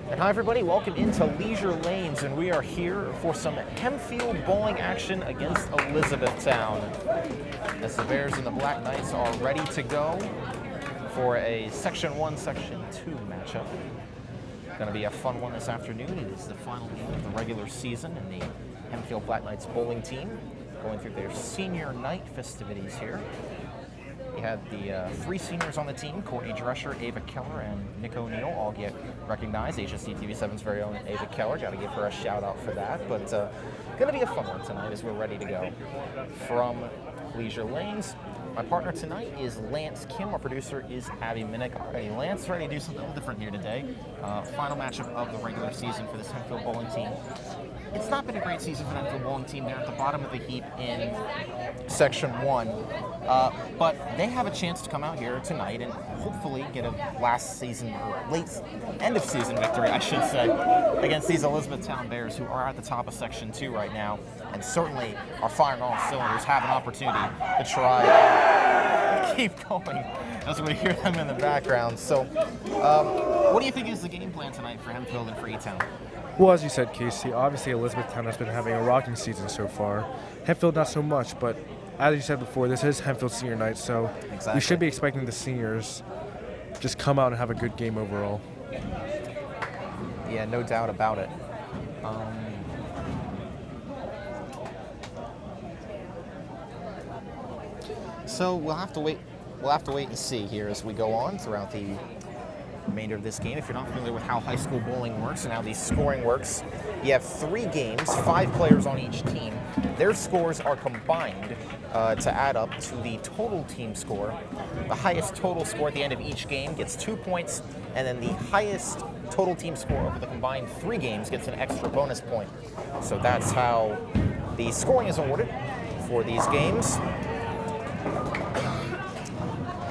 And hi everybody, welcome into Leisure Lanes, and we are here for some Hempfield bowling action against Elizabethtown. As the Bears and the Black Knights are ready to go for a Section 1, Section 2 matchup. Going to be a fun one this afternoon. It is the final game of the regular season, and the Hempfield Black Knights bowling team going through their senior night festivities here. We had the three seniors on the team, Courtney Drescher, Ava Keller, and Nick O'Neill, all get recognized. HSC TV7's very own Ava Keller, got to give her a shout out for that. But going to be a fun one tonight as we're ready to go. From Leisure Lanes, my partner tonight is Lance Kim. Our producer is Abby Minnick. Already, Lance, ready to do something a little different here today. Final matchup of the regular season for this Hempfield bowling team. It's not been a great season for the Hempfield bowling team. They're at the bottom of the heap in Section 1. But they have a chance to come out here tonight and hopefully get a last season, or late end of season victory, I should say, against these Elizabethtown Bears, who are at the top of Section 2 right now, and certainly are firing all cylinders, have an opportunity to try and keep going as we hear them in the background. So, what do you think is the game plan tonight for Hempfield and for E-Town? Well, as you said, Kasey, obviously Elizabethtown has been having a rocking season so far. Hempfield not so much, but as you said before, this is Hempfield senior night, so we should be expecting the seniors just come out and have a good game overall. Yeah, no doubt about it. So we'll have to wait. We'll have to wait and see here as we go on throughout the remainder of this game. If you're not familiar with how high school bowling works and how the scoring works, you have 3 games, 5 players on each team. Their scores are combined to add up to the total team score. The highest total score at the end of each game gets 2 points, and then the highest total team score over the combined 3 games gets an extra bonus point. So that's how the scoring is awarded for these games.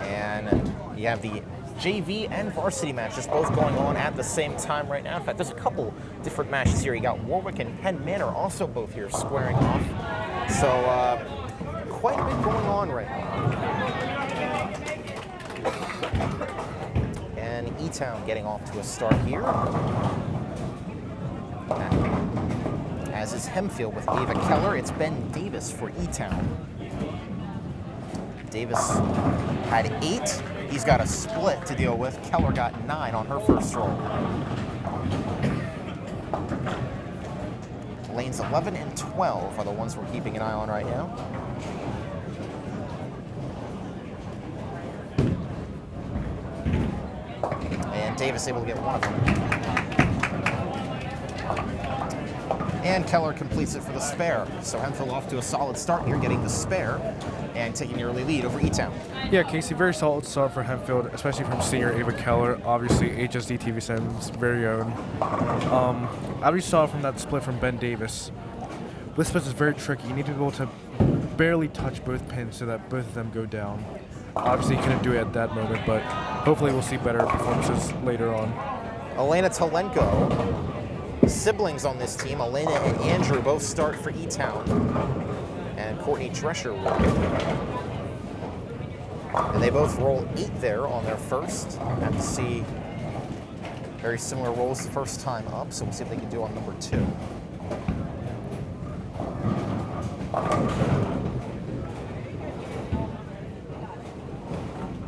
And you have the JV and varsity matches both going on at the same time right now. In fact, there's a couple different matches here. You got Warwick and Penn Manor also both here squaring off. So quite a bit going on right now. And E-Town getting off to a start here. As is Hempfield with Ava Keller. It's Ben Davis for E-Town. Davis had 8. He's got a split to deal with. Keller got 9 on her first roll. Lanes 11 and 12 are the ones we're keeping an eye on right now. And Davis able to get one of them. And Keller completes it for the spare. So Hempfield off to a solid start here, getting the spare and taking the early lead over E-Town. Yeah, Kasey, very solid start for Hempfield, especially from senior Ava Keller, obviously HSD TV7's very own. As we saw from that split from Ben Davis, this split is very tricky. You need to be able to barely touch both pins so that both of them go down. Obviously, you couldn't do it at that moment, but hopefully we'll see better performances later on. Elena Talenko, siblings on this team, Elena and Andrew, both start for E-Town. And Courtney Drescher will. And they both roll 8 there on their first. Have to see very similar rolls the first time up, so we'll see if they can do on number 2.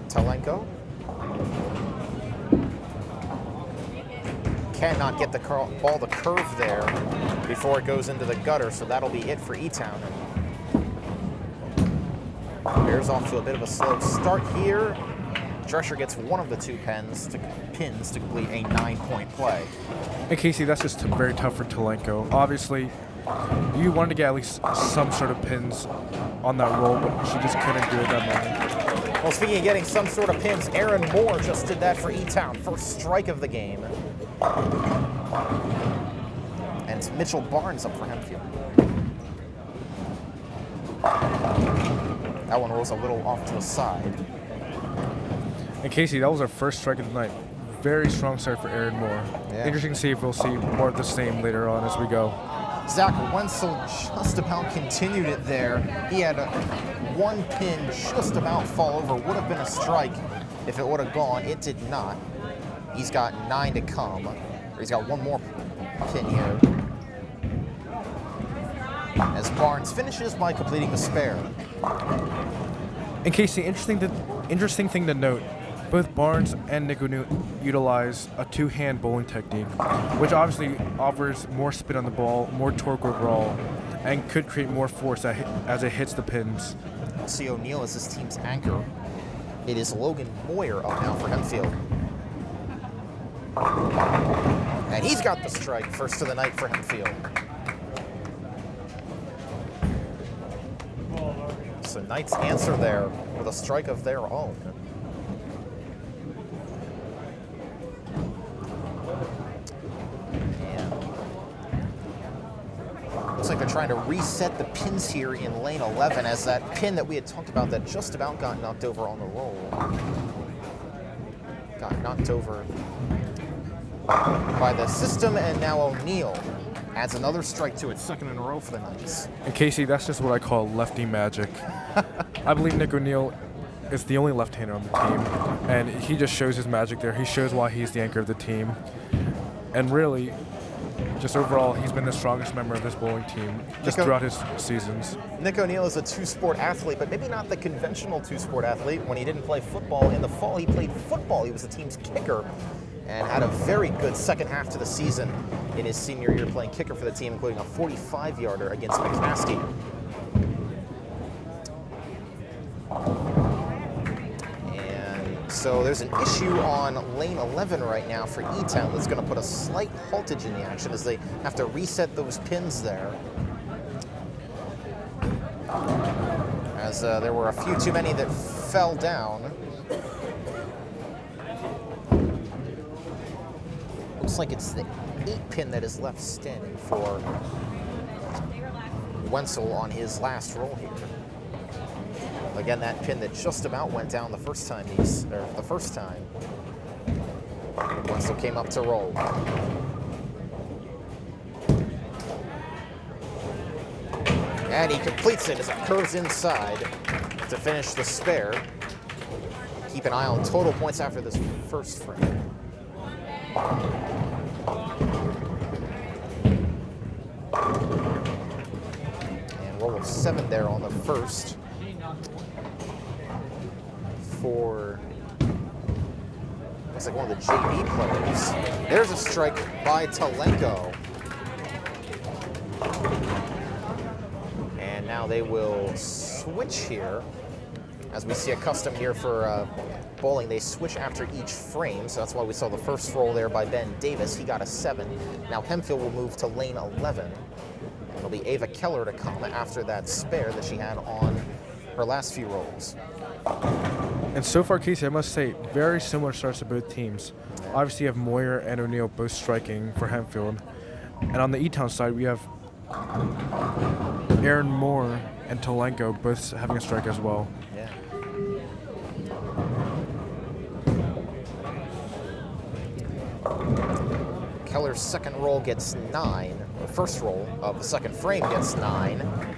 Talenko cannot get the ball to curve there before it goes into the gutter, so that'll be it for E-Town. Bears off to a bit of a slow start here. Drescher gets one of the 2 pins to complete a 9-point play. And Kasey, that's just very tough for Talenko. Obviously, you wanted to get at least some sort of pins on that roll, but she just couldn't do it that moment. Well, speaking of getting some sort of pins, Aaron Moore just did that for E-Town. First strike of the game. And it's Mitchell Barnes up for Hempfield. That one rolls a little off to the side. And Kasey, that was our first strike of the night. Very strong start for Aaron Moore. Yeah. Interesting to see if we'll see more of the same later on as we go. Zach Wenzel just about continued it there. He had one pin just about fall over. Would have been a strike if it would have gone. It did not. He's got 9 to come. He's got one more pin here. As Barnes finishes by completing the spare. And Kasey, interesting thing to note, both Barnes and Nick O'Neill utilize a two-hand bowling technique, which obviously offers more spin on the ball, more torque overall, and could create more force as it hits the pins. We'll see O'Neill as his team's anchor. It is Logan Moyer up now for Hempfield. And he's got the strike, first of the night for Hempfield. So Knights answer there with a strike of their own. Looks like they're trying to reset the pins here in lane 11 as that pin that we had talked about that just about got knocked over on the roll. Got knocked over by the system, and now O'Neill adds another strike to it, second in a row for the Knights. And Kasey, that's just what I call lefty magic. I believe Nick O'Neill is the only left-hander on the team, and he just shows his magic there. He shows why he's the anchor of the team. And really, just overall, he's been the strongest member of this bowling team just throughout his seasons. Nick O'Neill is a two-sport athlete, but maybe not the conventional two-sport athlete. When he didn't play football in the fall, he played football. He was the team's kicker and had a very good second half to the season in his senior year playing kicker for the team, including a 45-yarder against McCaskey. So there's an issue on lane 11 right now for E-Town that's going to put a slight haltage in the action as they have to reset those pins there. As there were a few too many that fell down. Looks like it's the 8 pin that is left standing for Wenzel on his last roll here. Again, that pin that just about went down the first time Wenzel came up to roll. And he completes it as it curves inside to finish the spare. Keep an eye on total points after this first frame. And roll of 7 there on the first. For looks like one of the JV players. There's a strike by Talenko. And now they will switch here. As we see a custom here for bowling, they switch after each frame, so that's why we saw the first roll there by Ben Davis. He got a 7. Now Hempfield will move to lane 11. And it'll be Ava Keller to come after that spare that she had on her last few rolls. And so far, Kasey, I must say, very similar starts to both teams. Obviously, you have Moyer and O'Neill both striking for Hempfield. And on the E-Town side, we have Aaron Moore and Talenko both having a strike as well. Yeah. Keller's second roll gets 9. The first roll of the second frame gets 9.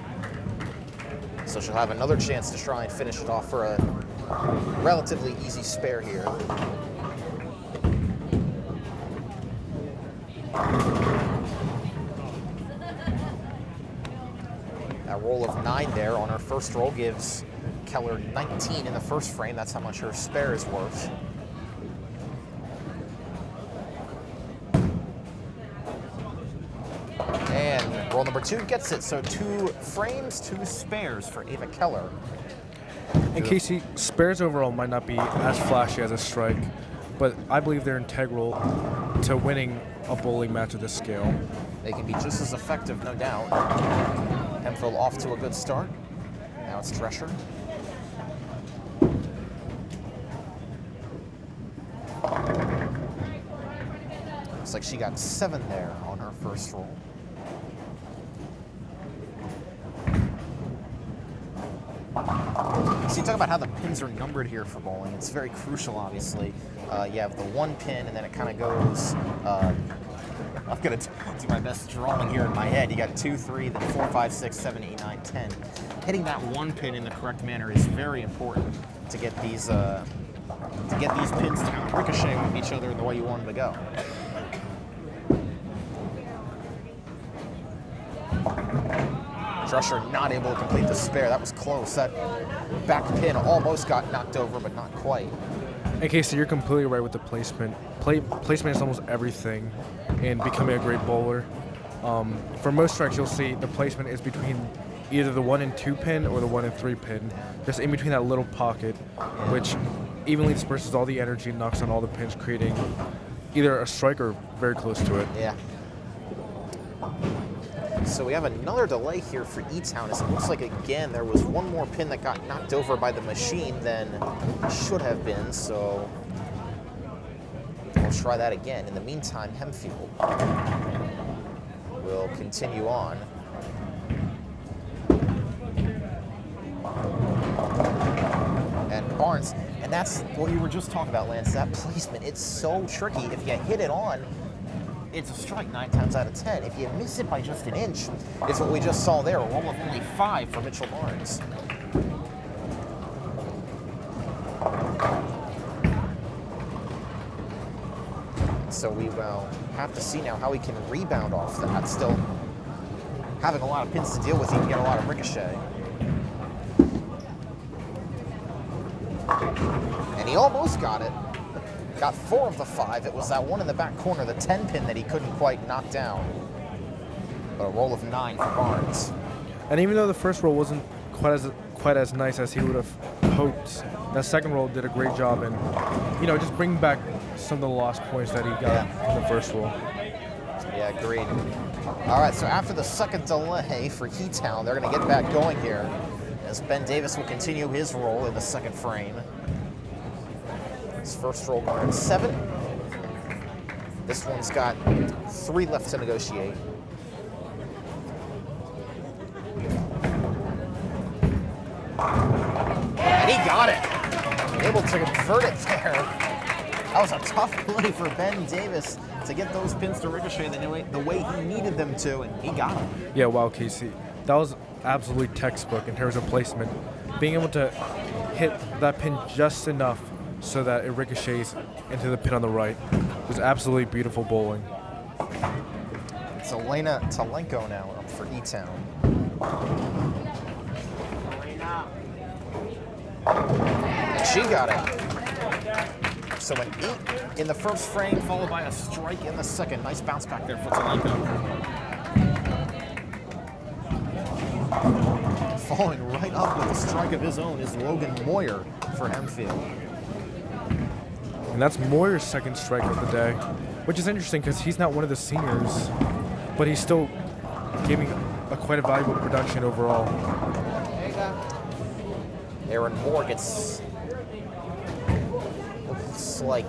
So she'll have another chance to try and finish it off for a relatively easy spare here. That roll of 9 there on her first roll gives Keller 19 in the first frame. That's how much her spare is worth. And roll number 2 gets it. So 2 frames, 2 spares for Ava Keller. And Kasey, spares overall might not be as flashy as a strike, but I believe they're integral to winning a bowling match of this scale. They can be just as effective, no doubt. Hempfield off to a good start. Now it's Drescher. Looks like she got 7 there on her first roll. So you talk about how the pins are numbered here for bowling. It's very crucial, obviously. You have the 1 pin, and then it kind of goes. I'm going to do my best drawing here in my head. You got 2, 3, then 4, 5, 6, 7, 8, 9, 10. Hitting that 1 pin in the correct manner is very important to get these pins to kind of ricochet with each other in the way you want them to go. Drescher not able to complete the spare. That was close. That back pin almost got knocked over, but not quite. Okay, so you're completely right with the placement. Placement is almost everything in becoming a great bowler. For most strikes, you'll see the placement is between either the 1 and 2 pin or the 1 and 3 pin, just in between that little pocket, which evenly disperses all the energy and knocks on all the pins, creating either a strike or very close to it. Yeah. So we have another delay here for E-Town. It looks like, again, there was one more pin that got knocked over by the machine than should have been, so we'll try that again. In the meantime, Hempfield will continue on. And Barnes, and that's what you were just talking about, Lance, that placement, it's so tricky. If you hit it on, it's a strike 9 times out of 10. If you miss it by just an inch, it's what we just saw there, a roll of only 5 for Mitchell Barnes. So we will have to see now how he can rebound off that. Still having a lot of pins to deal with, he can get a lot of ricochet. And he almost got it. Got 4 of the 5. It was that one in the back corner, the 10 pin, that he couldn't quite knock down. But a roll of 9 for Barnes. And even though the first roll wasn't quite as nice as he would have hoped, that second roll did a great job in, just bringing back some of the lost points that he got from the first roll. Yeah, agreed. All right, so after the second delay for E-Town, they're going to get back going here, as Ben Davis will continue his roll in the second frame. His first roll going 7. This one's got 3 left to negotiate. And he got it. Able to convert it there. That was a tough play for Ben Davis to get those pins to ricochet the way he needed them to, and he got them. Yeah, wow, Kasey. That was absolutely textbook in terms of placement. Being able to hit that pin just enough so that it ricochets into the pin on the right was absolutely beautiful bowling. It's Elena Talenko now up for E-Town. And she got it. So an 8 in the first frame, followed by a strike in the second. Nice bounce back there for Talenko. Following right up with a strike of his own is Logan Moyer for Hempfield. And that's Moyer's second strike of the day, which is interesting because he's not one of the seniors, but he's still giving quite a valuable production overall. There you go. Aaron Moore gets, looks like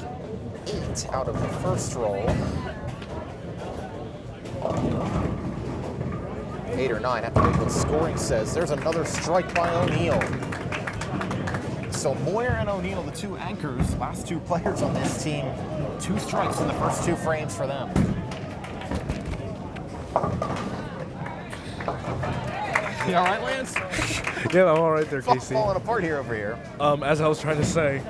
8 out of the first roll. 8 or 9, after what scoring says. There's another strike by O'Neill. So Moyer and O'Neill, the 2 anchors, last 2 players on this team, 2 strikes in the first 2 frames for them. You all right, Lance? Yeah, I'm all right there, Kasey. Falling apart here over here. As I was trying to say,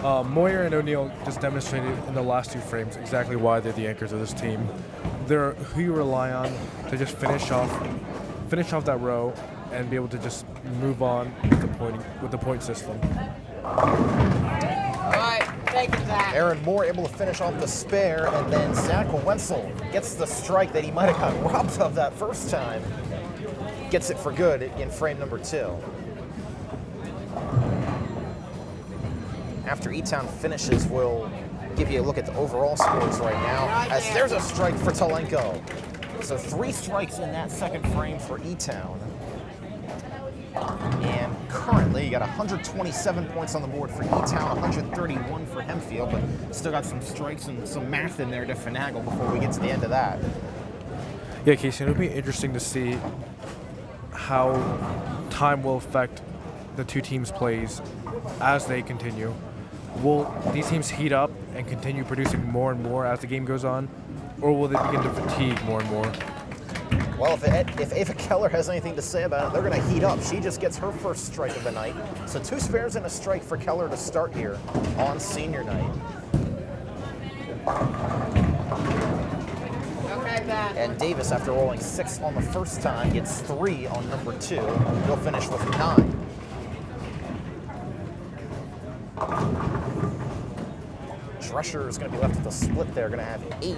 Moyer and O'Neill just demonstrated in the last 2 frames exactly why they're the anchors of this team. They're who you rely on to just finish off that row and be able to just move on with the point system. All right, take it, Zach. Aaron Moore able to finish off the spare, and then Zach Wenzel gets the strike that he might have got robbed of that first time. Gets it for good in frame number 2. After E-Town finishes, we'll give you a look at the overall scores right now, as there's a strike for Talenko. So 3 strikes in that second frame for E-Town. And currently, you got 127 points on the board for E-Town, 131 for Hempfield, but still got some strikes and some math in there to finagle before we get to the end of that. Yeah, Kasey, it'll be interesting to see how time will affect the 2 teams' plays as they continue. Will these teams heat up and continue producing more and more as the game goes on, or will they begin to fatigue more and more? Well, if Ava Keller has anything to say about it, they're going to heat up. She just gets her first strike of the night. So 2 spares and a strike for Keller to start here on senior night. Okay. And Davis, after rolling 6 on the first time, gets 3 on number 2. He'll finish with 9. Drescher is going to be left with a split there, going to have 8.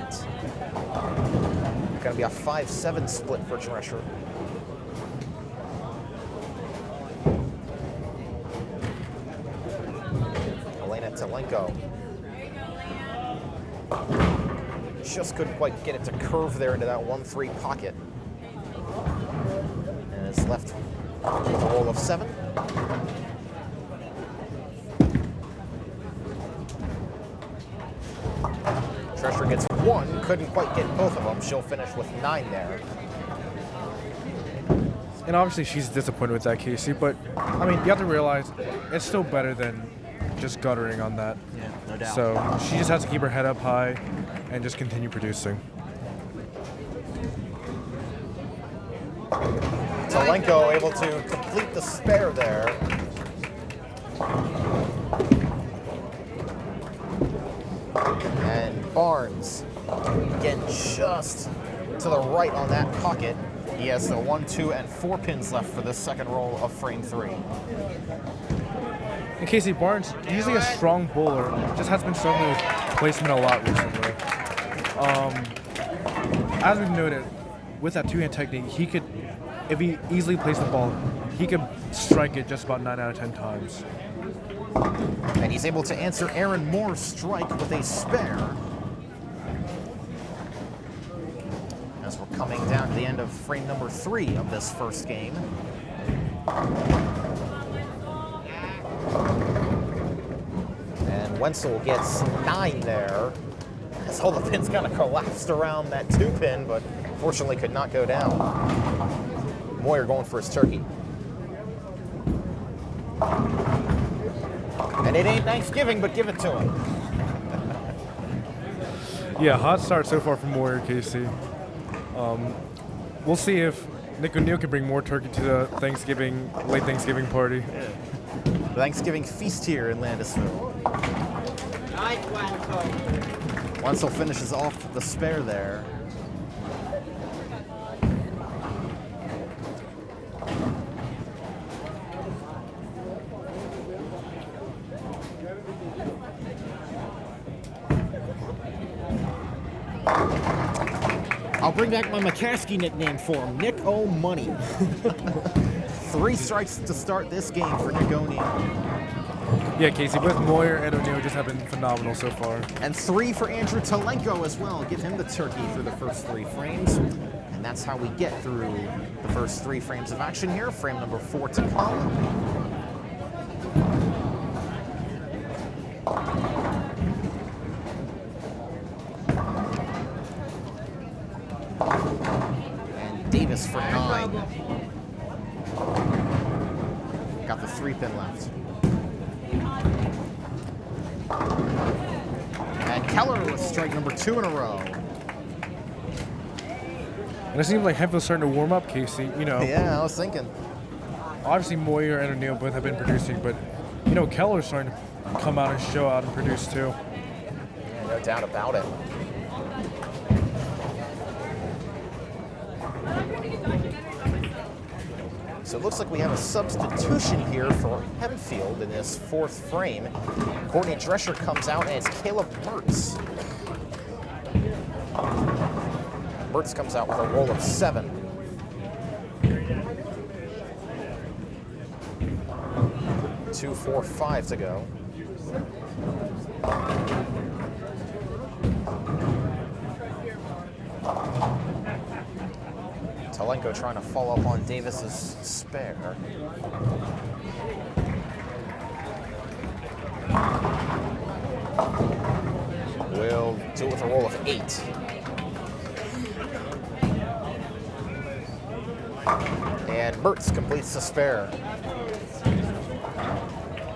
Going to be a 5-7 split for Drescher. Telenko just couldn't quite get it to curve there into that 1-3 pocket. And it's left with a roll of 7. Drescher gets 1, couldn't quite get both of them. She'll finish with 9 there. And obviously she's disappointed with that, Kasey, but I mean, you have to realize it's still better than just guttering on that. Yeah, no doubt. So she just has to keep her head up high and just continue producing. Telenko able to complete the spare there. And Barnes, again, just to the right on that pocket. He has the 1, 2, and 4 pins left for this second roll of frame 3. And Kasey, Barnes, usually a strong bowler, just has been struggling with placement a lot recently. As we've noted, with that two-hand technique, he could, if he easily placed the ball, he could strike it just about 9 out of 10 times. And he's able to answer Aaron Moore's strike with a spare. As we're coming down to the end of frame number 3 of this first game. And Wenzel gets 9 there. As all the pins kind of collapsed around that 2-pin, but fortunately could not go down. Moyer going for his turkey. And it ain't Thanksgiving, but give it to him. Yeah, hot start so far from Moyer, Kasey. We'll see if Nick O'Neill can bring more turkey to the late Thanksgiving party. Yeah. Thanksgiving feast here in Landisville. Wenzel finishes off the spare there. I'll bring back my McCaskey nickname for him, Nick O-Money. 3 strikes to start this game for Nick O'Neill. Yeah, Kasey, both Moyer and O'Neill just have been phenomenal so far. And 3 for Andrew Telenko as well. Give him the turkey through the first 3 frames. And that's how we get through the first 3 frames of action here. Frame number 4 to come. And Davis for 9. Got the 3-pin left. And Keller with strike number 2 in a row. And it seems like Hempfield's starting to warm up, Kasey. You know. Yeah, I was thinking. Obviously, Moyer and O'Neill both have been producing, but you know, Keller's starting to come out and show out and produce too. Yeah, no doubt about it. So it looks like we have a substitution here for Hempfield in this 4th frame. Courtney Drescher comes out, and it's Caleb Mertz. Mertz comes out with a roll of 7. Two, 4, 5 to go. Telenko trying to follow up on Davis's spare. Will do it with a roll of 8. And Mertz completes the spare.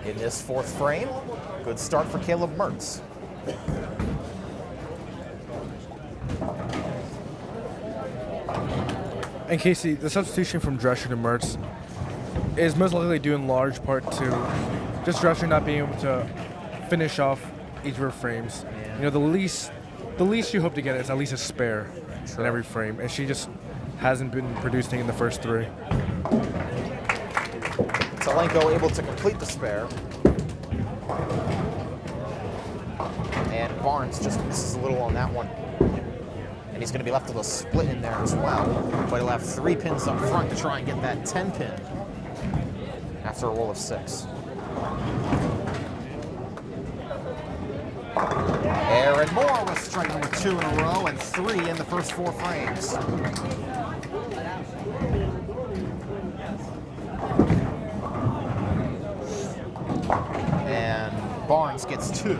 In this 4th frame, good start for Caleb Mertz. And Kasey, the substitution from Drescher to Mertz is most likely due in large part to just Drescher not being able to finish off each of her frames. Yeah. You know, the least the least you hope to get is at least a spare in every frame, and she just hasn't been producing in the first 3. Zelenko able to complete the spare. And Barnes just misses a little on that one. And he's going to be left with a split in there as well. But he'll have 3 pins up front to try and get that 10 pin after a roll of 6. Aaron Moore was striking with 2 in a row and 3 in the first 4 frames. And Barnes gets 2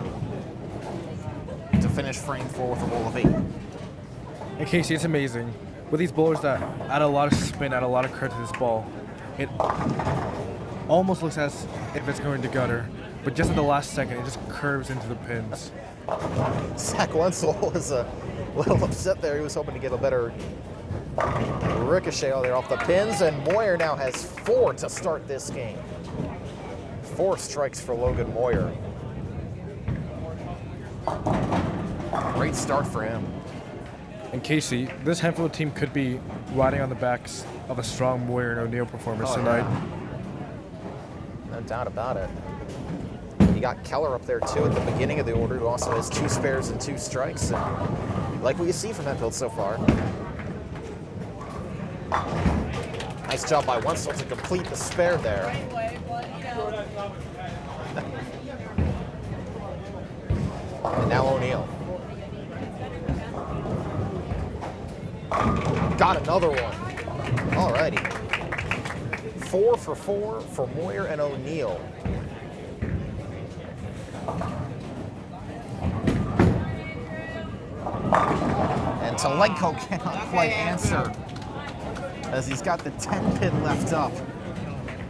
to finish frame 4 with a roll of 8. And Kasey, it's amazing. With these bowlers that add a lot of spin, add a lot of curve to this ball, it almost looks as if it's going to gutter, but just at the last second, it just curves into the pins. Zach Wenzel was a little upset there. He was hoping to get a better ricochet out there off the pins, and Moyer now has 4 to start this game. 4 strikes for Logan Moyer. Great start for him. And Kasey, this Hempfield team could be riding on the backs of a strong Moyer and O'Neill performance tonight. Yeah. No doubt about it. You got Keller up there too at the beginning of the order, who also has 2 spares and 2 strikes. And like what you see from Hempfield so far. Nice job by Wenzel to complete the spare there. And now O'Neill. Got another one. Alrighty. 4 for 4 for Moyer and O'Neill. And Zelenko cannot quite answer, as he's got the 10 pin left up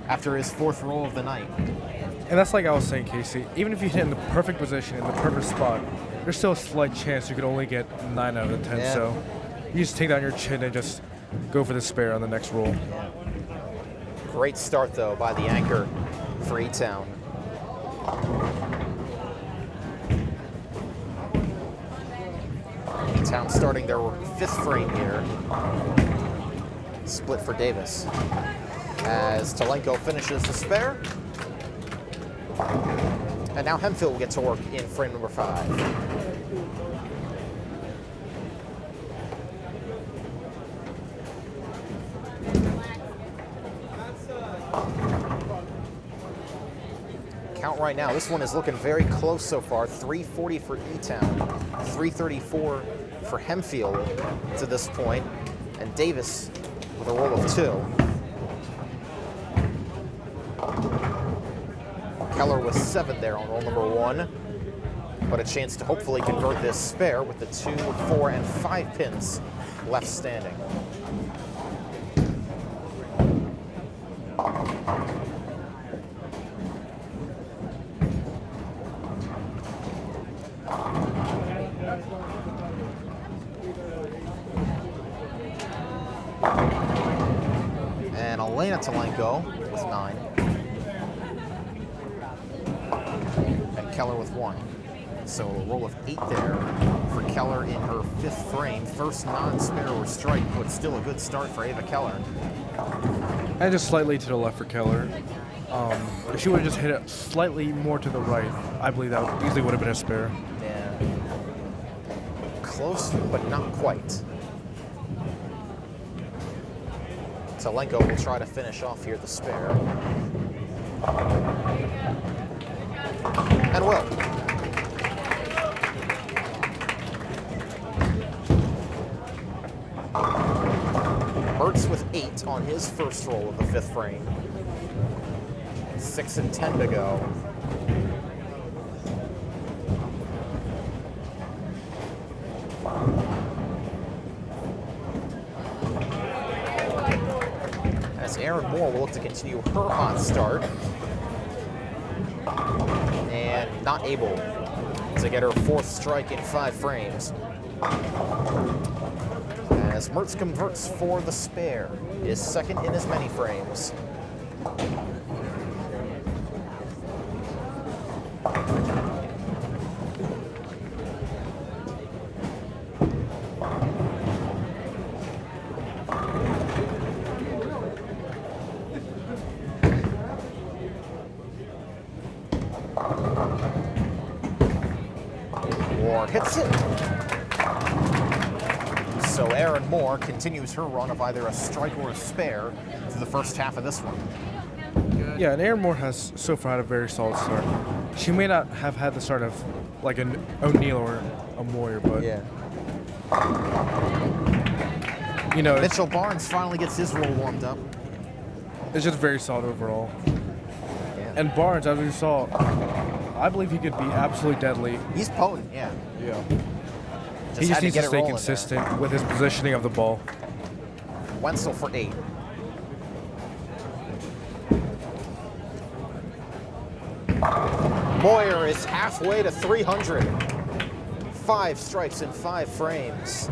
after his 4th roll of the night. And that's like I was saying, Kasey, even if you hit in the perfect position, in the perfect spot, there's still a slight chance you could only get 9 out of the 10. Yeah. So you just take that on your chin and just go for the spare on the next roll. Yeah. Great start, though, by the anchor for E-Town. E-Town starting their 5th frame here. Split for Davis. As Zelenko finishes the spare. And now Hempfield will get to work in frame number 5. Count right now, this one is looking very close so far. 340 for E-Town, 334 for Hempfield to this point, and Davis with a roll of 2. Keller was 7 there on roll number 1, but a chance to hopefully convert this spare with the 2, 4, and 5 pins left standing. And Elena Zelenko with 9. And Keller with 1. So a roll of 8 there for Keller in her 5th frame. First non-spare or strike, but still a good start for Ava Keller. And just slightly to the left for Keller. If she would have just hit it slightly more to the right, I believe that easily would have been a spare. Yeah. Close, but not quite. Zelenko will try to finish off here the spare. And will. Mertz with 8 on his first roll of the 5th frame. 6 and 10 to go. As Aaron Moore will look to continue her hot start. And not able to get her 4th strike in 5 frames. As Mertz converts for the spare, is 2nd in as many frames. hits it. So Aaron Moore continues her run of either a strike or a spare through the first half of this one. Yeah, and Aaron Moore has so far had a very solid start. She may not have had the start of like an O'Neal or a Moyer, but you know, Mitchell Barnes finally gets his roll warmed up. it's just very solid overall. Yeah. And Barnes, as we saw, I believe he could be absolutely deadly. He's potent, yeah. Yeah. Just He just had needs get to it stay rolling consistent with his positioning of the ball. there. Wenzel for 8. Moyer is halfway to 300. 5 strikes in 5 frames.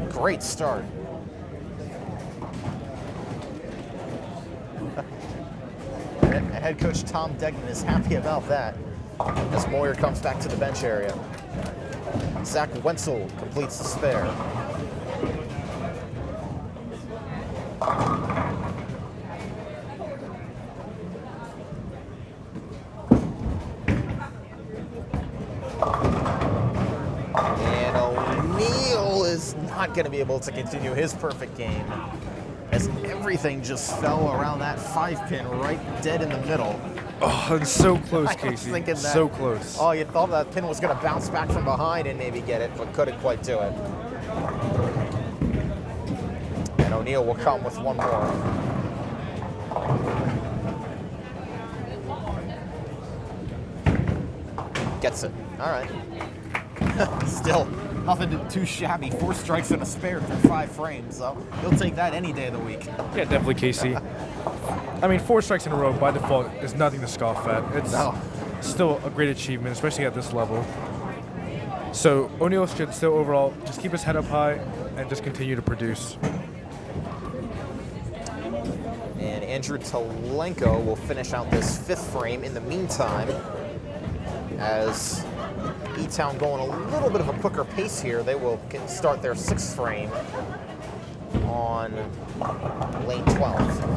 Great start. Head coach Tom Degnan is happy about that as Moyer comes back to the bench area. Zach Wenzel completes the spare. And O'Neal is not going to be able to continue his perfect game as everything just fell around that 5-pin right dead in the middle. Oh, it's so close, I was Kasey. thinking that. So close. Oh, you thought that pin was going to bounce back from behind and maybe get it, but couldn't quite do it. And O'Neal will come with one more. Gets it. All right. Still, nothing too shabby. 4 strikes and a spare through 5 frames. So you'll take that any day of the week. Yeah, definitely, Kasey. I mean, 4 strikes in a row by default is nothing to scoff at. It's still a great achievement, especially at this level. So O'Neal should still overall just keep his head up high and just continue to produce. And Andrew Talenko will finish out this 5th frame in the meantime, as E-Town going a little bit of a quicker pace here. They will start their 6th frame on lane 12.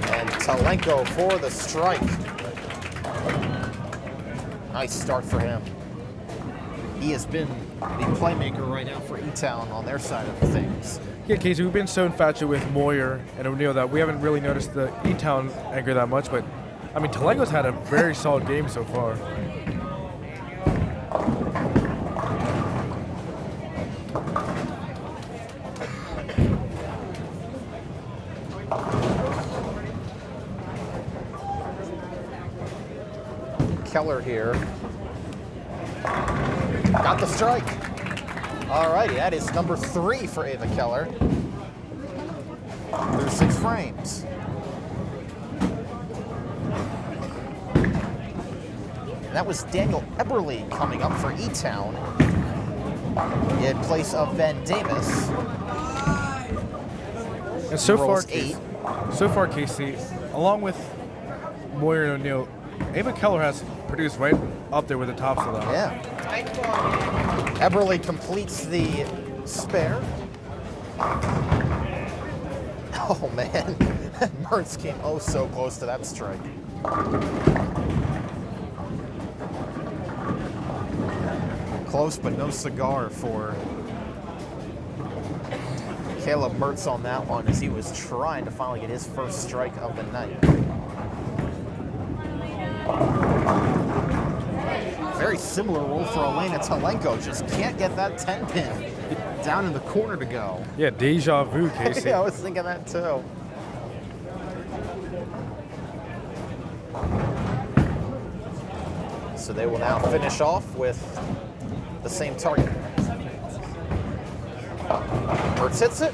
And Talenko for the strike. Nice start for him. He has been the playmaker right now for E-Town on their side of things. Yeah, Kasey, we've been so infatuated with Moyer and O'Neal that we haven't really noticed the E-Town anchor that much, but I mean, Talenko's had a very solid game so far. Keller here. Got the strike. Alrighty, that is number 3 for Ava Keller. Through 6 frames. And that was Daniel Eberle coming up for E-Town in place of Ben Davis. And so far, Rolls 8. Kasey, along with Moyer and O'Neal, Ava Keller has produced right up there with the tops of them. Yeah. Eberle completes the spare. Oh man, Mertz came oh so close to that strike. Close but no cigar for Caleb Mertz on that one as he was trying to finally get his first strike of the night. Very similar roll for Elena Talenko, just can't get that 10-pin down in the corner to go. Yeah, deja vu, Kasey. Yeah, I was thinking that too. So they will now finish off with the same target. Mertz hits it.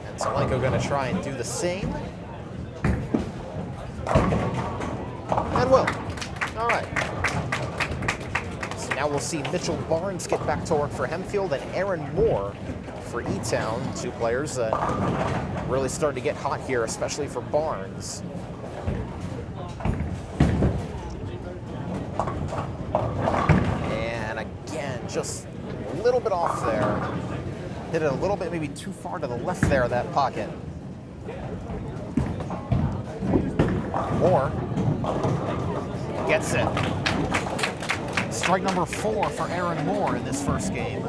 And Talenko going to try and do the same. And will. All right. So now we'll see Mitchell Barnes get back to work for Hempfield and Aaron Moore for E-Town. Two players that really starting to get hot here, especially for Barnes. And again, just a little bit off there. Hit it a little bit, maybe too far to the left there of that pocket. Moore gets it. Strike number 4 for Aaron Moore in this first game.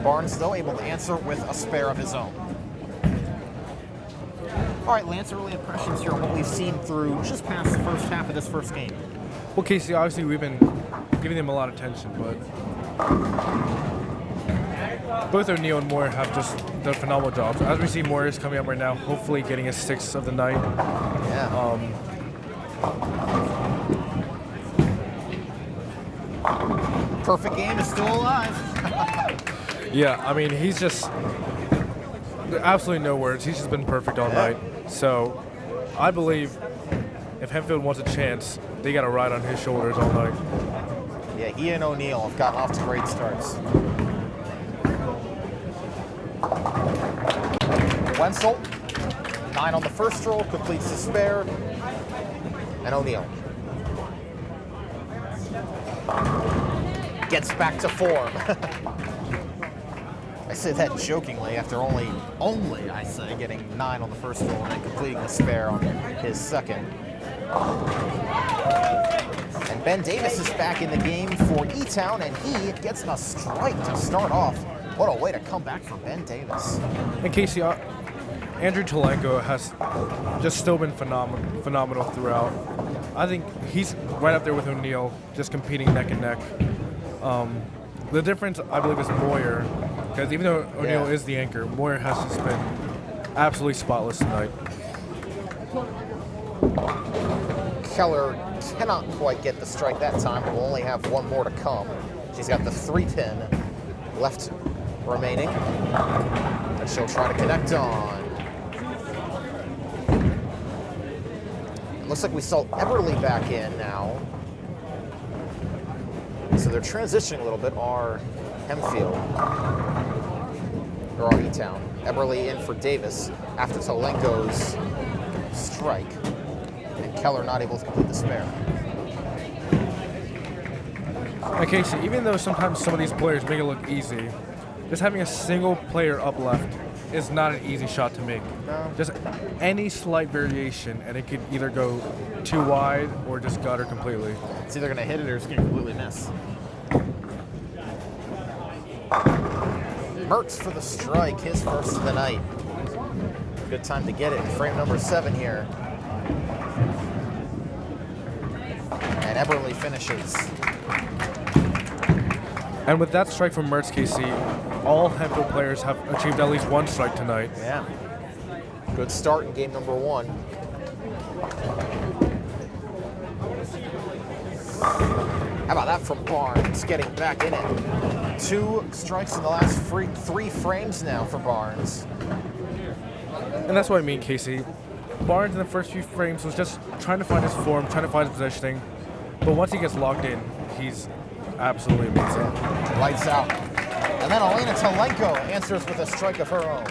Barnes, though, able to answer with a spare of his own. All right, Lance, early impressions here on what we've seen through just past the first half of this first game. Well, Kasey, obviously we've been giving them a lot of attention, but both O'Neal and Moore have just done phenomenal jobs. As we see Moore is coming up right now, hopefully getting his 6th of the night. Yeah. Perfect game is still alive. Yeah, I mean, he's just absolutely no words. He's just been perfect all night. So I believe if Hempfield wants a chance, they got to ride on his shoulders all night. Yeah, he and O'Neal have gotten off to great starts. Wenzel, 9 on the first roll, completes the spare. And O'Neal gets back to form. I say that jokingly after only I say, getting 9 on the first roll and then completing the spare on his second. And Ben Davis is back in the game for E-Town, and he gets a strike to start off. What a way to come back for Ben Davis. And Kasey, Andrew Talenko has just still been phenomenal throughout. I think he's right up there with O'Neal, just competing neck and neck. The difference, I believe, is Moyer, because even though O'Neal is the anchor, Moyer has just been absolutely spotless tonight. Keller cannot quite get the strike that time, but will only have one more to come. She's got the 3-pin left remaining, and she'll try to connect on. Looks like we saw Eberly back in now. So they're transitioning a little bit, our Hempfield, or our E-Town. Eberly in for Davis after Talenko's strike. And Keller not able to complete the spare. And Kasey, even though sometimes some of these players make it look easy, just having a single player up left is not an easy shot to make. No. Just any slight variation, and it could either go too wide or just gutter completely. It's either going to hit it or it's going to completely miss. Mertz for the strike, his first of the night. Good time to get it in frame number 7 here. And Eberly finishes. And with that strike from Mertz, Kasey, all Hempfield players have achieved at least 1 strike tonight. Yeah. Good start in game number 1. How about that from Barnes, getting back in it. 2 strikes in the last 3 frames now for Barnes. And that's what I mean, Kasey. Barnes in the first few frames was just trying to find his form, trying to find his positioning. But once he gets locked in, he's absolutely amazing. Lights out. And then Elena Talenko answers with a strike of her own.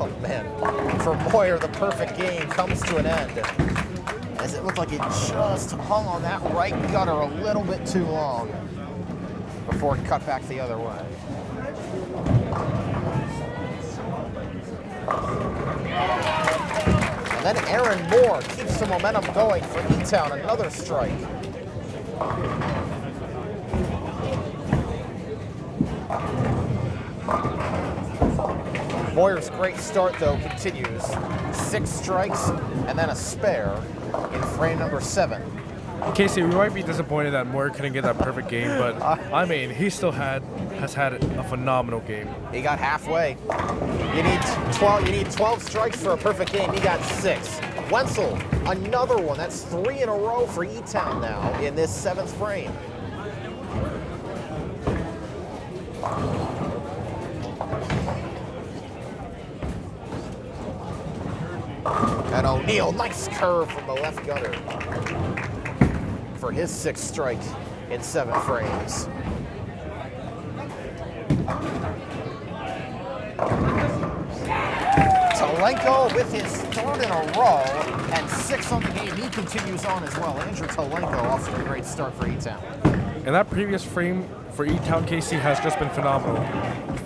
Oh, man. For Moyer, the perfect game comes to an end, as it looked like it just hung on that right gutter a little bit too long before it cut back the other way. And then Aaron Moore keeps the momentum going for E-Town, another strike. Moyer's great start, though, continues. 6 strikes and then a spare in frame number 7. Kasey, we might be disappointed that Moore couldn't get that perfect game, but I mean, he still has had a phenomenal game. He got halfway. You need 12 strikes for a perfect game. He got 6. Wenzel, another one. That's 3 in a row for E-Town now in this 7th frame. O'Neal, nice curve from the left gutter for his 6th strike in 7 frames. Talenko with his 3rd in a row and 6 on the game. He continues on as well. Andrew Talenko off to a great start for E-Town. And that previous frame for E-Town Kasey has just been phenomenal.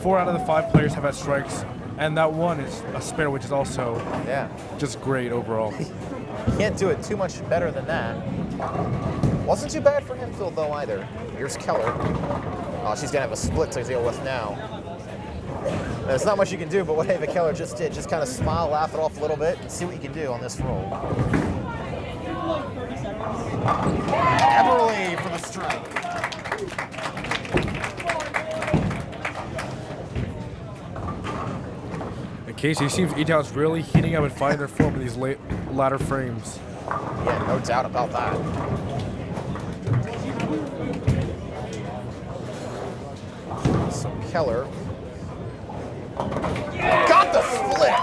4 out of the 5 players have had strikes, and that one is a spare, which is also just great overall. Can't do it too much better than that. Wasn't too bad for Hempfield though either. Here's Keller. Oh, she's gonna have a split to deal with now. There's not much you can do, but what Ava Keller just did, just kind of smile, laugh it off a little bit, and see what you can do on this roll. Eberly for the strike. And Kasey, seems E-Town's really heating up and finding their form in these latter frames. Yeah, no doubt about that. So Keller got the split.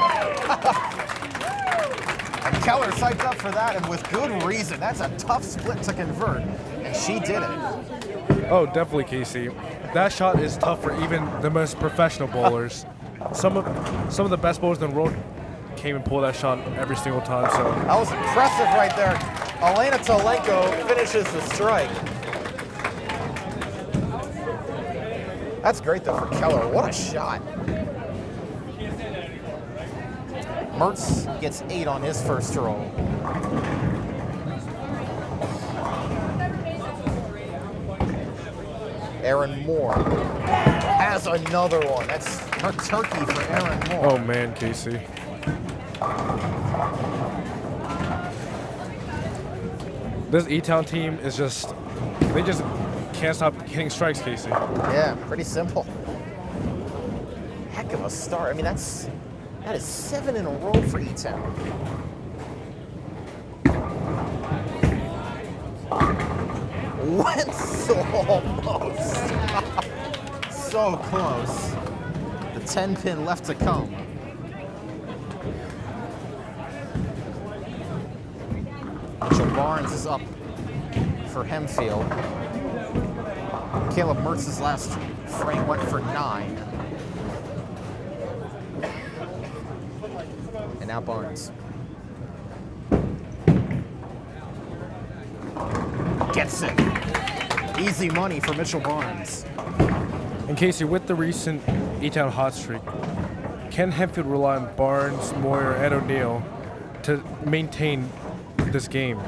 And Keller psyched up for that, and with good reason. That's a tough split to convert, and she did it. Oh, definitely, Kasey. That shot is tough for even the most professional bowlers. Some of the best bowlers in the world came and pulled that shot every single time. So that was impressive right there. Elena Talenko finishes the strike. That's great though for Keller. What a shot. Mertz gets 8 on his first roll. Aaron Moore has another one. That's her turkey for Aaron Moore. Oh man, Kasey. This E-Town team is they just can't stop hitting strikes, Kasey. Yeah, pretty simple. Heck of a start. I mean, that is 7 in a row for E-Town. Wenzel almost. So close. The 10 pin left to come. Mitchell Barnes is up for Hempfield. Caleb Mertz's last frame went for 9. And now Barnes. Gets it. Easy money for Mitchell Barnes. And Kasey, with the recent E-Town hot streak, can Hempfield rely on Barnes, Moyer, and O'Neal to maintain this game?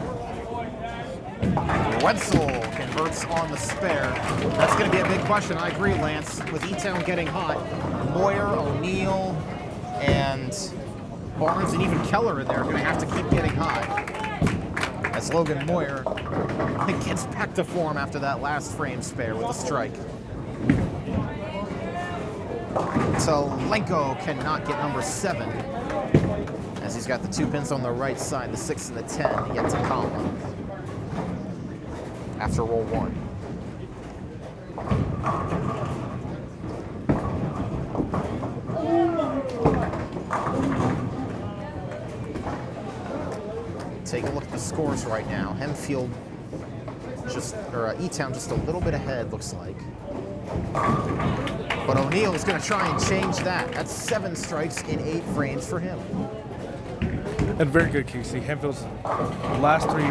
Wenzel converts on the spare. That's going to be a big question. I agree, Lance. With E-Town getting hot, Moyer, O'Neal, and Barnes, and even Keller in there are going to have to keep getting hot. As Logan Moyer gets back to form after that last frame spare with a strike. Talenko cannot get number 7, as he's got the 2 pins on the right side, the 6 and the 10 yet to come after roll 1. Take a look at the scores right now. Hempfield E-Town just a little bit ahead, looks like. But O'Neal is going to try and change that. That's 7 strikes in 8 frames for him. And very good, Kasey. Hempfield's last three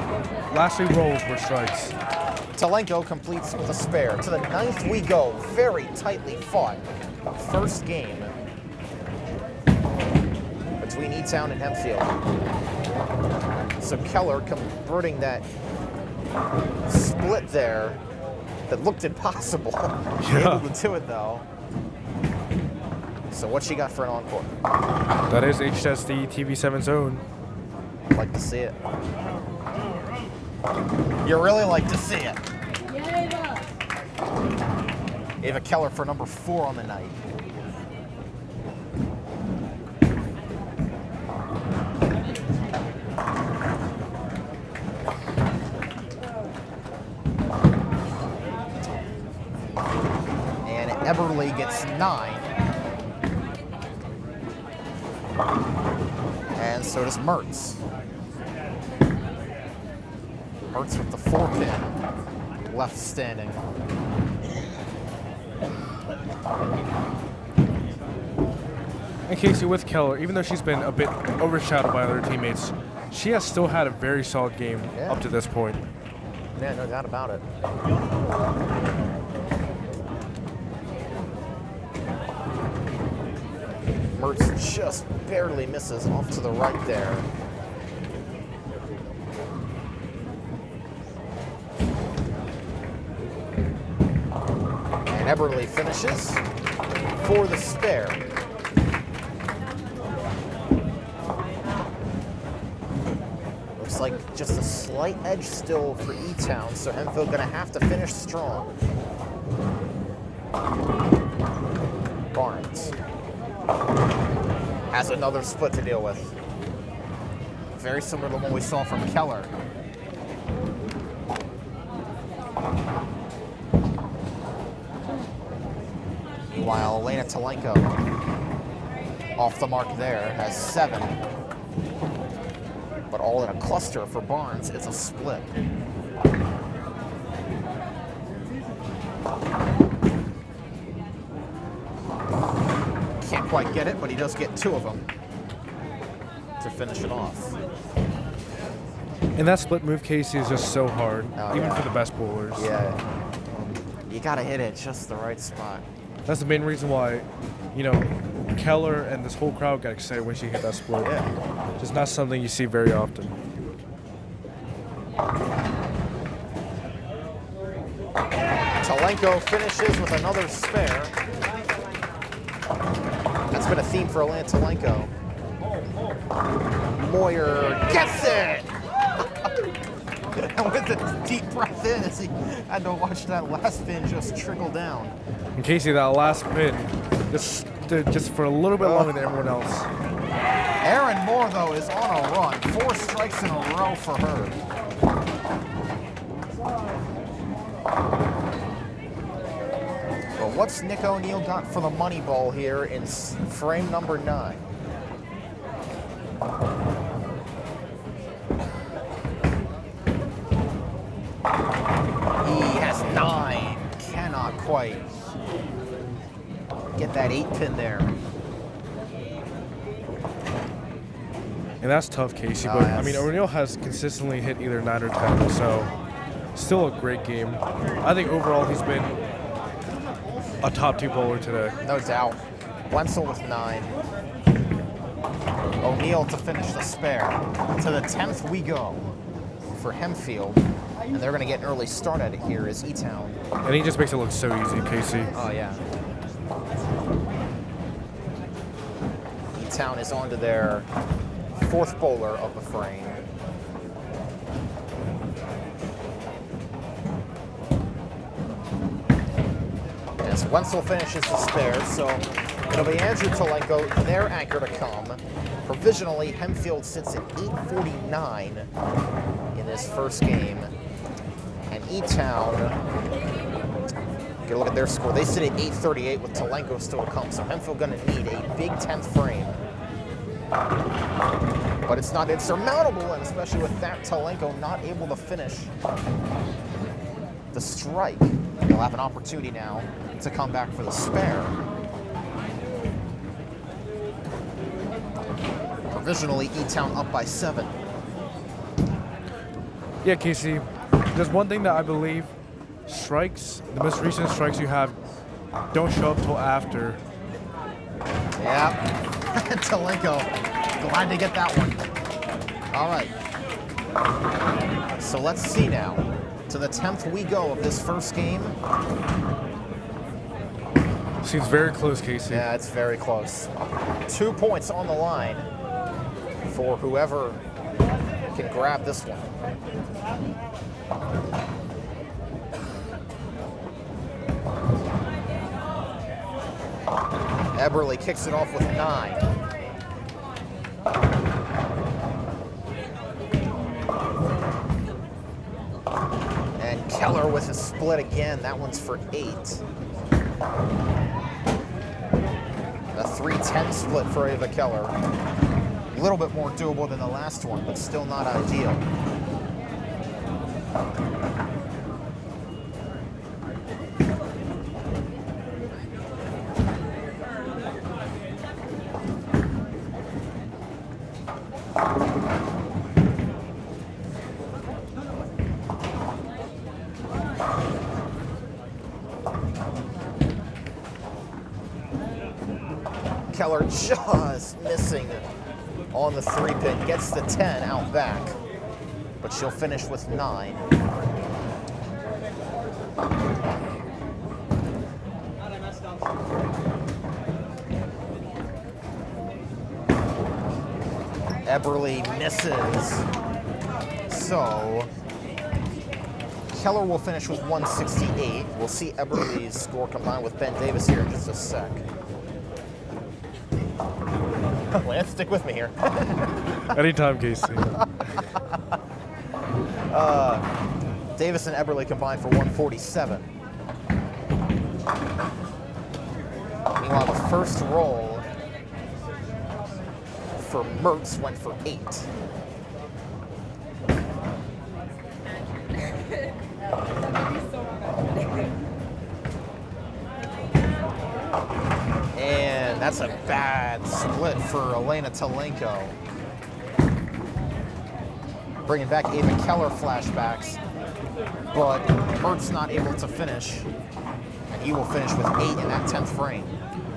rolls were strikes. Talenko completes with a spare. To the 9th we go. Very tightly fought first game between E-Town and Hempfield. So Keller converting that split there that looked impossible. Yeah. Able to do it though. So what she got for an encore? That is HSD TV7's own. I'd like to see it. You really like to see it. Ava Keller for number 4 on the night. And Eberly gets 9. And so does Mertz. Hurts with the 4-pin. Left standing. And Kasey, with Keller, even though she's been a bit overshadowed by other teammates, she has still had a very solid game up to this point. Yeah, no doubt about it. Mertz just barely misses off to the right there. And Eberle finishes for the spare. Looks like just a slight edge still for E-Town, so Hempfield gonna have to finish strong. Barnes has another split to deal with. Very similar to what we saw from Keller. While Elena Talenko, off the mark there, has 7. But all in a cluster for Barnes. It's a split. Can't quite get it, but he does get 2 of them to finish it off. And that split move, Kasey, is just so hard, even for the best bowlers. Yeah. You gotta hit it just the right spot. That's the main reason why, you know, Keller and this whole crowd got excited when she hit that split. Yeah. Just not something you see very often. Talenko finishes with another spare. That's been a theme for Lanc Talenko. Moyer gets it! And with a deep breath in as he had to watch that last pin just trickle down. And Kasey, that last pin, just for a little bit longer than everyone else. Erin Moore, though, is on a run. 4 strikes in a row for her. But what's Nick O'Neill got for the money ball here in frame number 9? He has 9. Cannot quite get that 8-pin there. And that's tough, Kasey. But I mean, O'Neill has consistently hit either 9 or 10, so still a great game. I think overall he's been a top 2 bowler today. No doubt. Wenzel with 9. O'Neill to finish the spare. To the 10th we go for Hempfield. And they're going to get an early start at it here is E-Town. And he just makes it look so easy, Kasey. Oh, yeah. E-Town is on to their 4th bowler of the frame. As Wenzel finishes the spare, so it'll be Andrew Talenko, their anchor to come. Provisionally, Hempfield sits at 8:49 in this first game. And E-Town, get a look at their score. They sit at 8:38 with Talenko still to come. So Hempfield going to need a big 10th frame. But it's not insurmountable, and especially with that Talenko not able to finish the strike. They'll have an opportunity now to come back for the spare. Provisionally, E-Town up by 7. Yeah, Kasey. There's one thing that I believe, strikes, the most recent strikes you have don't show up till after. Yeah, Talenko, glad to get that one. All right, so let's see now. To the 10th we go of this first game. Seems very close, Kasey. Yeah, it's very close. 2 points on the line for whoever can grab this one. Eberle kicks it off with 9. And Keller with a split again. That one's for 8. A 3-10 split for Ava Keller. A little bit more doable than the last one, but still not ideal. Keller just missing on the 3-pin, gets the 10 out back, but she'll finish with 9. Eberly misses, so Keller will finish with 168. We'll see Eberly's score combined with Ben Davis here in just a sec. Lance, stick with me here. Anytime, Kasey. Davis and Eberly combined for 147. Meanwhile, the first roll for Mertz went for 8. And that's a bad split for Elena Talenko. Bringing back Ava Keller flashbacks, but Mertz not able to finish. And he will finish with 8 in that 10th frame.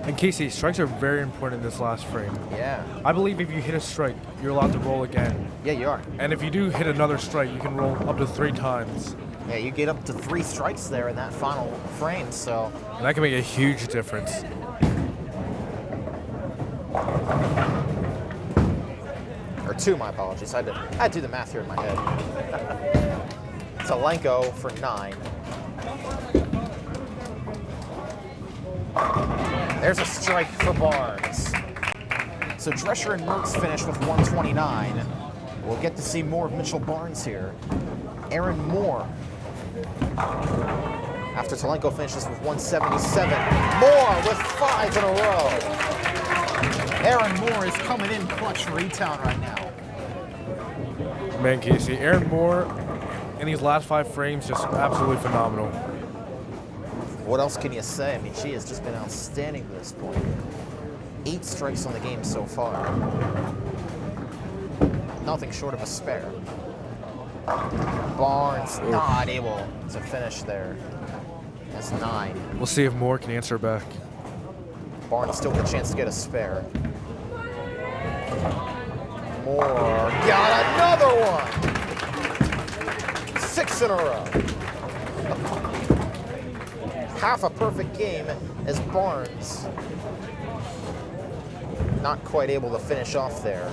And Kasey, strikes are very important in this last frame. Yeah. I believe if you hit a strike, you're allowed to roll again. Yeah, you are. And if you do hit another strike, you can roll up to 3 times. Yeah, you get up to 3 strikes there in that final frame, so. And that can make a huge difference. Or 2, my apologies. I had to do the math here in my head. Talenko for 9. There's a strike for Barnes. So Drescher and Mertz finish with 129. We'll get to see more of Mitchell Barnes here. Aaron Moore, after Talenko finishes with 177. Moore with 5 in a row. Aaron Moore is coming in clutch for E-Town right now. Man, Kasey, Aaron Moore in these last 5 frames just absolutely phenomenal. What else can you say? I mean, she has just been outstanding to this point. 8 strikes on the game so far. Nothing short of a spare. Barnes not able to finish there. That's 9. We'll see if Moore can answer back. Barnes still with a chance to get a spare. Moore got another one. 6 in a row. Half a perfect game as Barnes not quite able to finish off there.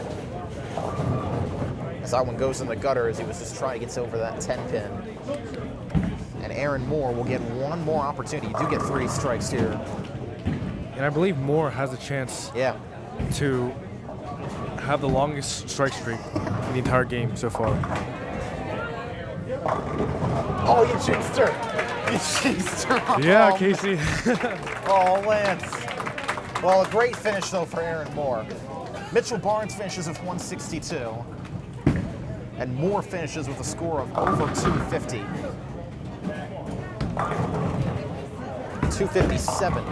As that one goes in the gutter as he was just trying to get over that 10 pin. And Aaron Moore will get one more opportunity. You do get 3 strikes here. And I believe Moore has a chance to have the longest strike streak in the entire game so far. Oh, you jinxed her. You jinxed her. Yeah, Kasey. Oh, Lance. Well, a great finish, though, for Aaron Moore. Mitchell Barnes finishes with 162. And Moore finishes with a score of over 250. 257.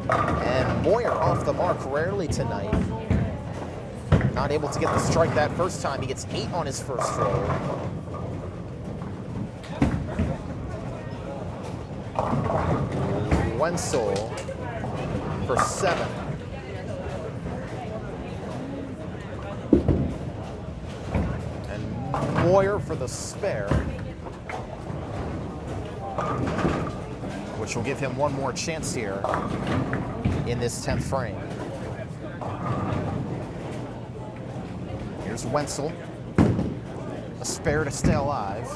And Moyer off the mark rarely tonight. Not able to get the strike that first time. He gets 8 on his first roll. Wenzel for 7. And Moyer for the spare, which will give him one more chance here in this 10th frame. Here's Wenzel, a spare to stay alive.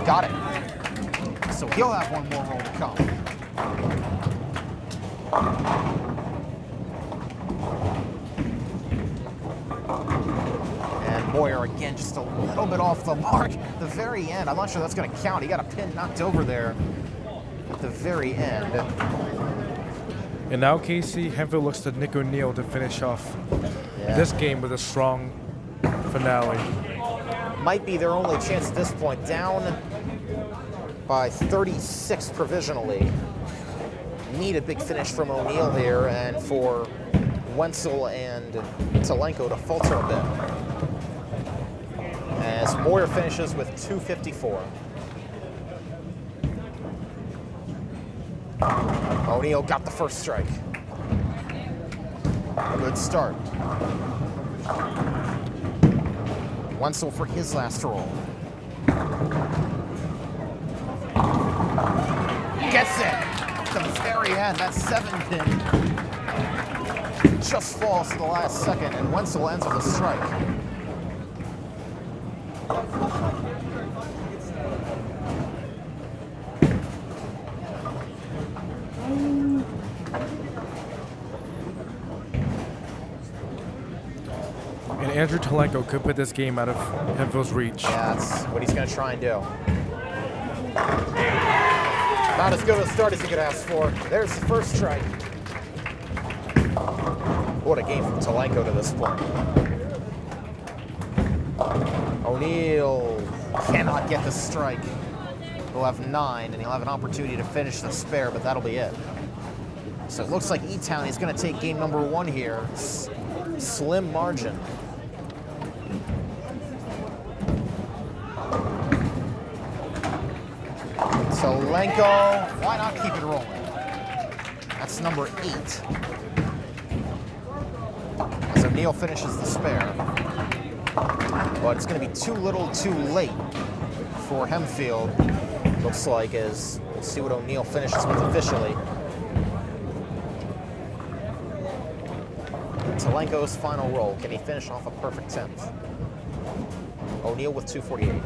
Got it. So he'll have one more roll to come. And Moyer again, just a little bit off the mark at the very end. I'm not sure that's going to count. He got a pin knocked over there at the very end. And now, Kasey, Hempfield looks to Nick O'Neill to finish off this game with a strong finale. might be their only chance at this point. Down by 36 provisionally. Need a big finish from O'Neill here, and for Wenzel and Talenko to falter a bit. As Moyer finishes with 254. O'Neill got the first strike. A good start. Wenzel for his last roll. Gets it! At the very end, that 7-pin just falls to the last second, and Wenzel ends with a strike. And Andrew Talenko could put this game out of Hempfield's reach. Yeah, that's what he's going to try and do. Not as good a start as he could ask for. There's the first strike. What a game from Talenko to this point. O'Neill cannot get the strike. He'll have 9, and he'll have an opportunity to finish the spare, but that'll be it. So it looks like E-Town is going to take game number 1 here. Slim margin. Talenko, why not keep it rolling? That's number 8. As O'Neill finishes the spare. But it's going to be too little too late for Hempfield. Looks like, as we'll see what O'Neill finishes with officially. Talenko's final roll. Can he finish off a perfect 10th? O'Neill with 248.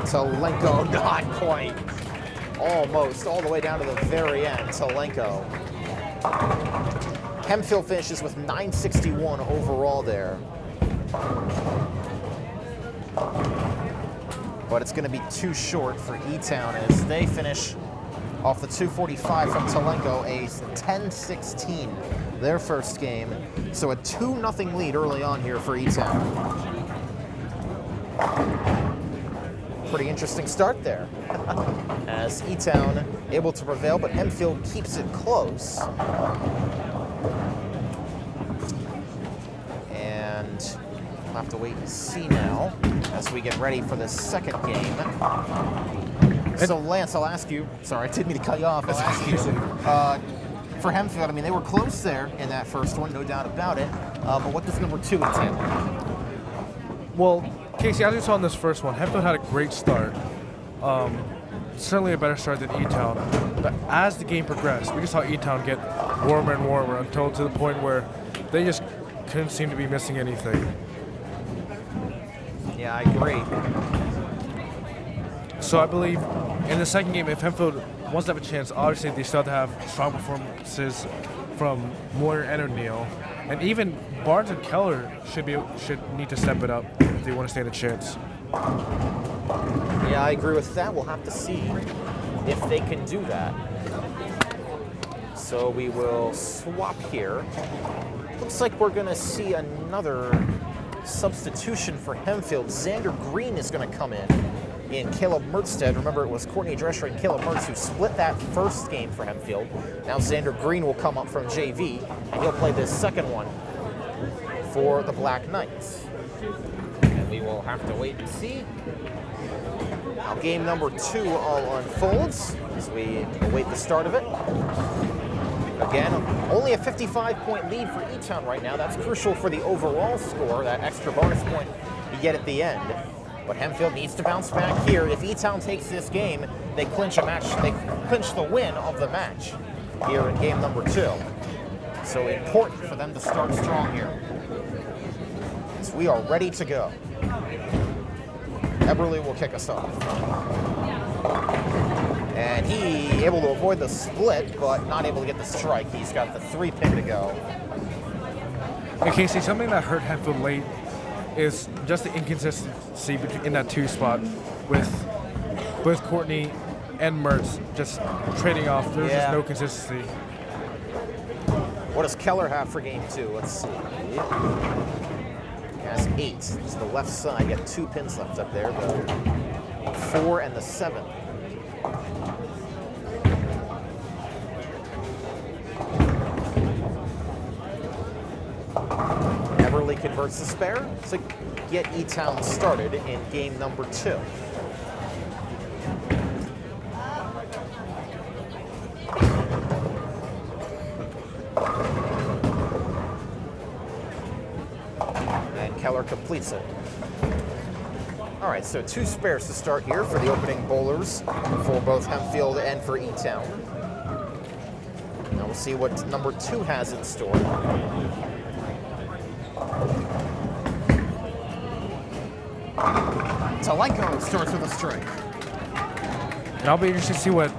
Talenko, not quite. Almost, all the way down to the very end. Talenko. Hempfield finishes with 961 overall there. But it's going to be too short for E-Town as they finish off the 245 from Talenko, a 10-16, their first game. So a 2-0 lead early on here for E-Town. Pretty interesting start there. As E-Town able to prevail, but Hempfield keeps it close. And we'll have to wait and see now as we get ready for the second game. So Lance, I'll ask you, sorry, I didn't mean to cut you off, I'll ask you, for Hempfield, I mean, they were close there in that first one, no doubt about it, but what does number 2 entail? Well, Kasey, as you saw in this first one, Hempfield had a great start. Certainly a better start than E-Town. But as the game progressed, we just saw E-Town get warmer and warmer until to the point where they just couldn't seem to be missing anything. Yeah, I agree. So I believe in the second game, if Hempfield wants to have a chance, obviously they still have to have strong performances from Moyer and O'Neill. And even Barnes and Keller should need to step it up if they want to stand a chance. Yeah, I agree with that. We'll have to see if they can do that. So we will swap here. Looks like we're going to see another substitution for Hempfield. Xander Green is going to come in Caleb Mertstead. Remember, it was Courtney Drescher and Caleb Mertz who split that first game for Hempfield. Now Xander Green will come up from JV, and he'll play this second one for the Black Knights. And we will have to wait and see how game number 2 all unfolds as we await the start of it. Again, only a 55-point lead for E-Town right now. That's crucial for the overall score, that extra bonus point you get at the end. But Hempfield needs to bounce back here. If E-Town takes this game, they clinch a match. They clinch the win of the match here in game number 2. So important for them to start strong here. So we are ready to go. Eberle will kick us off. And he able to avoid the split, but not able to get the strike. He's got the 3-pin to go. In Kasey, something that hurt Hempfield late is just the inconsistency in that 2 spot with both Courtney and Mertz just trading off. There's just no consistency. What does Keller have for game 2? Let's see. has 8. It's the left side. Got 2 pins left up there, the 4 and the 7. Everly converts the spare to get E-Town started in game number 2. And Keller completes it. All right, so 2 spares to start here for the opening bowlers for both Hempfield and for E-Town. Now we'll see what number 2 has in store. Talenko starts with a strike. And I'll be interested to see what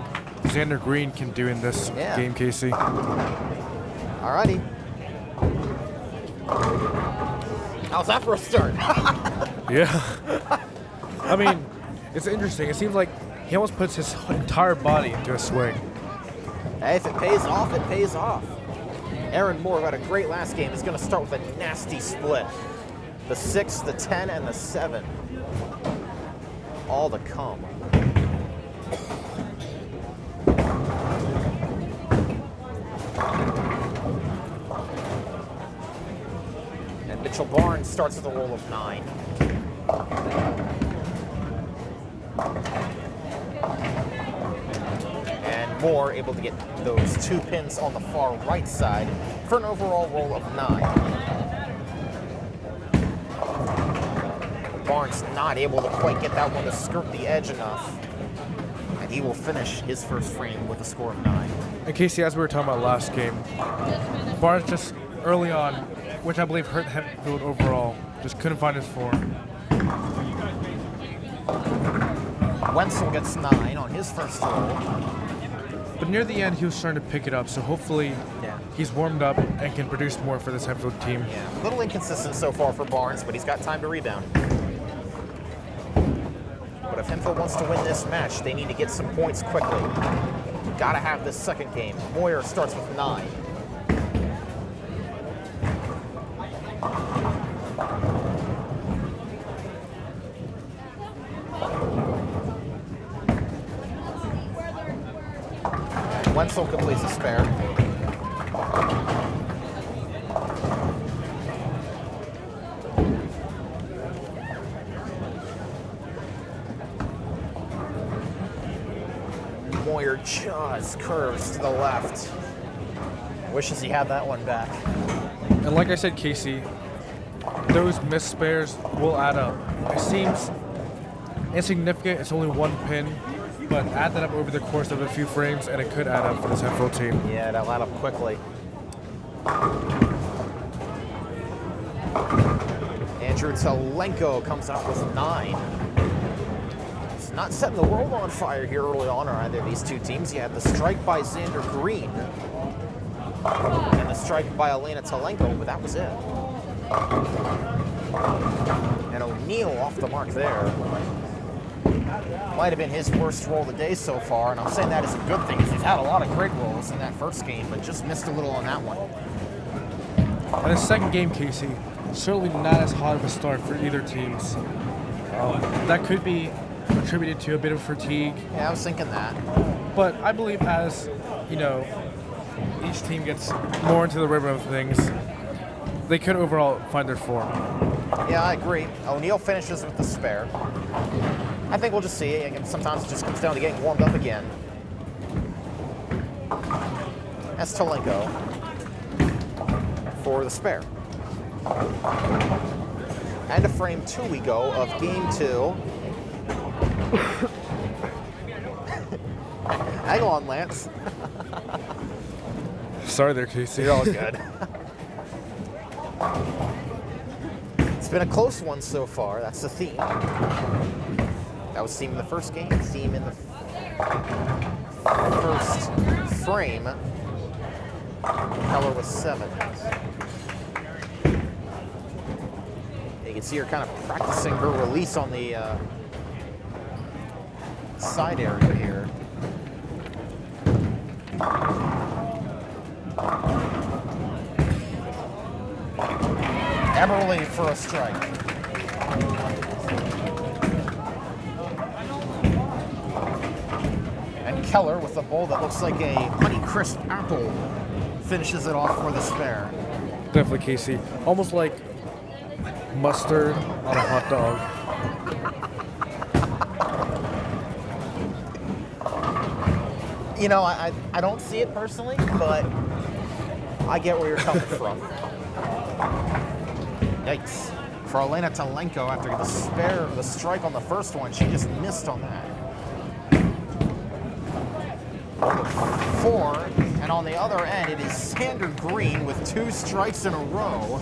Xander Green can do in this game, Kasey. Alrighty. How's that for a start? Yeah. I mean, it's interesting. It seems like he almost puts his entire body into a swing. Hey, if it pays off, it pays off. Aaron Moore, who had a great last game, is going to start with a nasty split. The 6, the 10, and the 7. All to come. And Mitchell Barnes starts with a roll of 9. And Moore able to get those 2 pins on the far right side for an overall roll of 9. Barnes not able to quite get that one to skirt the edge enough. And he will finish his first frame with a score of 9. And Kasey, as we were talking about last game, Barnes just early on, which I believe hurt Hempfield overall, just couldn't find his form. Wenzel gets 9 on his first roll. But near the end, he was starting to pick it up, so hopefully he's warmed up and can produce more for this Hempfield team. Yeah, a little inconsistent so far for Barnes, but he's got time to rebound. But if Hempfield wants to win this match, they need to get some points quickly. Gotta have this second game. Moyer starts with 9. Wenzel completes a spare. Moyer just curves to the left. Wishes he had that one back. And like I said, Kasey, those missed spares will add up. It seems insignificant, it's only 1 pin, but add that up over the course of a few frames and it could add up for this Hempfield team. Yeah, it'll add up quickly. Andrew Talenko comes out with 9. It's not setting the world on fire here early on or either of these two teams. You had the strike by Xander Green and the strike by Elena Talenko, but that was it. And O'Neill off the mark there. Might have been his worst roll of the day so far, and I'm saying that is a good thing because he's had a lot of great rolls in that first game, but just missed a little on that one. And the second game, Kasey, certainly not as hot of a start for either teams. That could be attributed to a bit of fatigue. Yeah, I was thinking that. But I believe as, each team gets more into the rhythm of things, they could overall find their form. Yeah, I agree. O'Neill finishes with the spare. I think we'll just see. Again, sometimes it just comes down to getting warmed up again. That's Talenko for the spare. And to frame 2 we go of game 2. Hang on, Lance. Sorry there, Kasey. You're all good. It's been a close one so far. That's the theme. That was theme in the first game, theme in the first frame. Keller was 7. You can see her kind of practicing her release on the side area here. Eberle for a strike. And Keller with a bowl that looks like a Honeycrisp apple finishes it off for the spare. Definitely Kasey. Almost like mustard on a hot dog. You know, I don't see it personally, but I get where you're coming from. Yikes. For Elena Talenko, after the strike on the first one, she just missed on that. 4, and on the other end, it is Sander Green with 2 strikes in a row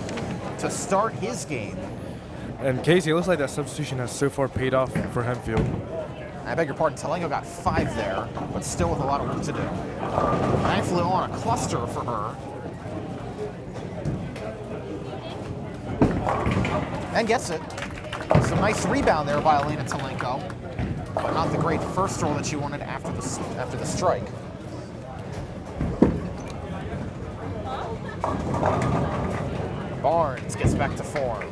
to start his game. And Kasey, it looks like that substitution has so far paid off for Hempfield. I beg your pardon, Talenko got 5 there, but still with a lot of work to do. Thankfully on a cluster for her. And gets it. Some nice rebound there by Elena Talenko, but not the great first roll that she wanted after the strike. Barnes gets back to form.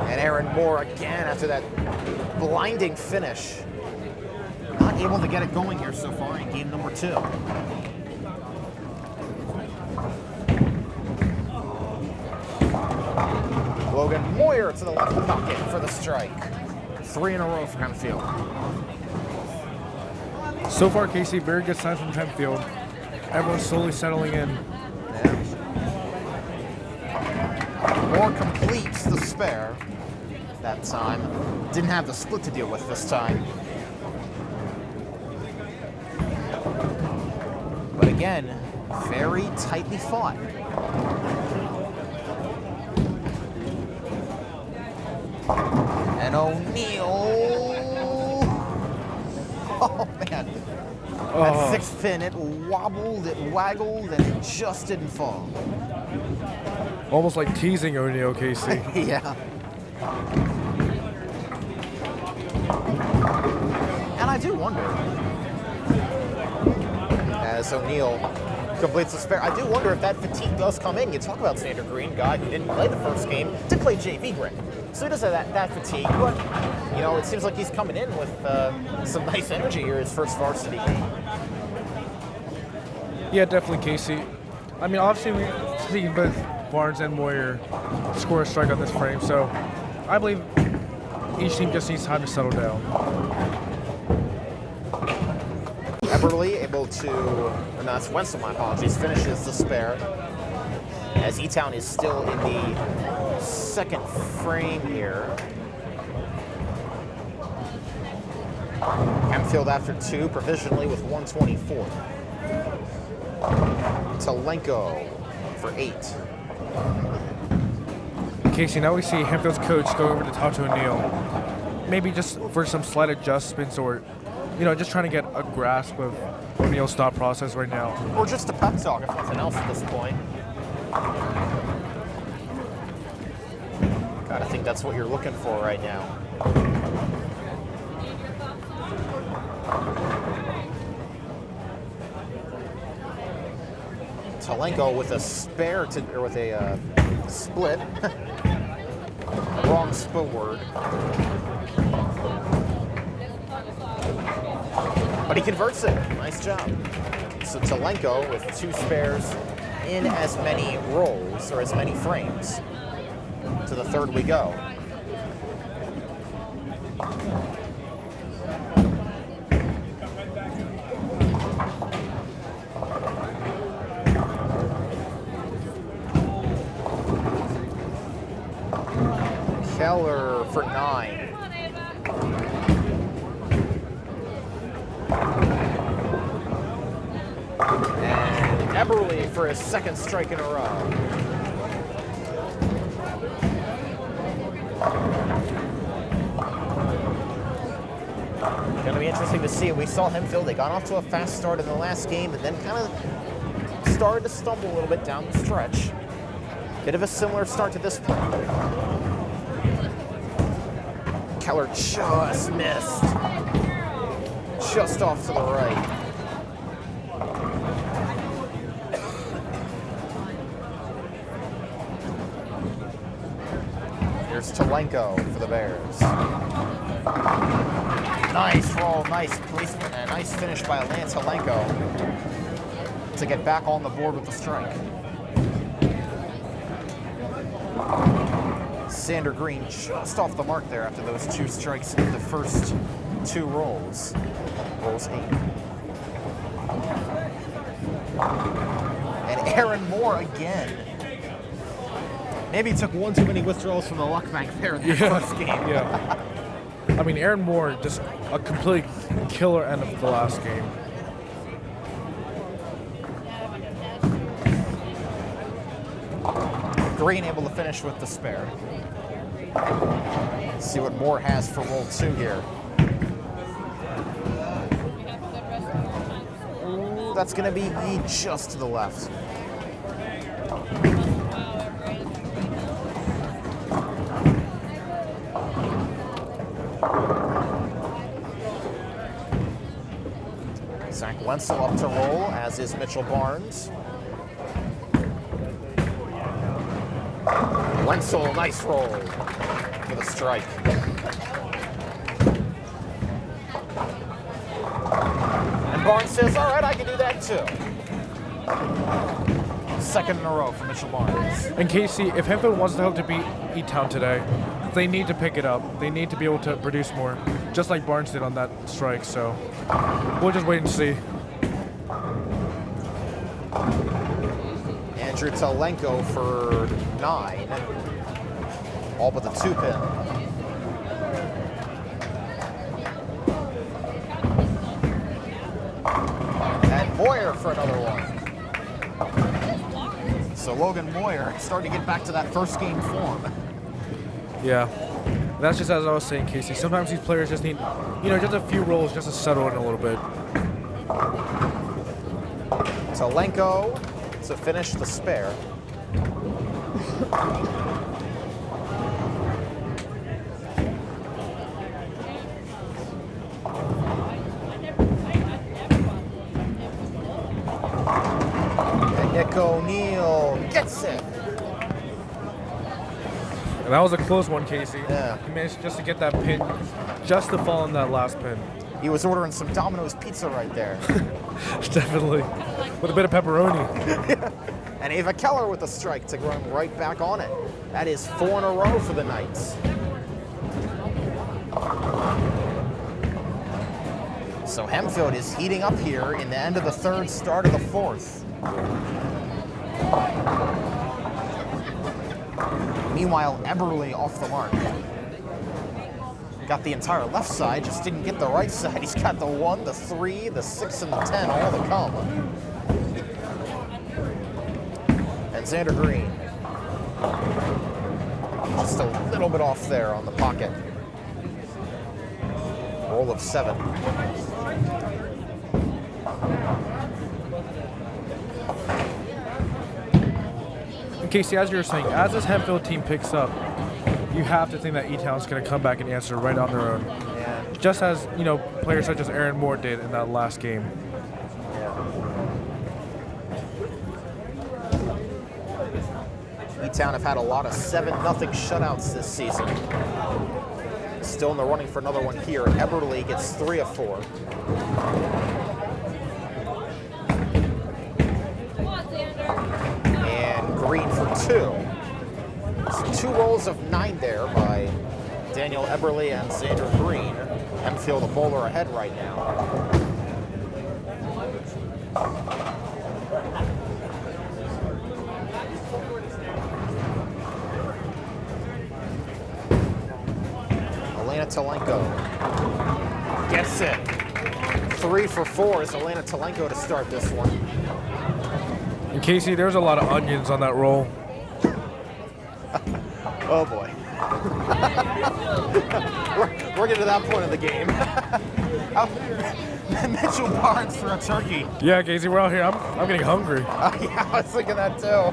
And Aaron Moore again after that blinding finish. Not able to get it going here so far in game number 2. Logan Moyer to the left pocket for the strike. 3 in a row for Hempfield. So far, Kasey, very good signs from Hempfield. Everyone's slowly settling in. Moore completes the spare that time. Didn't have the split to deal with this time. But again, very tightly fought. And O'Neal. Oh man. That 6th pin, it wobbled, it waggled, and it just didn't fall. Almost like teasing O'Neal, Kasey. Yeah. And I do wonder, as O'Neal completes the spare, I do wonder if that fatigue does come in. You talk about Sander Green, guy who didn't play the first game, did play JV Greg. So he does have that fatigue, but you know, it seems like he's coming in with some nice energy here, his first varsity game. Yeah, definitely Kasey. I mean, obviously we see both Barnes and Moyer score a strike on this frame, so I believe each team just needs time to settle down. Eberle able to, or no, it's Wenzel, my apologies, finishes the spare, as E-Town is still in the 2nd frame here. Hempfield after 2, provisionally with 124. Talenko for 8. Kasey, now we see Hempfield's coach go over to talk to O'Neal. Maybe just for some slight adjustments or, you know, just trying to get a grasp of O'Neal's thought process right now. Or just a pep talk, if nothing else at this point. God, I think that's what you're looking for right now. Talenko with a spare or with a split. Wrong split word. But he converts it. Nice job. So Talenko with 2 spares in as many rolls or as many frames. To the 3rd we go. Keller for 9. And Eberle for his 2nd strike in a row. Going to be interesting to see. We saw Hempfield, they got off to a fast start in the last game and then kind of started to stumble a little bit down the stretch. Bit of a similar start to this play. Keller just missed. Just off to the right. Here's Telenko for the Bears. Nice roll, nice placement, and a nice finish by Lanc Telenko to get back on the board with the strike. Xander Green just off the mark there after those 2 strikes in the first 2 rolls. Rolls 8. And Aaron Moore again. Maybe he took one too many withdrawals from the luck bank there in that first game. Yeah. I mean, Aaron Moore, just a complete killer end of the last game. Green able to finish with the spare. See what Moore has for roll 2 here. Ooh, that's going to be just to the left. Zach Wenzel up to roll, as is Mitchell Barnes. Wenzel, nice roll with a strike. And Barnes says, all right, I can do that too. Second in a row for Mitchell Barnes. And Kasey, if Hempfield wants to hope to beat E-Town today, they need to pick it up. They need to be able to produce more, just like Barnes did on that strike. So we'll just wait and see. Andrew Telenko for 9, all but the 2-pin. And Moyer for another one. So Logan Moyer starting to get back to that first game form. Yeah, that's just as I was saying, Kasey. Sometimes these players just need, just a few rolls just to settle in a little bit. Telenko to finish the spare. And Nick O'Neill gets it. And that was a close one, Kasey. Yeah. He managed just to get that pin, just to fall in that last pin. He was ordering some Domino's pizza right there. Definitely. With a bit of pepperoni. And Ava Keller with a strike to run right back on it. That is 4 in a row for the Knights. So Hempfield is heating up here in the end of the 3rd, start of the 4th. Meanwhile, Eberle off the mark. Got the entire left side, just didn't get the right side. He's got the 1, the 3, the 6, and the 10, all to come. And Xander Green. Just a little bit off there on the pocket. Roll of 7. And Kasey, as you were saying, as this Hempfield team picks up, you have to think that E-Town's going to come back and answer right on their own. Yeah. Just as, players such as Aaron Moore did in that last game. E-Town have had a lot of 7-0 shutouts this season. Still in the running for another one here. Eberle gets 3 of 4. And Green for 2. So 2 rolls of 9 there by Daniel Eberle and Xander Green. Hempfield a bowler ahead right now. Telenko gets it. 3 for 4 is Elena Telenko to start this one. And Kasey, there's a lot of onions on that roll. Oh boy. we're getting to that point of the game. Mitchell Barnes for a turkey. Yeah, Kasey, we're out here. I'm getting hungry. Yeah, I was thinking that too.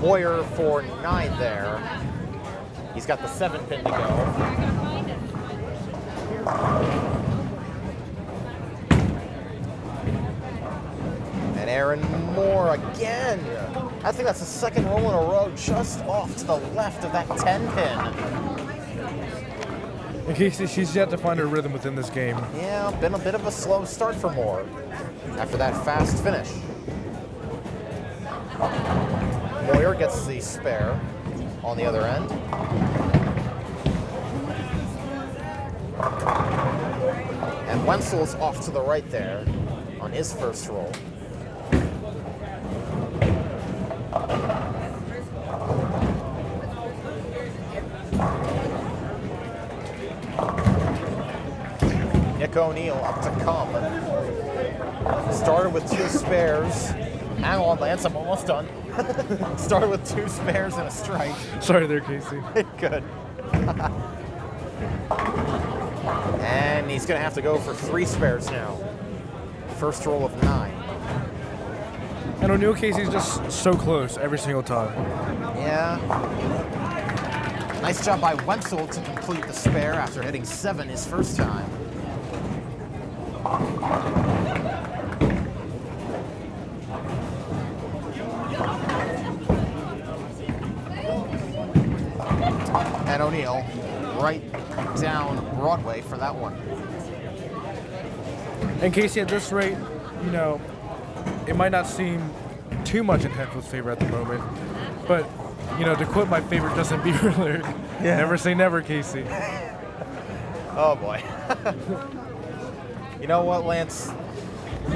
Moyer for 9 there. He's got the 7 pin to go. And Aaron Moore again. I think that's the second roll in a row just off to the left of that 10 pin. And Kasey, she's yet to find her rhythm within this game. Yeah, been a bit of a slow start for Moore after that fast finish. Moyer gets the spare on the other end. And Wenzel's off to the right there on his first roll. Nick O'Neill up to come. Started with 2 spares. Hang on, Lance, I'm almost done. Started with 2 spares and a strike. Sorry there, Kasey. Good. And he's going to have to go for 3 spares now. First roll of 9. And O'Neill, Kasey's just so close every single time. Yeah. Nice job by Wenzel to complete the spare after hitting 7 his first time. And O'Neill right down Broadway for that one. And Kasey, at this rate, you know, it might not seem too much in Hempfield's favor at the moment, but, you know, to quote my favorite Justin Bieber lyric, never say never, Kasey. Oh boy. You know what, Lance?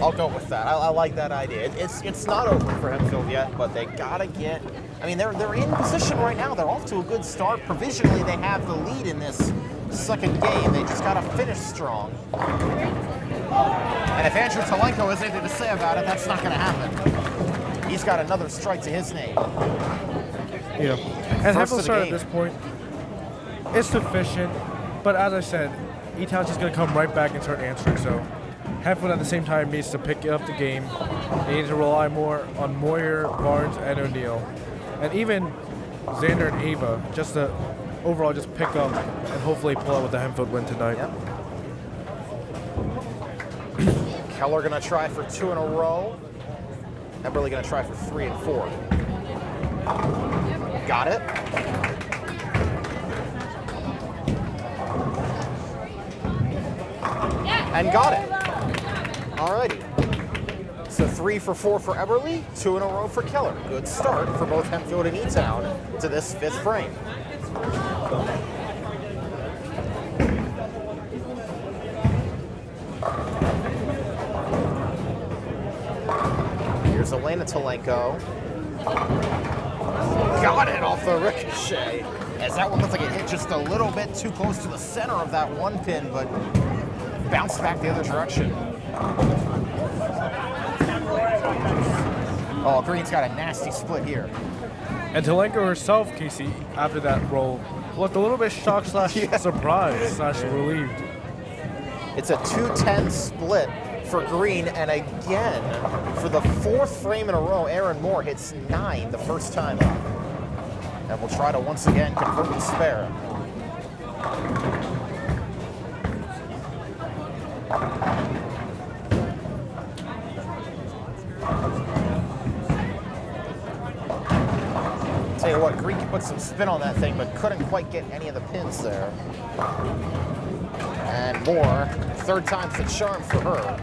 I'll go with that. I like that idea. It's not over for Hempfield yet, but they gotta get. I mean, they're in position right now. They're off to a good start. Provisionally, they have the lead in this second game. They just gotta finish strong. And if Andrew Talenko has anything to say about it, that's not gonna happen. He's got another strike to his name. Yeah. And Hempfield's start at this point, it's sufficient, but as I said, E-Town's just going to come right back and start answering. So Hempfield at the same time needs to pick up the game. They need to rely more on Moyer, Barnes, and O'Neill. And even Xander and Ava, just to overall just pick up and hopefully pull out with the Hempfield win tonight. Yep. Keller going to try for 2 in a row. Eberle going to try for 3 and 4. Got it. And got it. Alrighty. So 3 for 4 for Eberle, 2 in a row for Keller. Good start for both Hempfield and E-Town to this 5th frame. Here's Elena Talenko. Got it off the ricochet. As that one looks like it hit just a little bit too close to the center of that 1 pin, but bounced back the other direction. Oh, Green's got a nasty split here. And Talenko herself, Kasey, after that roll, looked a little bit shocked slash surprised slash relieved. It's a 2-10 split for Green, and again, for the 4th frame in a row, Aaron Moore hits 9 the first time up. And we'll try to once again convert the spare. Tell you what, Green put some spin on that thing, but couldn't quite get any of the pins there. And Moore, 3rd time's the charm for her.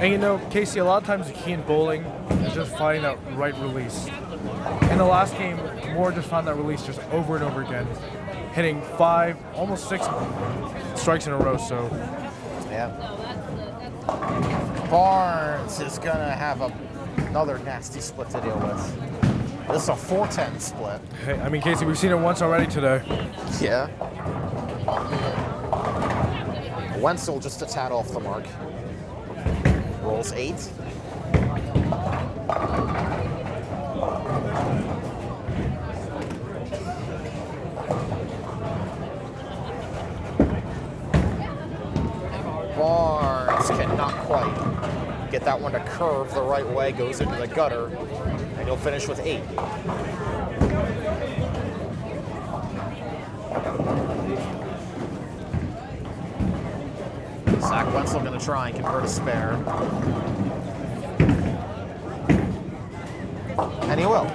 And you know, Kasey, a lot of times the key in bowling is just finding that right release. In the last game, Moore just found that release just over and over again, hitting 5, almost 6 strikes in a row, so. Yeah. Barnes is gonna have another nasty split to deal with. This is a 4-10 split. Hey, I mean, Kasey, we've seen it once already today. Yeah. Wenzel just a tad off the mark. Rolls 8. Barnes cannot quite get that one to curve the right way, goes into the gutter, and he'll finish with 8. Zach Wenzel going to try and convert a spare. And he will.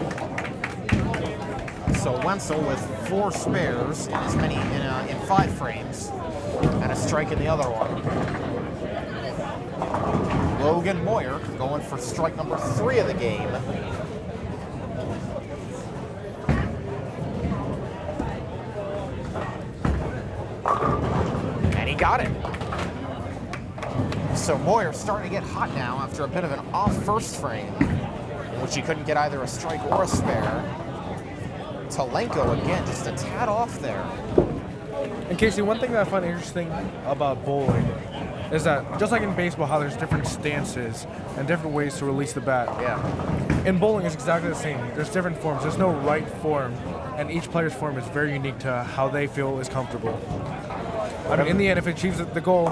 So Wenzel with 4 spares in as many in 5 frames, and a strike in the other one. Logan Moyer going for strike number 3 of the game. And he got it. So Moyer starting to get hot now after a bit of an off first frame, in which he couldn't get either a strike or a spare. Talenko again, just a tad off there. And Kasey, one thing that I find interesting about bowling is that just like in baseball, how there's different stances and different ways to release the bat. Yeah. In bowling, it's exactly the same. There's different forms. There's no right form, and each player's form is very unique to how they feel is comfortable. I mean, in the end, if it achieves the goal,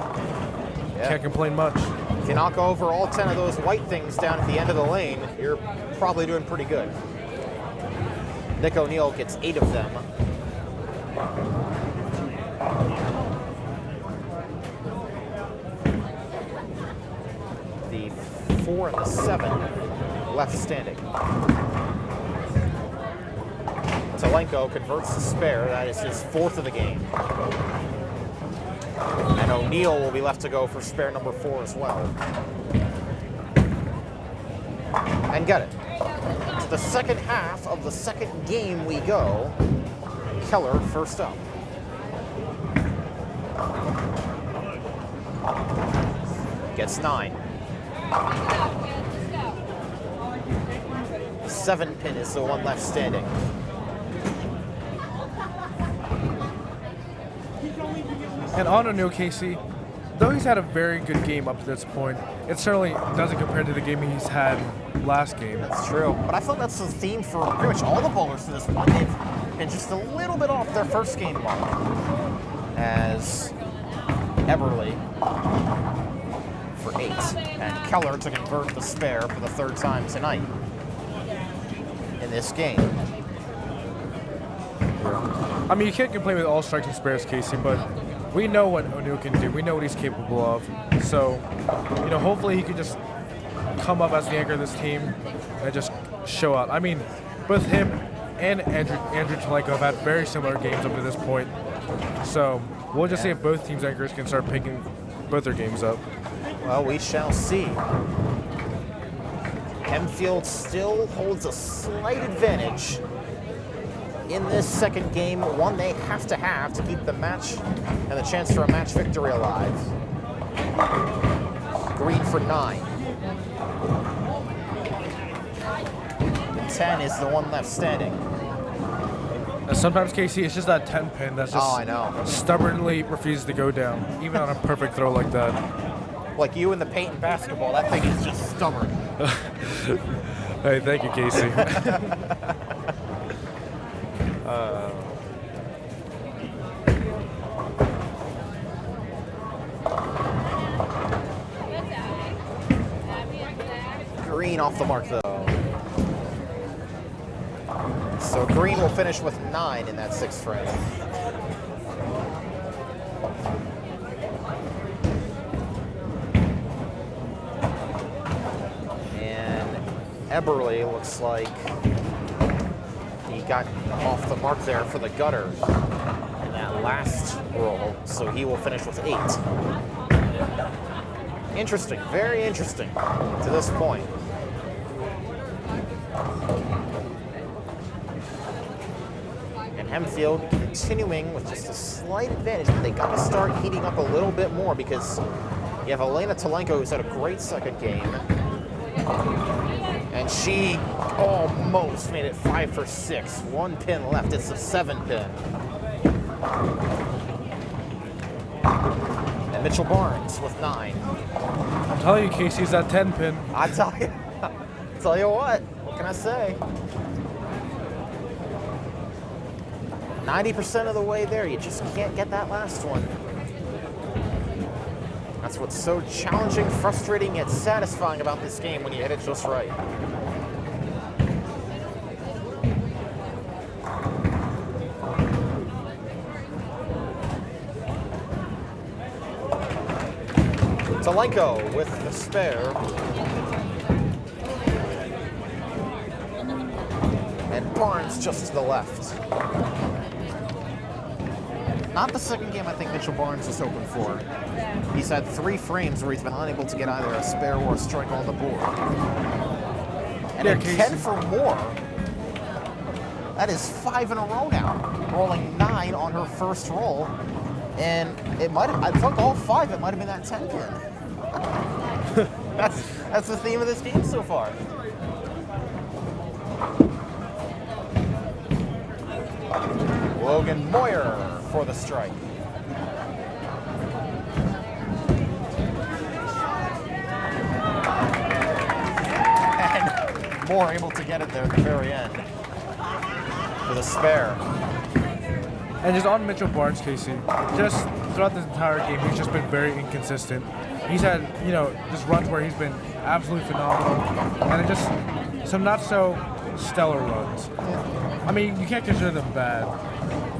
can't complain much. If you knock over all 10 of those white things down at the end of the lane, you're probably doing pretty good. Nick O'Neill gets 8 of them. The 4 and the 7 left standing. Talenko converts the spare. That is his 4th of the game. And O'Neill will be left to go for spare number 4 as well. And get it. To the second half of the second game we go. Keller first up. Gets 9. 7 pin is the one left standing. And on O'Neill, Kasey, though he's had a very good game up to this point, it certainly doesn't compare to the game he's had last game. That's true. But I thought that's the theme for pretty much all the bowlers to this point. They've been just a little bit off their first game mark. As Eberle for 8. And Keller to convert the spare for the 3rd time tonight in this game. I mean, you can't complain with all strikes and spares, Kasey, but we know what O'Neill can do. We know what he's capable of. So, hopefully he can just come up as the anchor of this team and just show out. I mean, both him and Andrew Talenko have had very similar games up to this point. So we'll just see if both teams' anchors can start picking both their games up. Well, we shall see. Hempfield still holds a slight advantage in this second game, one they have to keep the match and the chance for a match victory alive. Green for 9. 10 is the one left standing. And sometimes, Kasey, it's just that 10 pin that's just stubbornly refuses to go down, even on a perfect throw like that. Like you in the paint in basketball, that thing is just stubborn. Hey, thank you, Kasey. Green off the mark, though. So Green will finish with 9 in that 6th frame. And Eberle looks like he got off the mark there for the gutter in that last roll, so he will finish with 8. Interesting, very interesting to this point. And Hempfield continuing with just a slight advantage, but they got to start heating up a little bit more because you have Elena Talenko, who's had a great second game. And she almost made it 5 for 6. 1 pin left. It's a 7 pin. And Mitchell Barnes with 9. I'm telling you, Kasey's that 10 pin. I tell you what can I say? 90% of the way there, you just can't get that last one. That's what's so challenging, frustrating, yet satisfying about this game when you hit it just right. Talenko with the spare. And Barnes just to the left. Not the second game I think Mitchell Barnes was hoping for. He's had 3 frames where he's been unable to get either a spare or a strike on the board. And then 10 for more. That is 5 in a row now. Rolling 9 on her first roll. And it might have, I took all 5, it might have been that 10 pin. That's the theme of this game so far. Logan Moyer for the strike. And Moore able to get it there at the very end for the spare. And just on Mitchell Barnes, Kasey, just throughout this entire game, he's just been very inconsistent. He's had, just runs where he's been absolutely phenomenal, and it just some not so stellar runs. I mean, you can't consider them bad,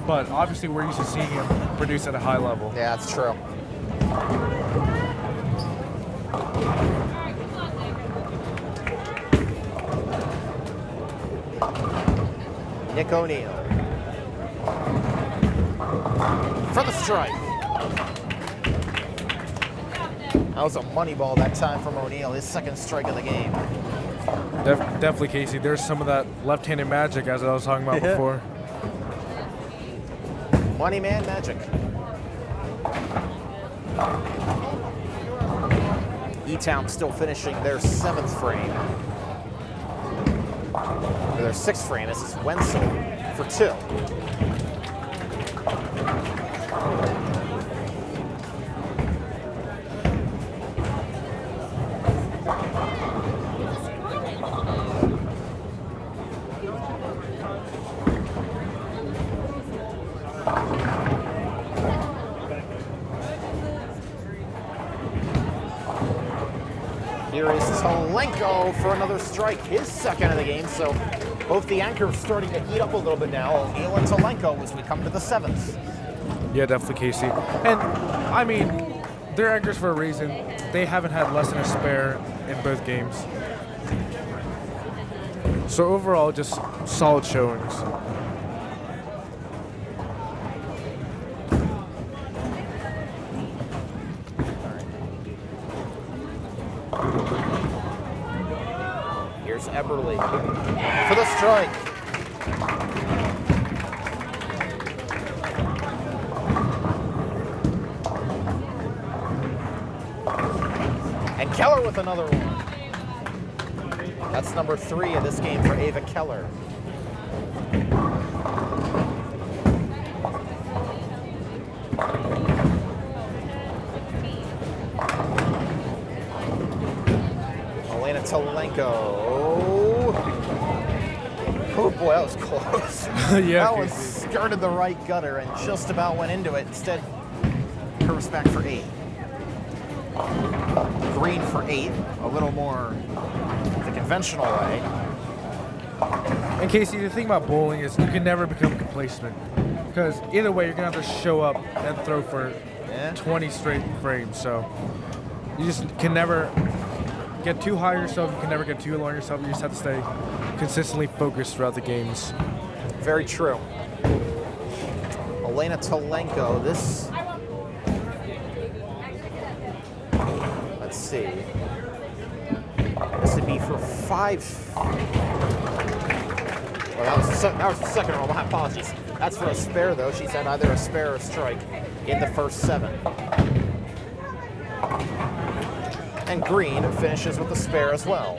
but obviously we're used to seeing him produce at a high level. Yeah, that's true. Nick O'Neill for the strike. That was a money ball that time from O'Neill, his second strike of the game. Definitely, Kasey. There's some of that left-handed magic, as I was talking about before. Money man magic. E-Town still finishing their 7th frame. Or their 6th frame. This is Wenzel for 2. Here is Talenko for another strike, his second of the game. So both the anchors starting to heat up a little bit now. O'Neill and Talenko as we come to the 7th. Yeah, definitely, Kasey. And, I mean, they're anchors for a reason. They haven't had less than a spare in both games. So overall, just solid showings. Here's Eberle for the strike. And Keller with another one. That's number 3 of this game for Ava Keller. Talenko. Oh boy, that was close. Yeah, that one skirted the right gutter and just about went into it. Instead, curves back for 8. Green for 8, a little more the conventional way. And Kasey, the thing about bowling is you can never become complacent, because either way you're gonna have to show up and throw for 20 straight frames. So you just can never get too high on yourself, you can never get too low on yourself. You just have to stay consistently focused throughout the games. Very true. Elena Talenko, this... Let's see. This would be for 5... Well, that was the second roll, my apologies. That's for a spare, though. She's had either a spare or a strike in the first 7. And Green finishes with the spare as well.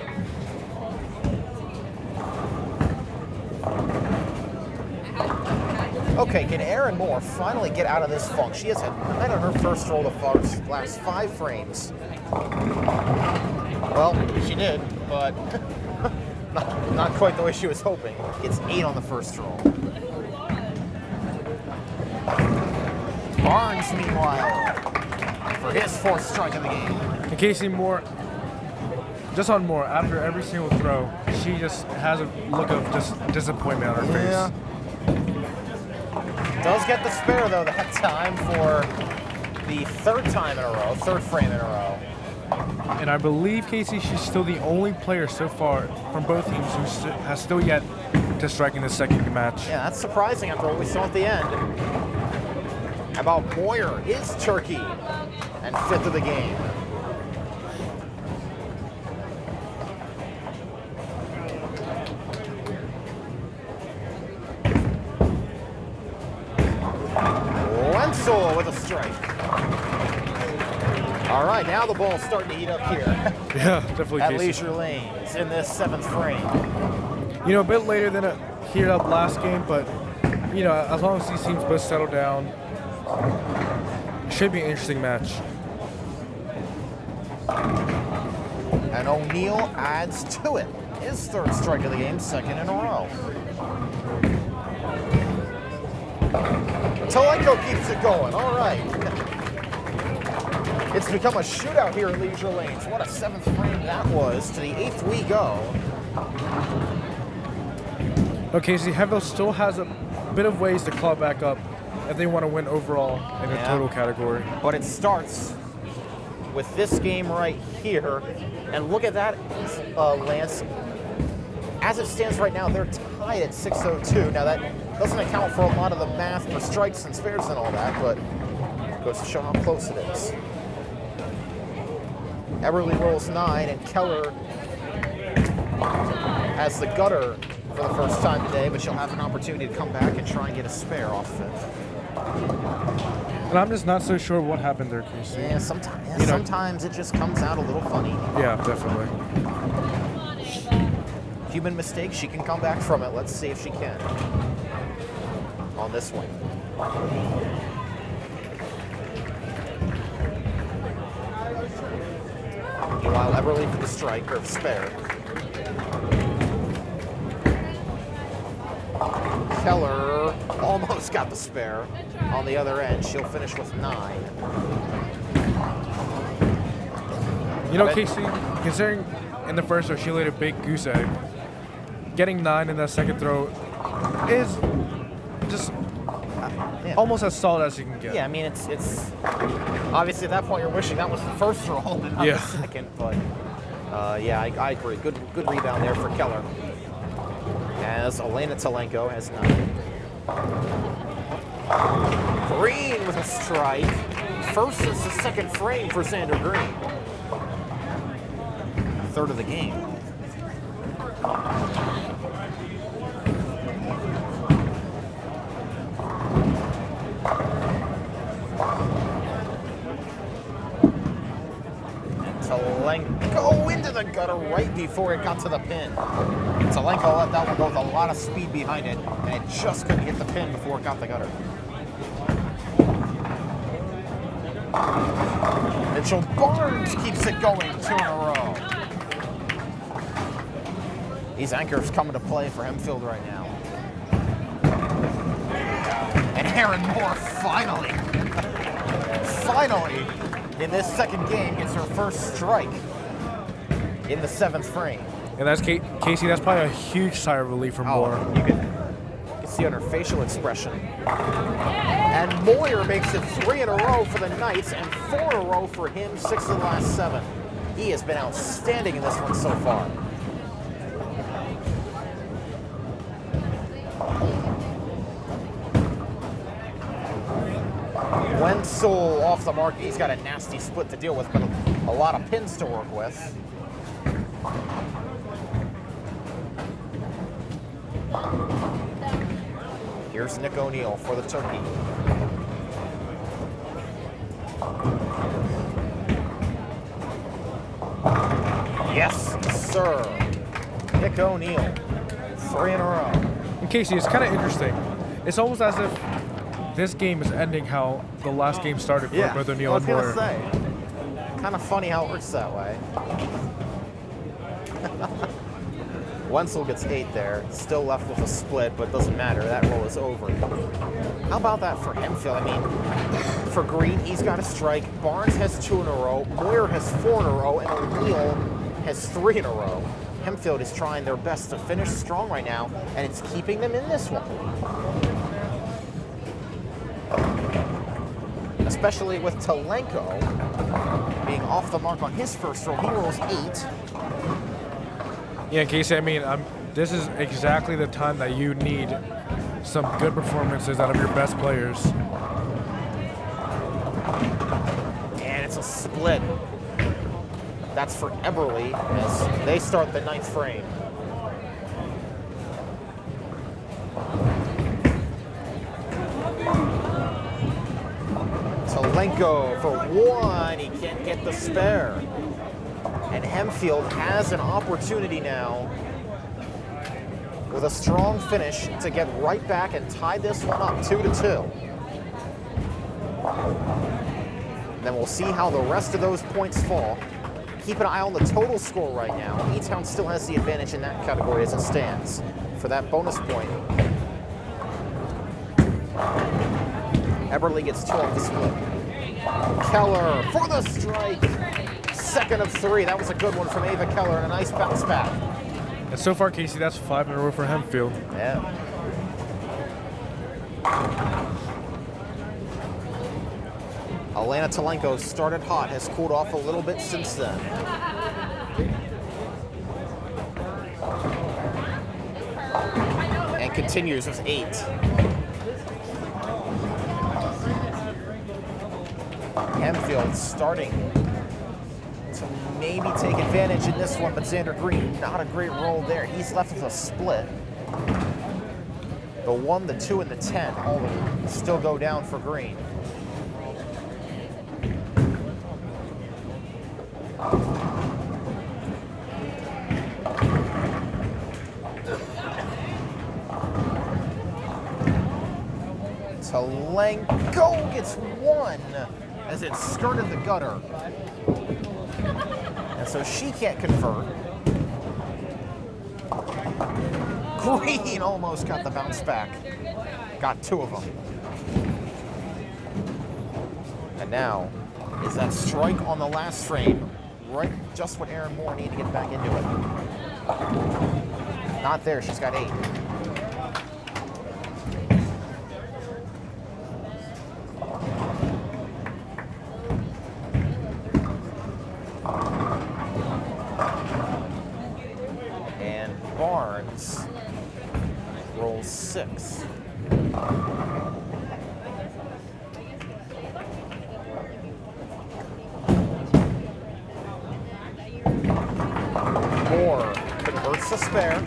Okay, can Erin Moore finally get out of this funk? She has had on her first roll the last 5 frames. Well, she did, but not quite the way she was hoping. It's 8 on the first roll. Barnes, meanwhile, for his 4th strike of the game. And Kasey, Moore, just on Moore, after every single throw, she just has a look of just disappointment on her face. Yeah. Does get the spare, though, that time for the 3rd time in a row, 3rd frame in a row. And I believe, Kasey, she's still the only player so far from both teams who has still yet to strike in the second match. Yeah, that's surprising after what we saw at the end. How about Moyer is Turkey and 5th of the game. Wenzel with a strike. All right, now the ball's starting to heat up here. Yeah, definitely. At Kasey. Leisure Lanes in this 7th frame. You know, a bit later than it heated up last game, but you know, as long as these teams both settle down, it should be an interesting match. And O'Neal adds to it. His 3rd strike of the game, 2nd in a row. Talenko keeps it going. All right. It's become a shootout here at Leisure Lanes. What a 7th frame that was. To the 8th we go. Okay, so Hempfield still has a bit of ways to claw back up if they want to win overall in the total category. But it starts with this game right here. And look at that, Lance. As it stands right now, they're tied at 602. Now that doesn't account for a lot of the math for strikes and spares and all that, but goes to show how close it is. Everly rolls 9, and Keller has the gutter for the first time today, but she'll have an opportunity to come back and try and get a spare off of it. And I'm just not so sure what happened there, Kasey. Yeah, sometimes it just comes out a little funny. Yeah, definitely. Human mistake, she can come back from it. Let's see if she can. On this one. Meanwhile, Everly for the strike, or spare. Keller almost got the spare. On the other end, she'll finish with 9. You know, Kasey, considering in the first throw she laid a big goose egg, getting 9 in that second throw is just almost as solid as you can get. Yeah, I mean, it's obviously at that point you're wishing that was the first throw and not the second, but yeah, I agree. Good rebound there for Keller. As Elena Talenko has 9. Green with a strike. First since the second frame for Xander Green. 3rd of the game. Talenko into the gutter right before it got to the pin. Talenko let that one go with a lot of speed behind it, and it just couldn't hit the pin before it got the gutter. Mitchell Barnes keeps it going 2 in a row. These anchors coming to play for Hempfield right now. And Aaron Moore finally, in this second game, gets her first strike in the 7th frame. And that's Kasey, that's probably a huge sigh of relief for Moore. You can see on her facial expression. And Moyer makes it 3 in a row for the Knights and 4 in a row for him, 6 of the last 7. He has been outstanding in this one so far. Wenzel off the mark. He's got a nasty split to deal with, but a lot of pins to work with. Here's Nick O'Neal for the Turkey. Yes, sir. Nick O'Neal, 3 in a row. And Kasey, it's kind of interesting. It's almost as if this game is ending how the last game started for both O'Neal and Moore. I was going to say, kind of funny how it works that way. Wenzel gets 8 there, still left with a split, but doesn't matter. That roll is over. How about that for Hempfield? I mean, for Green, he's got a strike. Barnes has 2 in a row. Moyer has 4 in a row, and O'Neal has 3 in a row. Hempfield is trying their best to finish strong right now, and it's keeping them in this one. especially with Talenko being off the mark on his first roll. He rolls 8. Yeah, Kasey, I mean, this is exactly the time that you need some good performances out of your best players. And it's a split. That's for Eberly as they start the 9th frame. Talenko for 1. He can't get the spare. And Hempfield has an opportunity now with a strong finish to get right back and tie this one up 2-2. Then we'll see how the rest of those points fall. Keep an eye on the total score right now. E-Town still has the advantage in that category as it stands. For that bonus point, Eberly gets 2 off the split. Keller for the strike. 2nd of 3. That was a good one from Ava Keller and a nice bounce back. And so far, Kasey, that's 5 in a row for Hempfield. Yeah. Alana Talenko started hot, has cooled off a little bit since then. And continues with 8. Hempfield starting to maybe take advantage in this one, but Xander Green, not a great roll there. He's left with a split. The 1, the 2, and the 10 all still go down for Green. Talenko gets 1 as it skirted the gutter. And so she can't convert. Green almost got the bounce back. Got 2 of them. And now is that strike on the last frame. Right, just what Aaron Moore needed to get back into it. Not there, she's got 8. Barnes rolls 6. Moore converts the spare.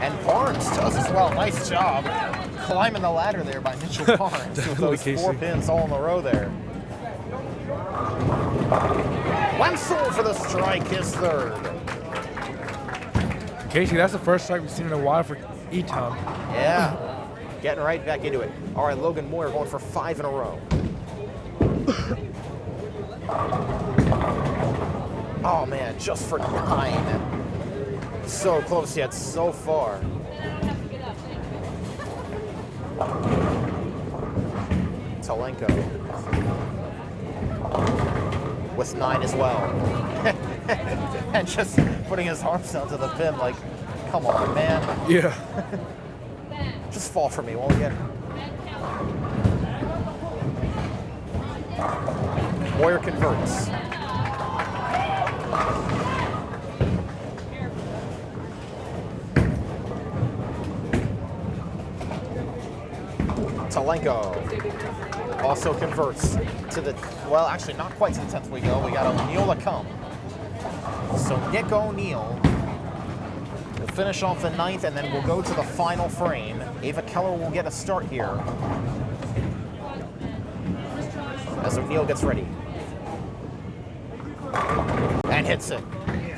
And Barnes does as well. Nice job. Climbing the ladder there by Mitchell Barnes with those Kasey. 4 pins all in a row there. Wenzel for the strike, his 3rd. Kasey, that's the first strike we've seen in a while for E-Town. Yeah, getting right back into it. All right, Logan Moyer going for 5 in a row. Oh man, just for 9. So close yet so far. Talenko with 9 as well. And just putting his arms down to the pin like, come on, man. Yeah. Just fall for me, won't you? Moyer converts. Talenko also converts to the, well, actually not quite to the 10th we go. We got O'Neal to come. So Nick O'Neal will finish off the 9th, and then we'll go to the final frame. Ava Keller will get a start here as O'Neal gets ready. And hits it.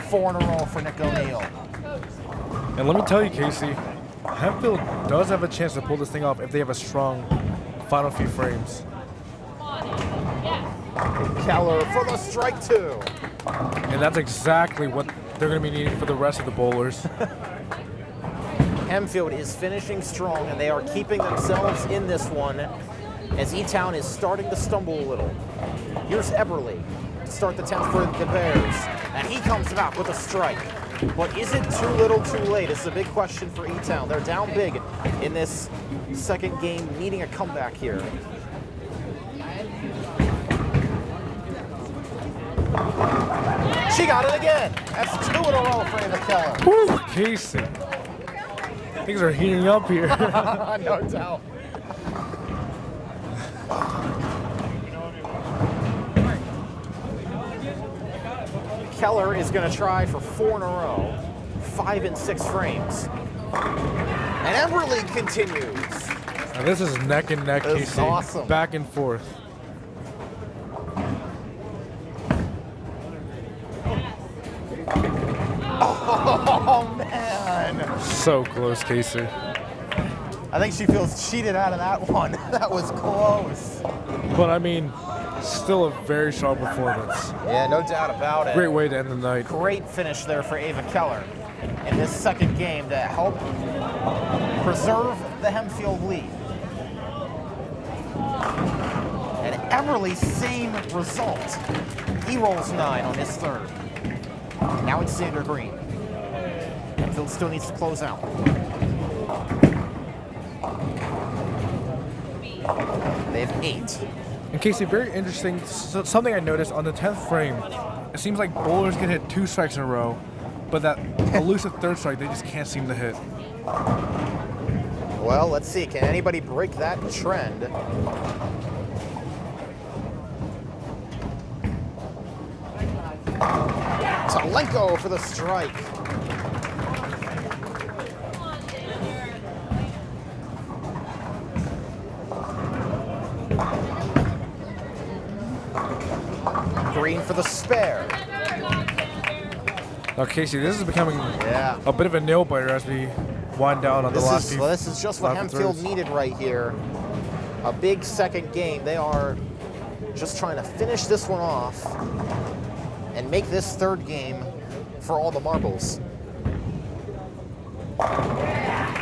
4 in a row for Nick O'Neal. And let me tell you, Kasey, Hempfield does have a chance to pull this thing off if they have a strong final few frames. Keller for the strike 2. And that's exactly what they're going to be needing for the rest of the bowlers. Hempfield is finishing strong, and they are keeping themselves in this one as E-Town is starting to stumble a little. Here's Eberly to start the 10th for the Bears, and he comes back with a strike. But is it too little too late? It's a big question for E-Town. They're down big in this second game, needing a comeback here. She got it again. That's 2 in a row for Ava Keller. Woo, Kasey. Things are heating up here. No doubt. Keller is going to try for 4 in a row, 5 and 6 frames. And Emberly continues. Now this is neck and neck, This is Kasey. awesome. Back and forth. Oh, man. So close, Kasey. I think she feels cheated out of that one. That was close. But I mean, still a very strong performance. Yeah, no doubt about it. Great way to end the night. Great finish there for Ava Keller in this second game to help preserve the Hempfield lead. And Emberly, same result. He rolls 9 on his third. Now it's Xander Green. Hempfield still needs to close out. They have 8. And Kasey, very interesting. Something I noticed on the 10th frame, it seems like bowlers can hit 2 strikes in a row, but that elusive third strike they just can't seem to hit. Well, let's see. Can anybody break that trend? Talenko for the strike. Green for the spare. Now, Kasey, this is becoming Yeah. a bit of a nail biter as we wind down on the last few. This is just what last Hempfield throws. needed right here. A big second game. They are just trying to finish this one off and make this third game for all the marbles. And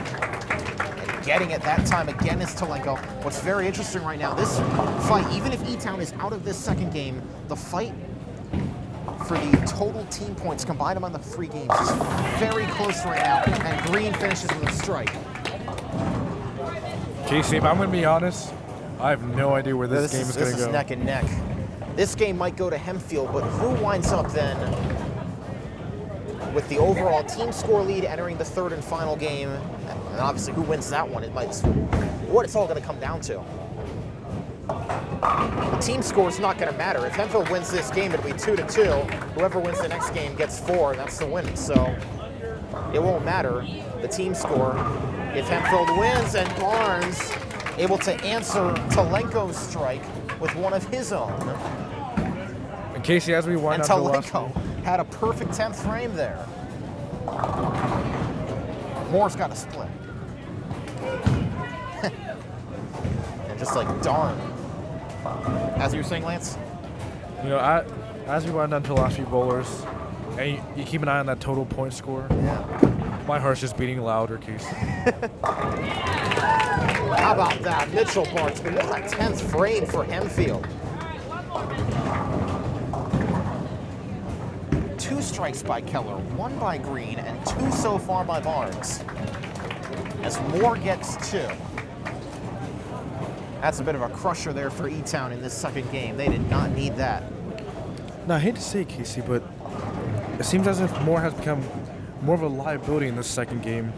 getting it that time again is Talenko. What's very interesting right now, this fight, even if E-Town is out of this second game, the fight for the total team points combined among the 3 games is very close right now, and Green finishes with a strike. Kasey, if I'm going to be honest, I have no idea where this game is going to This go. is neck and neck. This game might go to Hempfield, but who winds up then with the overall team score lead entering the third and final game? And obviously, who wins that one? What it's all going to come down to. The team score is not going to matter. If Hempfield wins this game, it'll be 2-2. Whoever wins the next game gets 4, and that's the win. So it won't matter, the team score. If Hempfield wins and Barnes able to answer Talenko's strike with one of his own. And Kasey, as we wind And down to the last Talenko had a perfect 10th frame there. Moore's got a split. And just like, darn. As you were saying, Lance? You know, as we wind down to the last few bowlers, and you keep an eye on that total point score, Yeah. my heart's just beating louder, Kasey. How about that? Mitchell Barnes, what a 10th frame for Hempfield. 2 strikes by Keller, 1 by Green, and 2 so far by Barnes. As Moore gets 2. That's a bit of a crusher there for E-Town in this second game. They did not need that. Now, I hate to say it, Kasey, but it seems as if Moore has become more of a liability in this second game.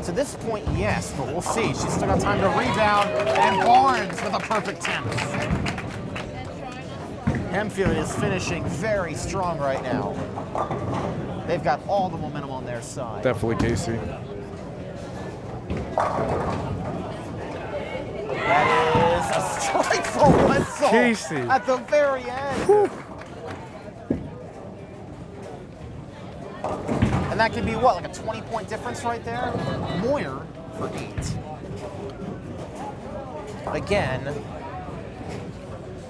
To this point, yes, but we'll see. She's still got time to rebound, and Barnes with a perfect 10th. Hempfield is finishing very strong right now. They've got all the momentum on their side. Definitely, Kasey. That is a strike for Wetzel Kasey. at the very end. And that could be what, like a 20-point difference right there? Moyer for 8. Again,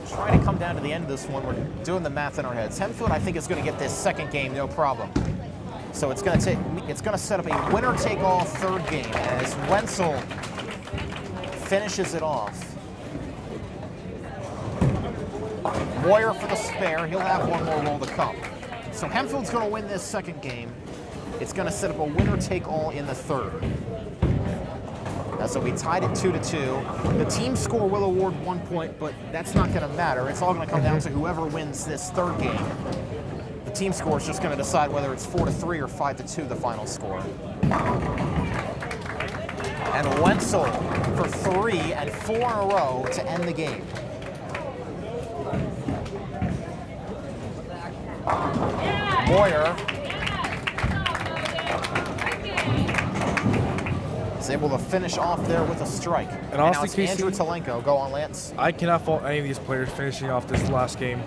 trying to come down to the end of this one. We're doing the math in our heads. Hempfield, I think, is going to get this second game, no problem. So it's going to set up a winner-take-all third game as Wenzel finishes it off. Moyer for the spare. He'll have one more roll to come. So Hempfield's going to win this second game. It's going to set up a winner-take-all in the third. So we tied it 2-2. The team score will award 1 point, but that's not going to matter. It's all going to come down to whoever wins this third game. The team score is just going to decide whether it's 4-3 or 5-2, the final score. And Wenzel for 3 and 4 in a row to end the game. Moyer is able to finish off there with a strike. And honestly, now it's Kasey, Andrew Talenko. Go on, Lance. I cannot fault any of these players finishing off this last game.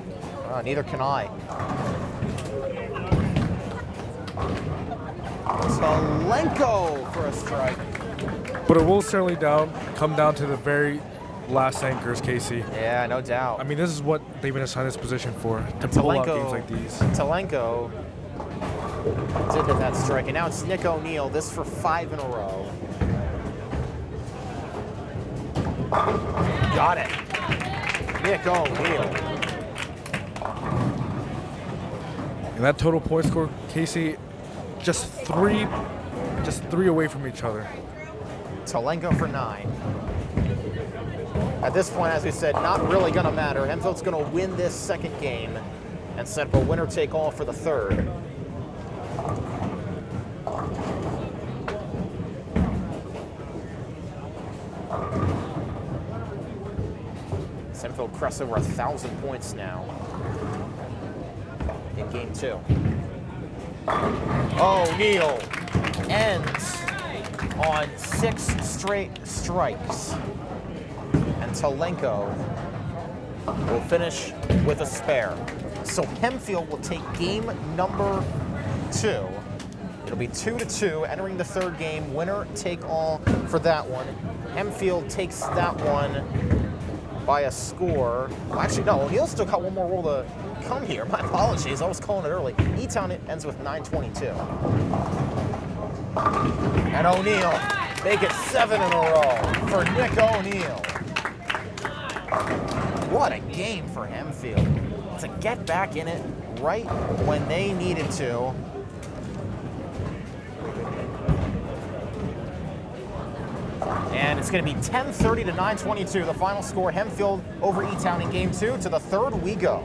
Neither can I. Talenko for a strike. But it will certainly come down to the very last anchors, Kasey. Yeah, no doubt. I mean, this is what they've been assigned this position for, to pull out games like these. Talenko did hit that strike, and now it's Nick O'Neill, this for 5 in a row. Got it. Nick O'Neill. And that total point score, Kasey, just three away from each other. Talenko for 9. At this point, as we said, not really going to matter. Hempfield's going to win this second game and set up a winner-take-all for the third. Hempfield crests over 1,000 points now in game 2. O'Neill ends on 6 straight strikes. And Talenko will finish with a spare. So Hempfield will take game number 2. It'll be 2-2, entering the third game. Winner take all for that one. Hempfield takes that one by a score. Well, actually, no, O'Neill's still got one more roll to come here. My apologies, I was calling it early. E-Town ends with 922. And O'Neill make it 7 in a row for Nick O'Neill. What a game for Hempfield. To get back in it right when they needed to. And it's going to be 10:30 to 9:22. The final score, Hempfield over E-Town in game 2. To the third we go.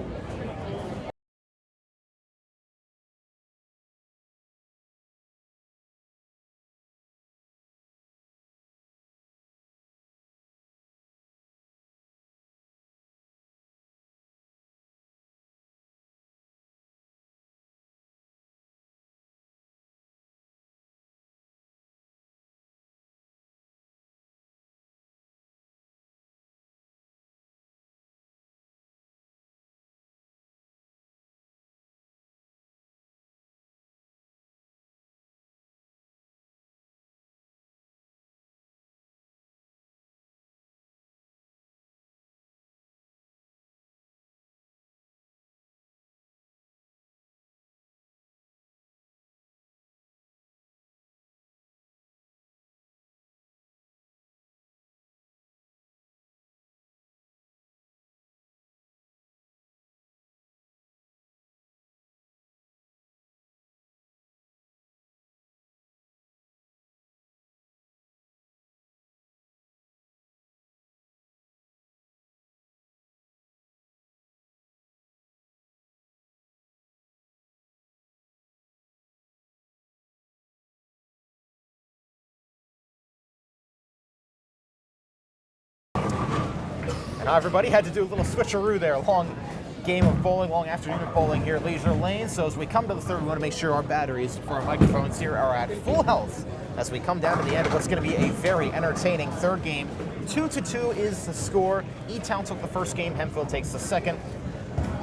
And everybody had to do a little switcheroo there. Long game of bowling, long afternoon of bowling here at Leisure Lane. So as we come to the third, we want to make sure our batteries for our microphones here are at full health as we come down to the end of what's going to be a very entertaining third game. 2-2 is the score. E-Town took the first game, Hempfield takes the second.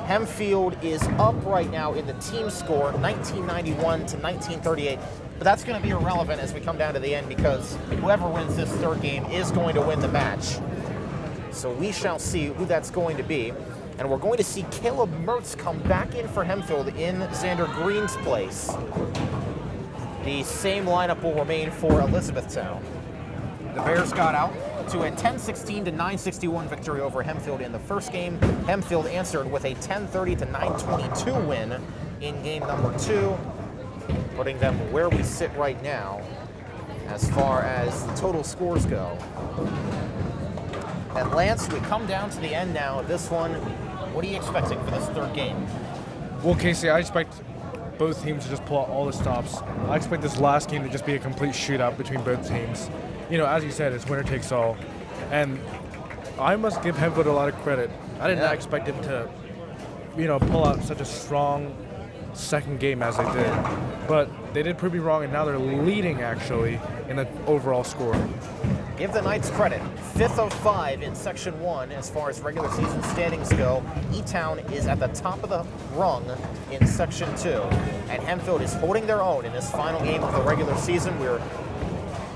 Hempfield is up right now in the team score, 1991 to 1938. But that's going to be irrelevant as we come down to the end because whoever wins this third game is going to win the match. So we shall see who that's going to be. And we're going to see Caleb Mertz come back in for Hempfield in Xander Green's place. The same lineup will remain for Elizabethtown. The Bears got out to a 10-16 to 9-61 victory over Hempfield in the first game. Hempfield answered with a 10-30 to 9-22 win in game number 2, putting them where we sit right now as far as the total scores go. And Lance, we come down to the end now of this one. What are you expecting for this third game? Well, Kasey, I expect both teams to just pull out all the stops. I expect this last game to just be a complete shootout between both teams. You know, as you said, it's winner takes all. And I must give Hempfield a lot of credit. I did not expect them to, pull out such a strong second game as they did. But they did prove me wrong, and now they're leading, actually, in the overall score. Give the Knights credit. 5th of 5 in Section 1 as far as regular season standings go. E-Town is at the top of the rung in Section 2. And Hempfield is holding their own in this final game of the regular season. We're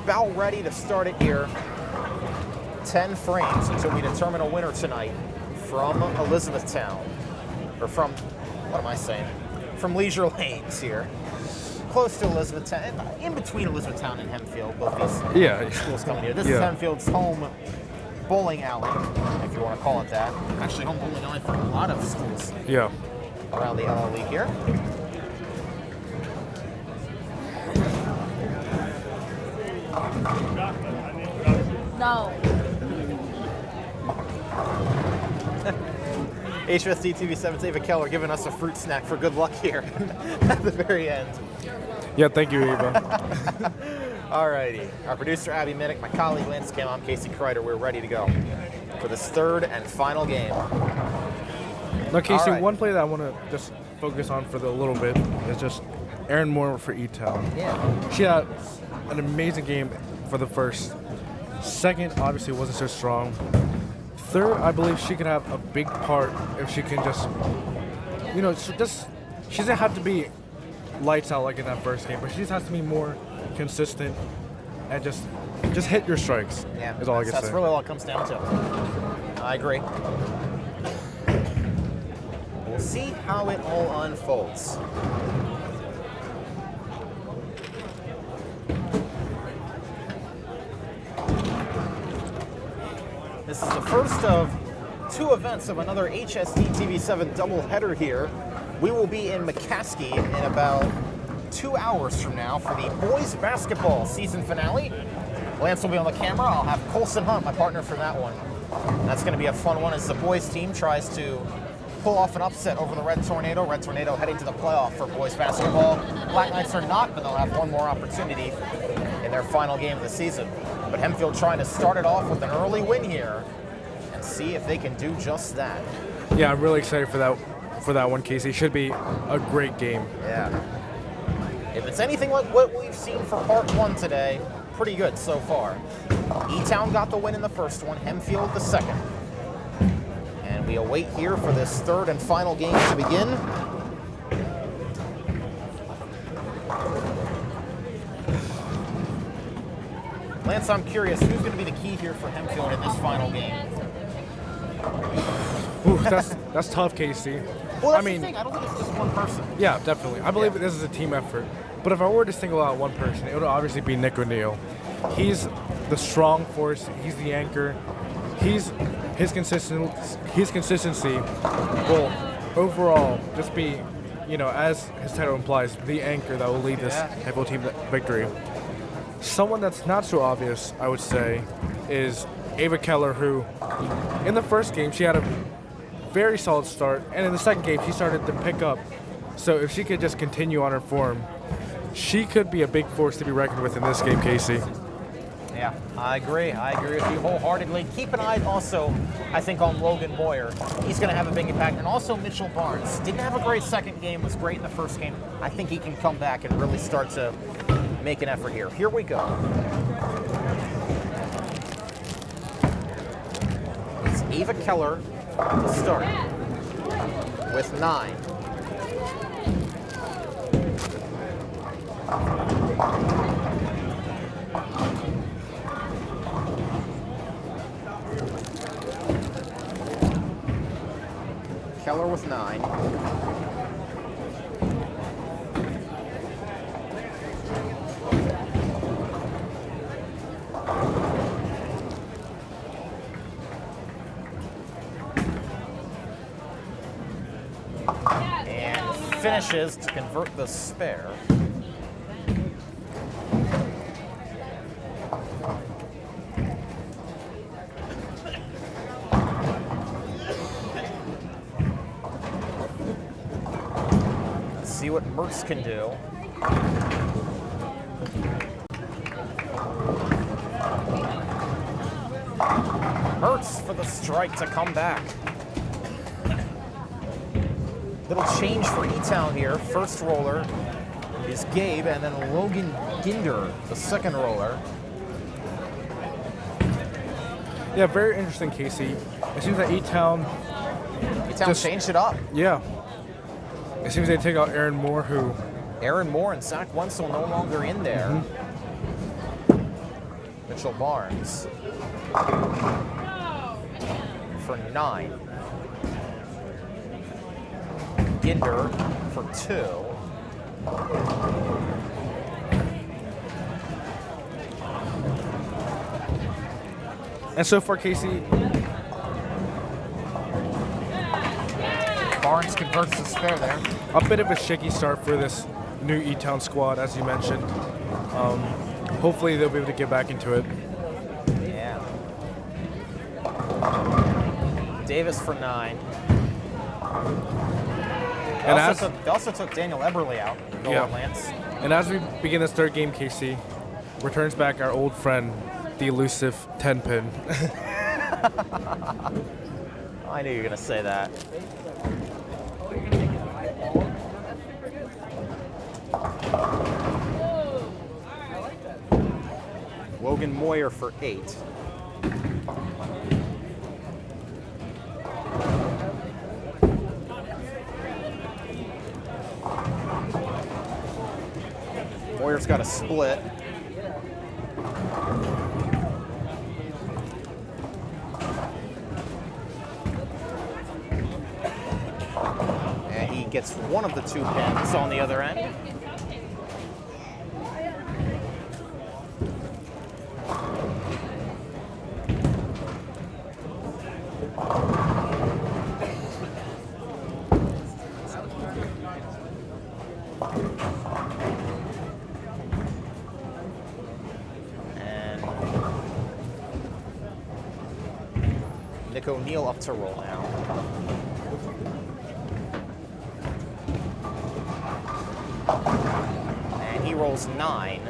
about ready to start it here. 10 frames until we determine a winner tonight from Elizabethtown. Or from, what am I saying? From Leisure Lanes here. Close to Elizabethtown, in between Elizabethtown and Hempfield, both these schools coming here. This is Hempfield's home bowling alley, if you want to call it that. Actually, home bowling alley for a lot of schools around the LL League here. No. HSD TV7's Ava Keller giving us a fruit snack for good luck here at the very end. Yeah, thank you, Ava. Alrighty. Our producer, Abby Minnick, my colleague, Lanc, I'm Kasey Kreider. We're ready to go for this third and final game. Now, Kasey, one play that I want to just focus on for a little bit is just Erin Moore for E-Town. Yeah. She had an amazing game for the first. Second, obviously, wasn't so strong. Third, I believe she could have a big part if she can just, she doesn't have to be lights out like in that first game, but she just has to be more consistent and just hit your strikes. Yeah, is all I can say. That's really all it comes down to. I agree. We'll see how it all unfolds. This is the first of 2 events of another HSD TV7 doubleheader here. We will be in McCaskey in about 2 hours from now for the boys basketball season finale. Lance will be on the camera. I'll have Colson Hunt, my partner, for that one. That's going to be a fun one as the boys team tries to pull off an upset over the Red Tornado. Red Tornado heading to the playoff for boys basketball. Black Knights are not, but they'll have one more opportunity in their final game of the season. But Hempfield trying to start it off with an early win here and see if they can do just that. Yeah, I'm really excited for that one, Kasey. Should be a great game. Yeah. If it's anything like what we've seen for part 1 today, pretty good so far. E-Town got the win in the first one, Hempfield the second. And we await here for this third and final game to begin. Lance, I'm curious, who's going to be the key here for Hempfield in this final game? Ooh, that's tough, Kasey. Well, that's the thing. I don't think it's just one person. Yeah, definitely. I believe this is a team effort. But if I were to single out one person, it would obviously be Nick O'Neill. He's the strong force. He's the anchor. His consistency will overall just be, as his title implies, the anchor that will lead this Hempfield team to victory. Someone that's not so obvious, I would say, is Ava Keller, who in the first game she had a very solid start, and in the second game she started to pick up. So if she could just continue on her form, she could be a big force to be reckoned with in this game, Kasey. Yeah, I agree. I agree with you wholeheartedly. Keep an eye also, I think, on Logan Moyer. He's going to have a big impact. And also Mitchell Barnes. Didn't have a great second game, was great in the first game. I think he can come back and really start to make an effort here. Here we go. It's Ava Keller to start with 9. Keller with 9. And finishes to convert the spare. Let's see what Mertz can do. Mertz for the strike to come back. Little change for E-Town here. First roller is Gabe, and then Logan Ginder, the second roller. Yeah, very interesting, Kasey. It seems that E-Town changed it up. Yeah. It seems they take out Aaron Moore, who... Aaron Moore and Zach Wenzel no longer in there. Mitchell Barnes for 9. Ginder for 2. And so far, Kasey, Barnes converts the spare there. a bit of a shaky start for this new E-Town squad, as you mentioned. Hopefully they'll be able to get back into it. Yeah. Davis for 9. They also took Daniel Eberle out. Lance. And as we begin this third game, Kasey, returns back our old friend, the elusive 10-pin. I knew you were going to say that. Logan Moyer for 8. Moyer's got a split. And he gets one of the 2 pins on the other end. Nick O'Neill up to roll now. And he rolls 9.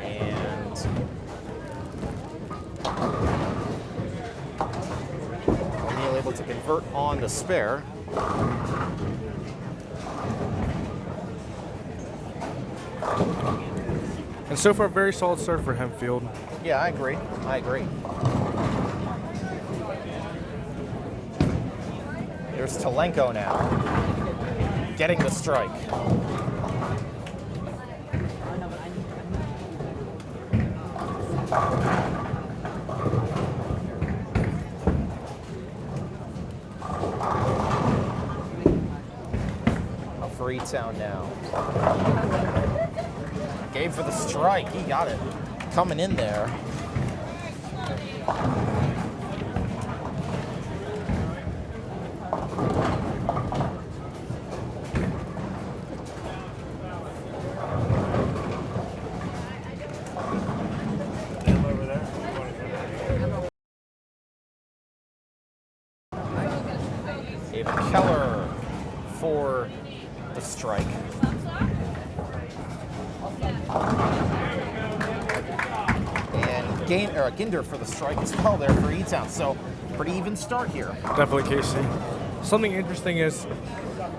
And O'Neill able to convert on the spare. And so far, very solid start for Hempfield. Yeah, I agree. There's Talenko now, getting the strike. For E-Town now. Gabe for the strike. He got it. Coming in there. David Keller for the strike. And Ginder for the strike as well there for E-Town. So pretty even start here. Definitely, Kasey. Something interesting is,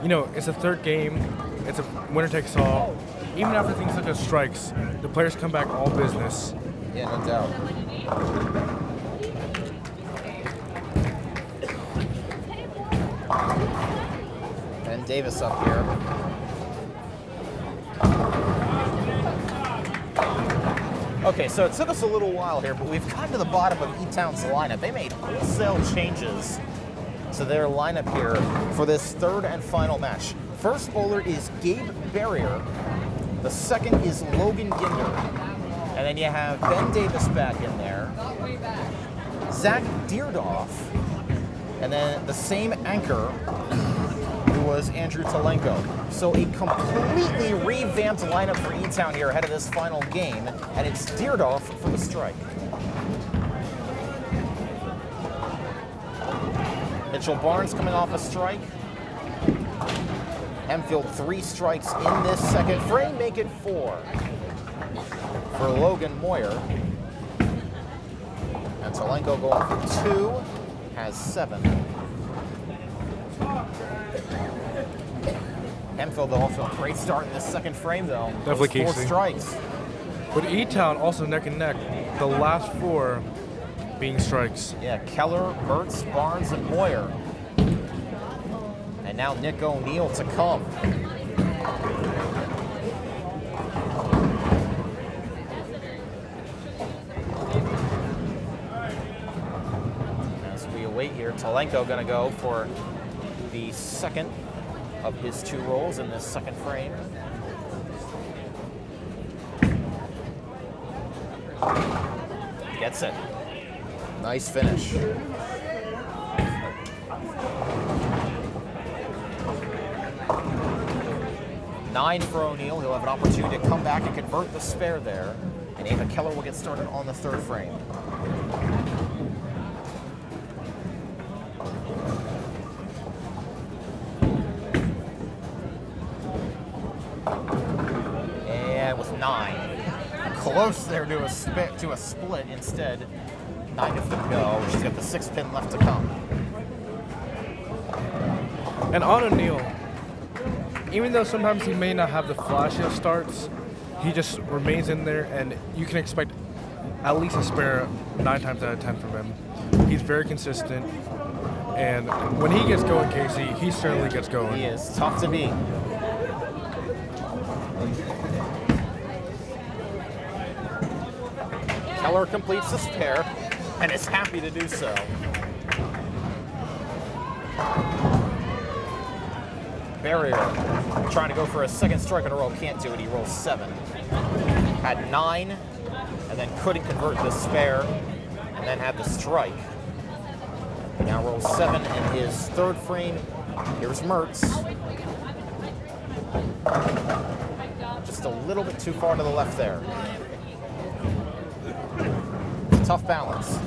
it's a third game. It's a winner takes all. Even after things such as strikes, the players come back all business. Yeah, no doubt. And Davis up here. Okay, so it took us a little while here, but we've gotten to the bottom of E-Town's lineup. They made wholesale changes to their lineup here for this third and final match. First bowler is Gabe Barrier The second is Logan Ginder. And then you have Ben Davis back in there. Zach Deardoff. And then the same anchor who was Andrew Talenko. So a completely revamped lineup for E-Town here ahead of this final game. And it's Deardoff for the strike. Mitchell Barnes coming off a strike. Hempfield 3 strikes in this second frame, make it 4 for Logan Moyer. And Talenko going for 2, has 7. Hempfield off to a great start in this second frame though. Definitely 4 Kasey. strikes. But E-Town also neck and neck, the last 4 being strikes. Yeah, Keller, Mertz, Barnes, and Moyer. And now Nick O'Neill to come. As we await here, Talenko gonna go for the second of his 2 rolls in this second frame. Gets it. Nice finish. Nine for O'Neill. He'll have an opportunity to come back and convert the spare there. And Ava Keller will get started on the 3rd frame. And with 9. Close there to a split instead. 9 to go. She's got the 6 pin left to come. And on O'Neill, even though sometimes he may not have the flashiest starts, he just remains in there, and you can expect at least a spare 9 times out of 10 from him. He's very consistent, and when he gets going, Kasey, he certainly gets going. He is tough to beat. Keller completes the spare and is happy to do so. Barrier trying to go for a second strike in a row, can't do it, he rolls 7. Had 9 and then couldn't convert the spare and then had the strike. Now rolls 7 in his 3rd frame. Here's Mertz. Just a little bit too far to the left there. Tough balance.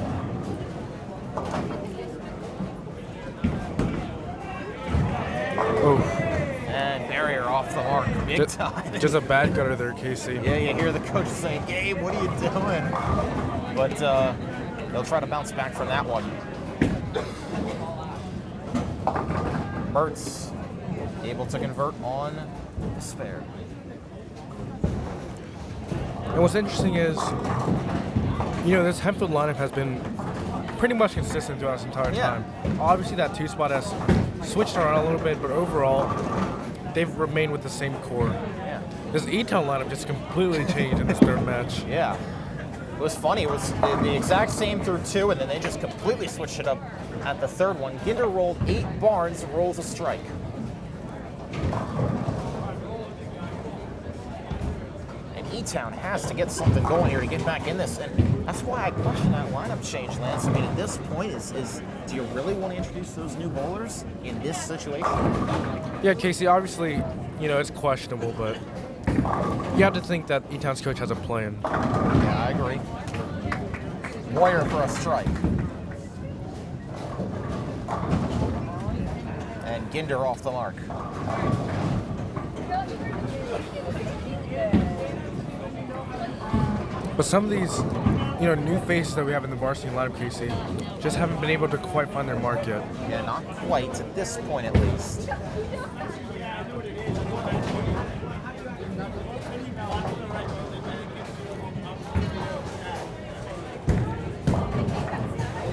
Oh. And Barrier off the mark, big time. Just a bad gutter there, Kasey. Yeah, you hear the coach saying, Gabe, what are you doing? But they'll try to bounce back from that one. Mertz able to convert on the spare. And what's interesting is, this Hempfield lineup has been pretty much consistent throughout this entire time. Obviously, that 2 spot has switched around a little bit, but overall, they've remained with the same core. Yeah. This E-Town lineup just completely changed in this 3rd match. Yeah. It was funny. It was the exact same through 2, and then they just completely switched it up at the 3rd one. Ginder rolled 8, Barnes rolls a strike. E-Town has to get something going here to get back in this, and that's why I question that lineup change, Lance. I mean, at this point, is do you really want to introduce those new bowlers in this situation? Yeah, Kasey, obviously, it's questionable, but you have to think that E-Town's coach has a plan. Yeah, I agree. Moyer for a strike. And Ginder off the mark. But some of these, new faces that we have in the varsity lineup, Kasey, just haven't been able to quite find their mark yet. Yeah, not quite at this point, at least.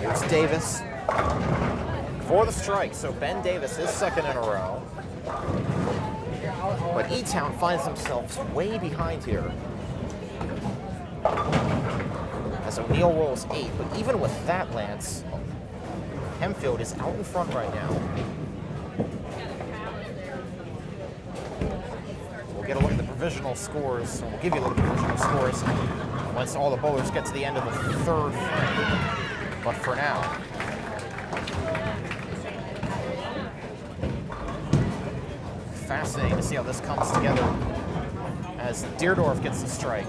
Here's Davis for the strike. So Ben Davis is 2nd in a row. But E-Town finds themselves way behind here. As O'Neill rolls 8, but even with that, Lance, Hempfield is out in front right now. We'll get a look at the provisional scores. We'll give you the provisional scores once all the bowlers get to the end of the third frame. But for now, fascinating to see how this comes together as Deerdorf gets the strike.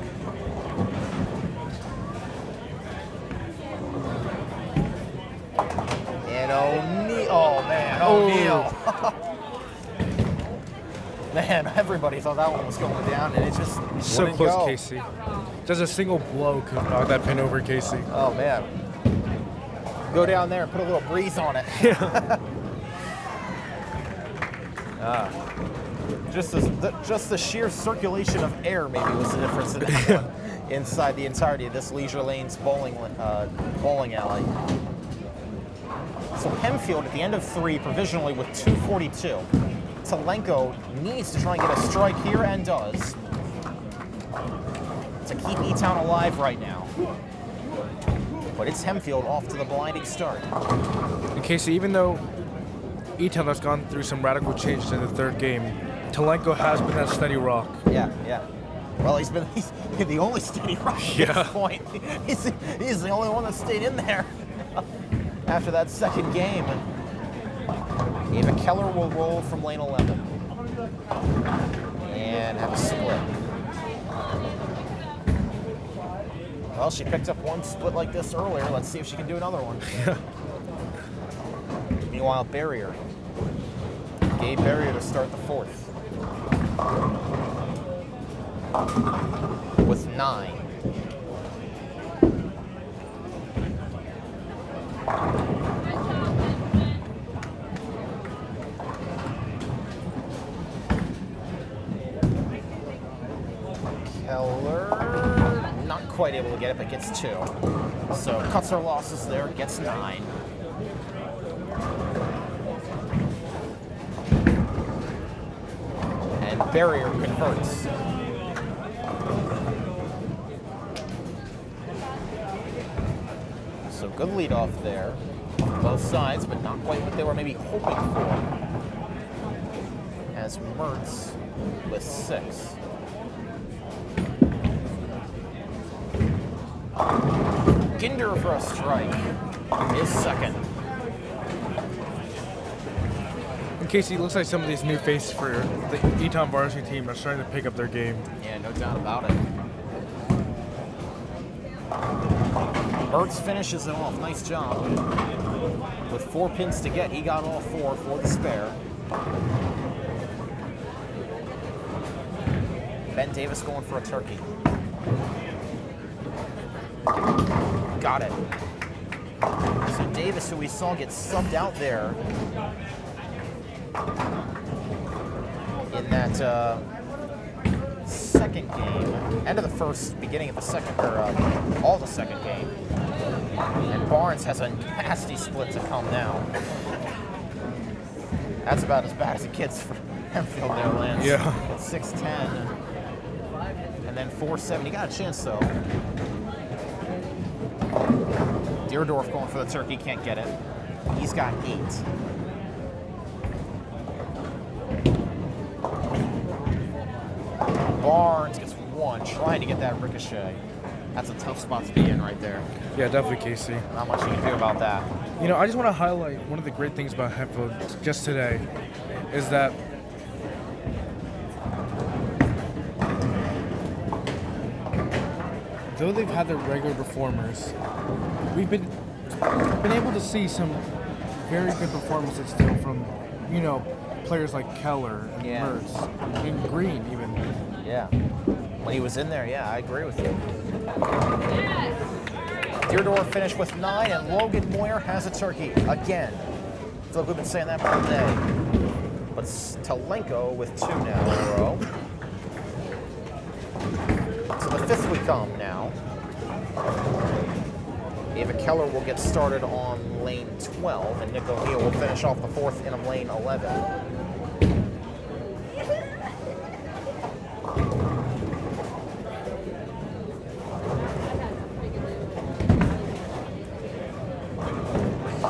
And O'Neal, oh man, O'Neal. Man, everybody thought that one was going down, and it just So wouldn't close, go. Kasey. Just a single blow could knock that pin over, Kasey. Oh man, go down there and put a little breeze on it. Just the sheer circulation of air maybe was the difference in that one inside the entirety of this Leisure Lanes bowling alley. So Hempfield at the end of 3 provisionally with 242. Talenko needs to try and get a strike here and does to keep E-Town alive right now. But it's Hempfield off to the blinding start. And Kasey, even though E-Town has gone through some radical changes in the third game, Talenko has been that steady rock. Yeah. Well, he's been the only steady rock at this point. He's the only one that stayed in there after that second game. Ava Keller will roll from lane 11 and have a split. Well, she picked up one split like this earlier. Let's see if she can do another one. Meanwhile, Barrier. Gabe Barrier to start the 4th. With 9. Keller, not quite able to get it, but gets 2. So cuts her losses there, gets 9. And Barrier converts. So good lead off there, both sides, but not quite what they were maybe hoping for. As Mertz with 6. Ginder for a strike is second. And Kasey, it looks like some of these new faces for the E-Town varsity team are starting to pick up their game. Yeah, no doubt about it. Mertz finishes it off. Nice job. With 4 pins to get, he got all 4 for the spare. Ben Davis going for a turkey. Got it. So Davis, who we saw get subbed out there in that second game, end of the first, beginning of the second, or all the second game. And Barnes has a nasty split to come now. That's about as bad as it gets for Hempfield there, Lance. Yeah. 6-10. And then 4-7. He got a chance though. Deerdorf going for the turkey, can't get it. He's got 8. Barnes gets 1, trying to get that ricochet. That's a tough spot to be in right there. Yeah, definitely, Kasey. Not much you can do about that. You know, I just want to highlight one of the great things about Hempfield just today is that though they've had their regular performers, we've been able to see some very good performances still from, you know, players like Keller and Mertz and Green even. Yeah. When he was in there, yeah, I agree with you. Deerdorf finished with 9, and Logan Moyer has a turkey again. I feel like we've been saying that all day. But Talenko with 2 now in a row. To the 5th we come now. Ava Keller will get started on lane 12, and Nick O'Neill will finish off the 4th in lane 11.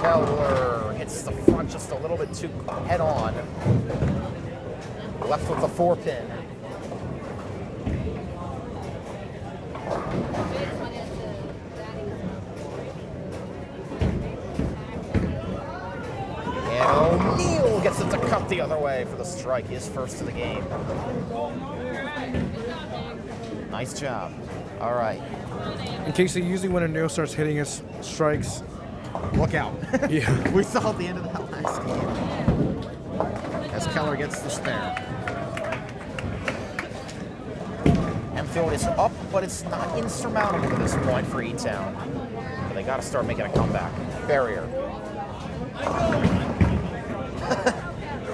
Keller hits the front just a little bit too head on. Left with the 4-pin. And O'Neal gets it to cut the other way for the strike, his first of the game. Nice job. All right. In case usually when O'Neal starts hitting his strikes, look out. Yeah. We saw at the end of that last game. As Keller gets the spare. Hempfield is up, but it's not insurmountable to this point for E-Town. But they got to start making a comeback. Barrier.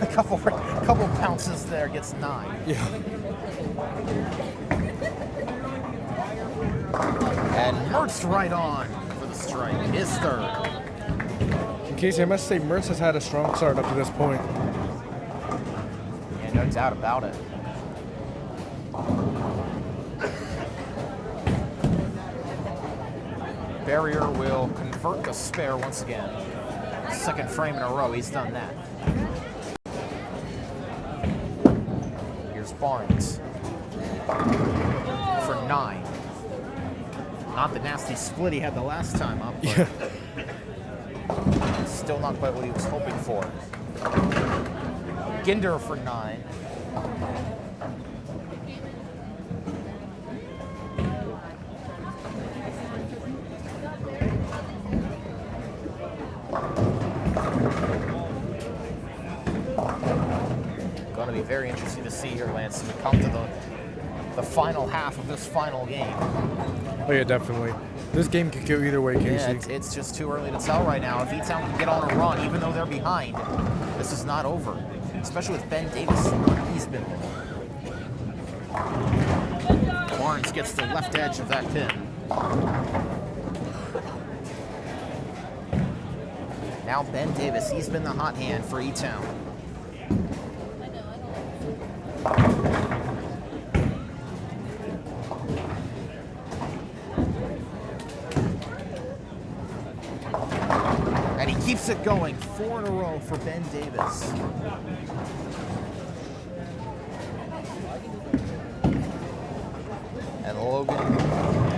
a couple bounces there, gets 9. Yeah. And Mertz right on for the strike, his third. In case I must say, Mertz has had a strong start up to this point. Yeah, no doubt about it. Barrier will convert the spare once again. Second frame in a row, he's done that. Here's Barnes for 9. Not the nasty split he had the last time up, but still not quite what he was hoping for. Ginder for 9. Going to be very interesting to see here, Lance, as we come to the final half of this final game. Oh yeah, definitely. This game could go either way, Kasey. Yeah, it's just too early to tell right now. If E-Town can get on a run, even though they're behind, this is not over. Especially with Ben Davis. He's been. Barnes gets the left edge of that pin. Now Ben Davis, he's been the hot hand for E-Town. And he keeps it going, 4 in a row for Ben Davis. And Logan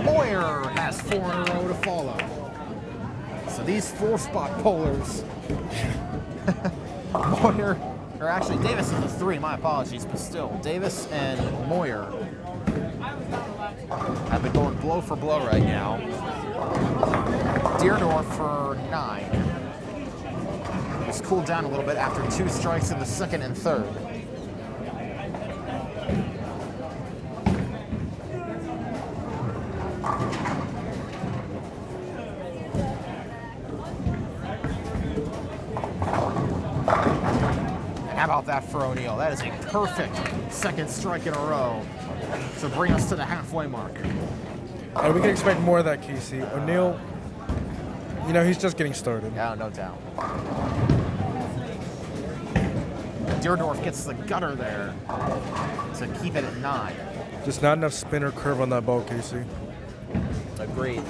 Moyer has 4 in a row to follow. So these 4-spot pullers, Moyer, or actually Davis is a 3, my apologies, but still, Davis and Moyer have been going blow for blow right now. Deerdorf for 9. He's cooled down a little bit after 2 strikes in the second and third. And how about that for O'Neal? That is a perfect second strike in a row to bring us to the halfway mark. We can expect more of that, Kasey. O'Neal, you know, he's just getting started. Yeah, no doubt. Deerdorf gets the gutter there to keep it at 9. Just not enough spin or curve on that ball, Kasey. Agreed.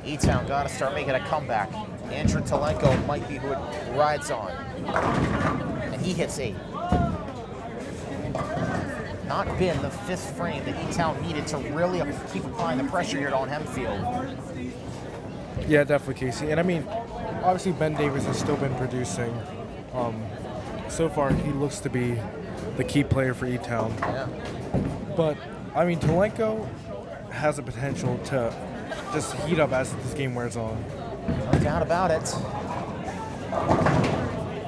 E-Town got to start making a comeback. Andrew Talenko might be who it rides on. And he hits 8. Not been the 5th frame that E-Town needed to really keep applying the pressure here on Hempfield. Yeah, definitely, Kasey. And I mean, obviously Ben Davis has still been producing. So far, he looks to be the key player for E-Town. Yeah. But, I mean, Talenko has the potential to just heat up as this game wears on. No doubt about it.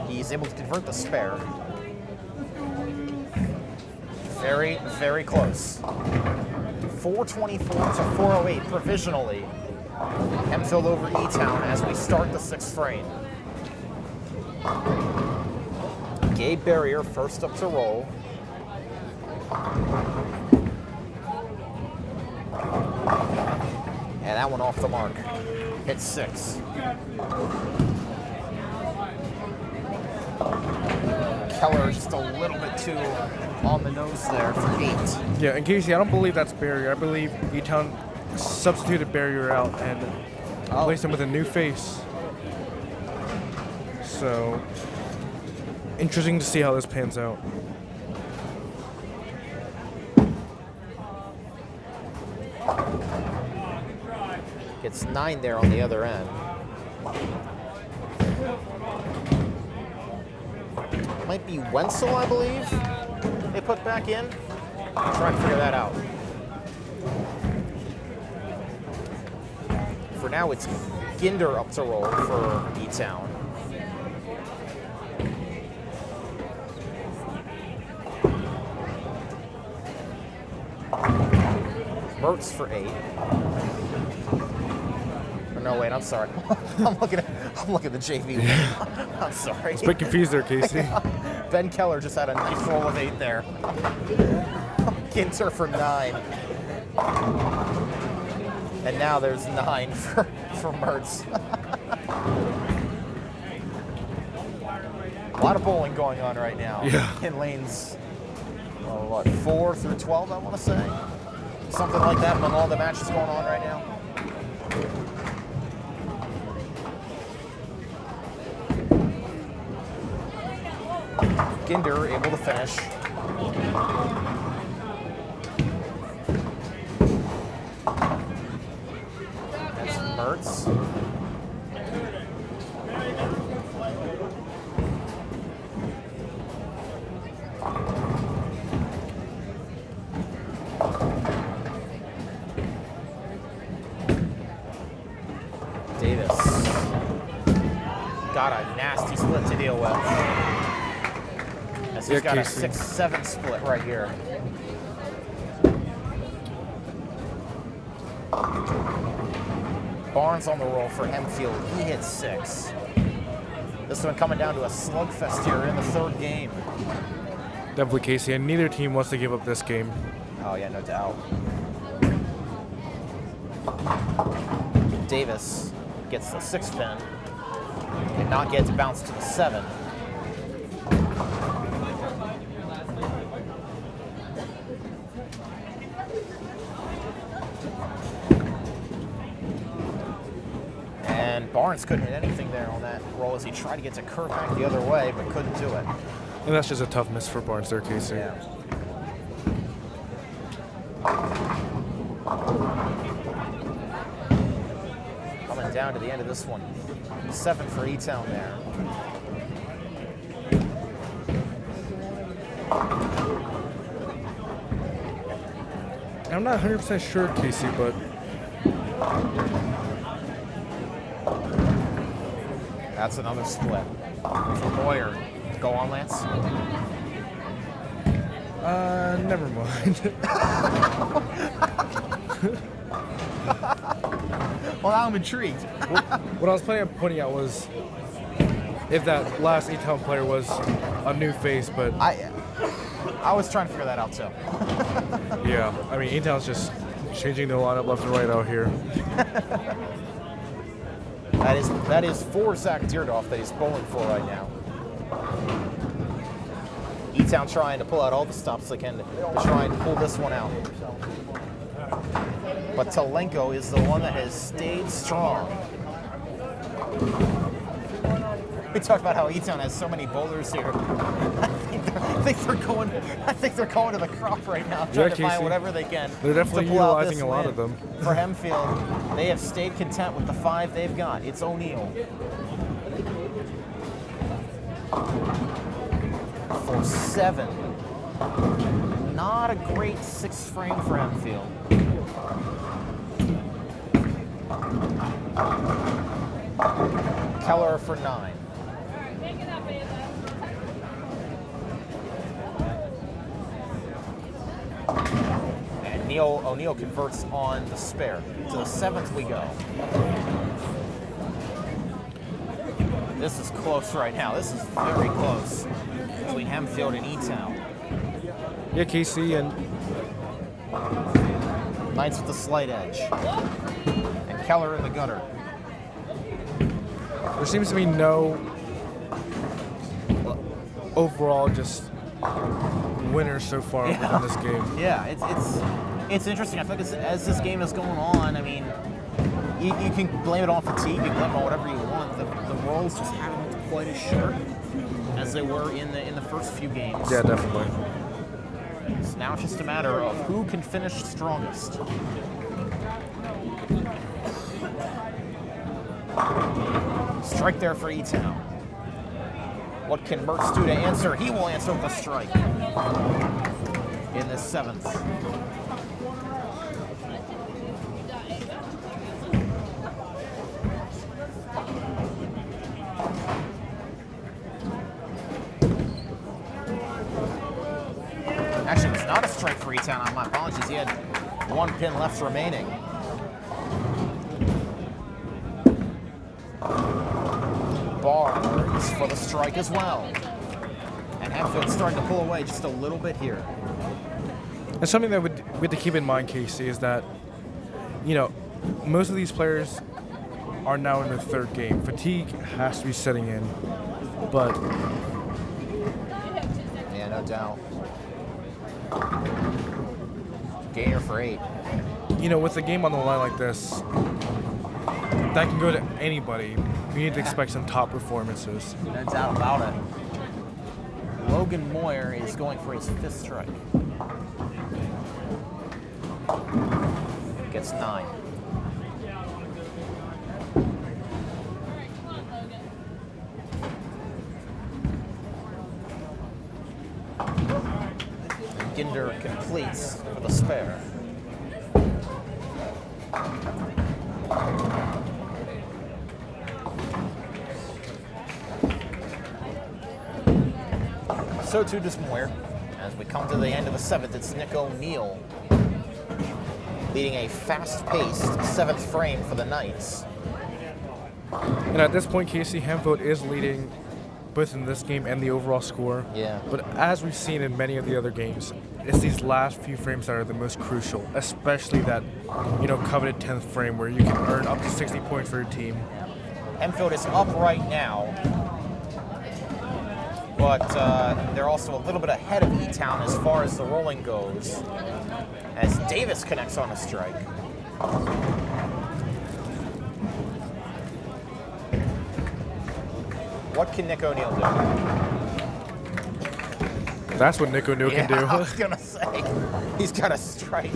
He's able to convert the spare. Very, very close. 424 to 408 provisionally. Hempfield over E-Town as we start the 6th frame. Gabe Barrier first up to roll. And that one off the mark. Hit 6. Keller just a little bit too on the nose there for 8. Yeah, and Kasey, I don't believe that's Barrier. I believe E-Town substituted Barrier out and replaced him with a new face. So, interesting to see how this pans out. Gets 9 there on the other end. Might be Wenzel, I believe, they put back in. Try and figure that out. For now, it's Ginder up to roll for E-Town. Mertz for 8. Or no, wait, I'm sorry. I'm looking at the JV. I'm sorry. It's a bit confused there, Kasey. Ben Keller just had a nice roll of 8 there. Ginter for 9. And now there's 9 for Mertz. A lot of bowling going on right now. Yeah. In lanes, 4 through 12, I want to say. Something like that among all the matches going on right now. Ginder able to finish. That's Mertz. Davis got a nasty split to deal with. As he's got Kasey. a 6-7 split right here. Barnes on the roll for Hempfield. He hit 6. This one coming down to a slugfest here in the 3rd game. Definitely Kasey, and neither team wants to give up this game. Oh yeah, no doubt. Davis gets the 6 pin. Did not get to bounce to the 7. And Barnes couldn't hit anything there on that roll as he tried to get to curve back the other way, but couldn't do it. And that's just a tough miss for Barnes there, Kasey. Yeah. Coming down to the end of this one. 7 for E-Town there. I'm not 100% sure, Kasey, but That's another split for Boyer. Go on, Lance. never mind. Well, now I'm intrigued. What I was planning on pointing out was if that last E-Town player was a new face, but I was trying to figure that out too. yeah, I mean, E-Town's just changing the lineup left and right out here. That is for Zach Deerdoff that he's bowling for right now. E-Town trying to pull out all the stops they can to try and pull this one out. But Talenko is the one that has stayed strong. We talked about how E-Town has so many bowlers here. I think they're going to the crop right now, trying to find whatever they can. They're definitely to pull out utilizing this a lot win. of them. For Hempfield, they have stayed content with the 5 they've got. It's O'Neill. For 7. Not a great 6th frame for Hempfield. Keller for 9. And O'Neill converts on the spare. To the 7th we go. This is close right now. This is very close between Hempfield and E-Town. Yeah, Kasey, and Knights with the slight edge. And Keller in the gutter. there seems to be no overall just winners so far within this game. Yeah, it's interesting. I think as this game is going on, I mean, you can blame it on fatigue, you can blame it on whatever you want. The rolls just haven't looked quite as sharp. as they were in the first few games. Yeah, definitely. So now it's just a matter of who can finish strongest. Strike there for E-Town. What can Mertz do to answer? He will answer with a strike in the 7th. Actually, it's not a strike for E-Town. My apologies. He had 1 pin left remaining. Bars for the strike as well. And Hempfield's starting to pull away just a little bit here. And something that we have to keep in mind, Kasey, is that, most of these players are now in their 3rd game. Fatigue has to be setting in, but... Yeah, no doubt. Gainer for 8. With a game on the line like this, that can go to anybody. You need to expect some top performances. No doubt about it. Logan Moyer is going for his 5th strike. Gets 9. Ginder completes for the spare. So too does Moyer. As we come to the end of the 7th, it's Nick O'Neill leading a fast-paced 7th frame for the Knights. And at this point, Kasey, Hempfield is leading both in this game and the overall score. Yeah. But as we've seen in many of the other games, it's these last few frames that are the most crucial, especially that, coveted 10th frame where you can earn up to 60 points for your team. Hempfield is up right now, but they're also a little bit ahead of E-Town as far as the rolling goes, as Davis connects on a strike. What can Nick O'Neill do? That's what Nick O'Neill can do. I was going to say, he's got a strike.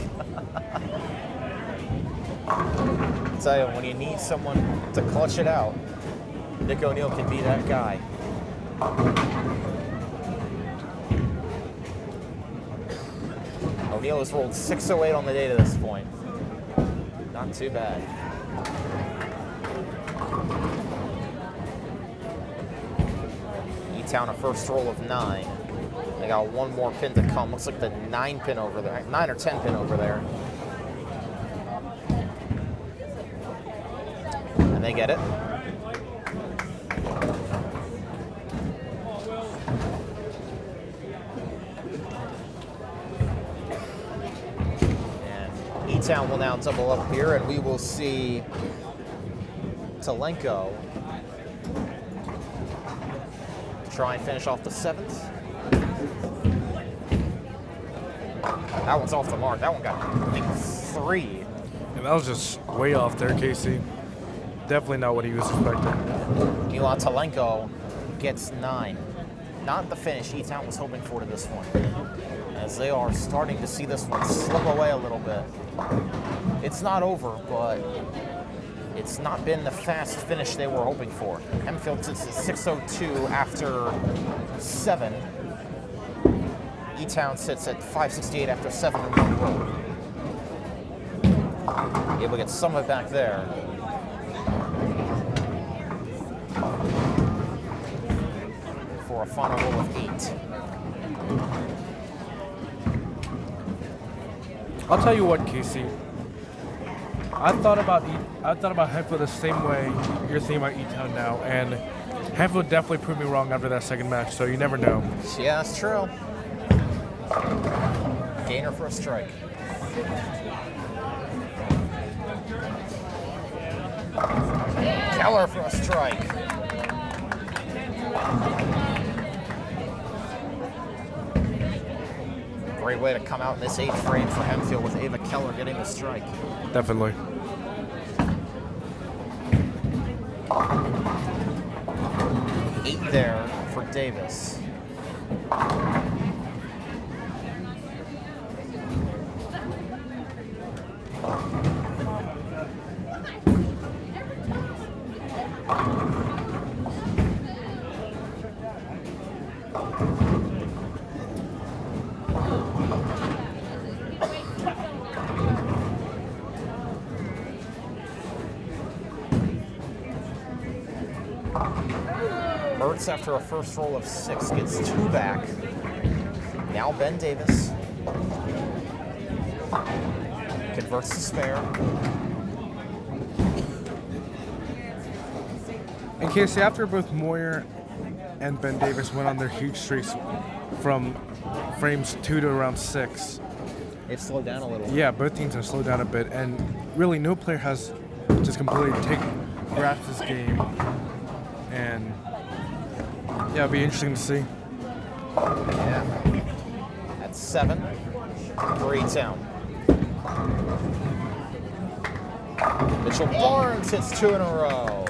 I tell you, when you need someone to clutch it out, Nick O'Neill can be that guy. O'Neill has rolled 608 on the day to this point. Not too bad. E-Town a first roll of 9. They got 1 more pin to come. Looks like the 9 pin over there, 9 or 10 pin over there. And they get it. And E-Town will now double up here, and we will see Talenko try and finish off the 7th. That one's off the mark. That one got, I think, 3. And that was just way off there, Kasey. Definitely not what he was expecting. Milan Talenko gets 9. Not the finish E-Town was hoping for to this one, as they are starting to see this one slip away a little bit. It's not over, but it's not been the fast finish they were hoping for. Hempfield sits at 602 after 7. E-Town sits at 568 after 7 in 1 roll. Able to get some of it back there. For a final roll of 8. I'll tell you what, Kasey. I thought about Hempfield the same way you're thinking about E-Town now, and Hempfield definitely proved me wrong after that second match, so you never know. Yeah, that's true. Gainer for a strike. Keller for a strike. Great way to come out in this 8th frame for Hempfield with Ava Keller getting the strike. Definitely. Eight there for Davis. Mertz, after a first roll of 6, gets 2 back. Now Ben Davis converts to spare. And Kasey, after both Moyer and Ben Davis went on their huge streaks from frames 2 to around 6, They've slowed down a little. yeah, both teams have slowed down a bit, and really no player has just completely grasped this game. And yeah, it'll be interesting to see. Yeah. That's 7 for E-Town. Mitchell Barnes hits 2 in a row.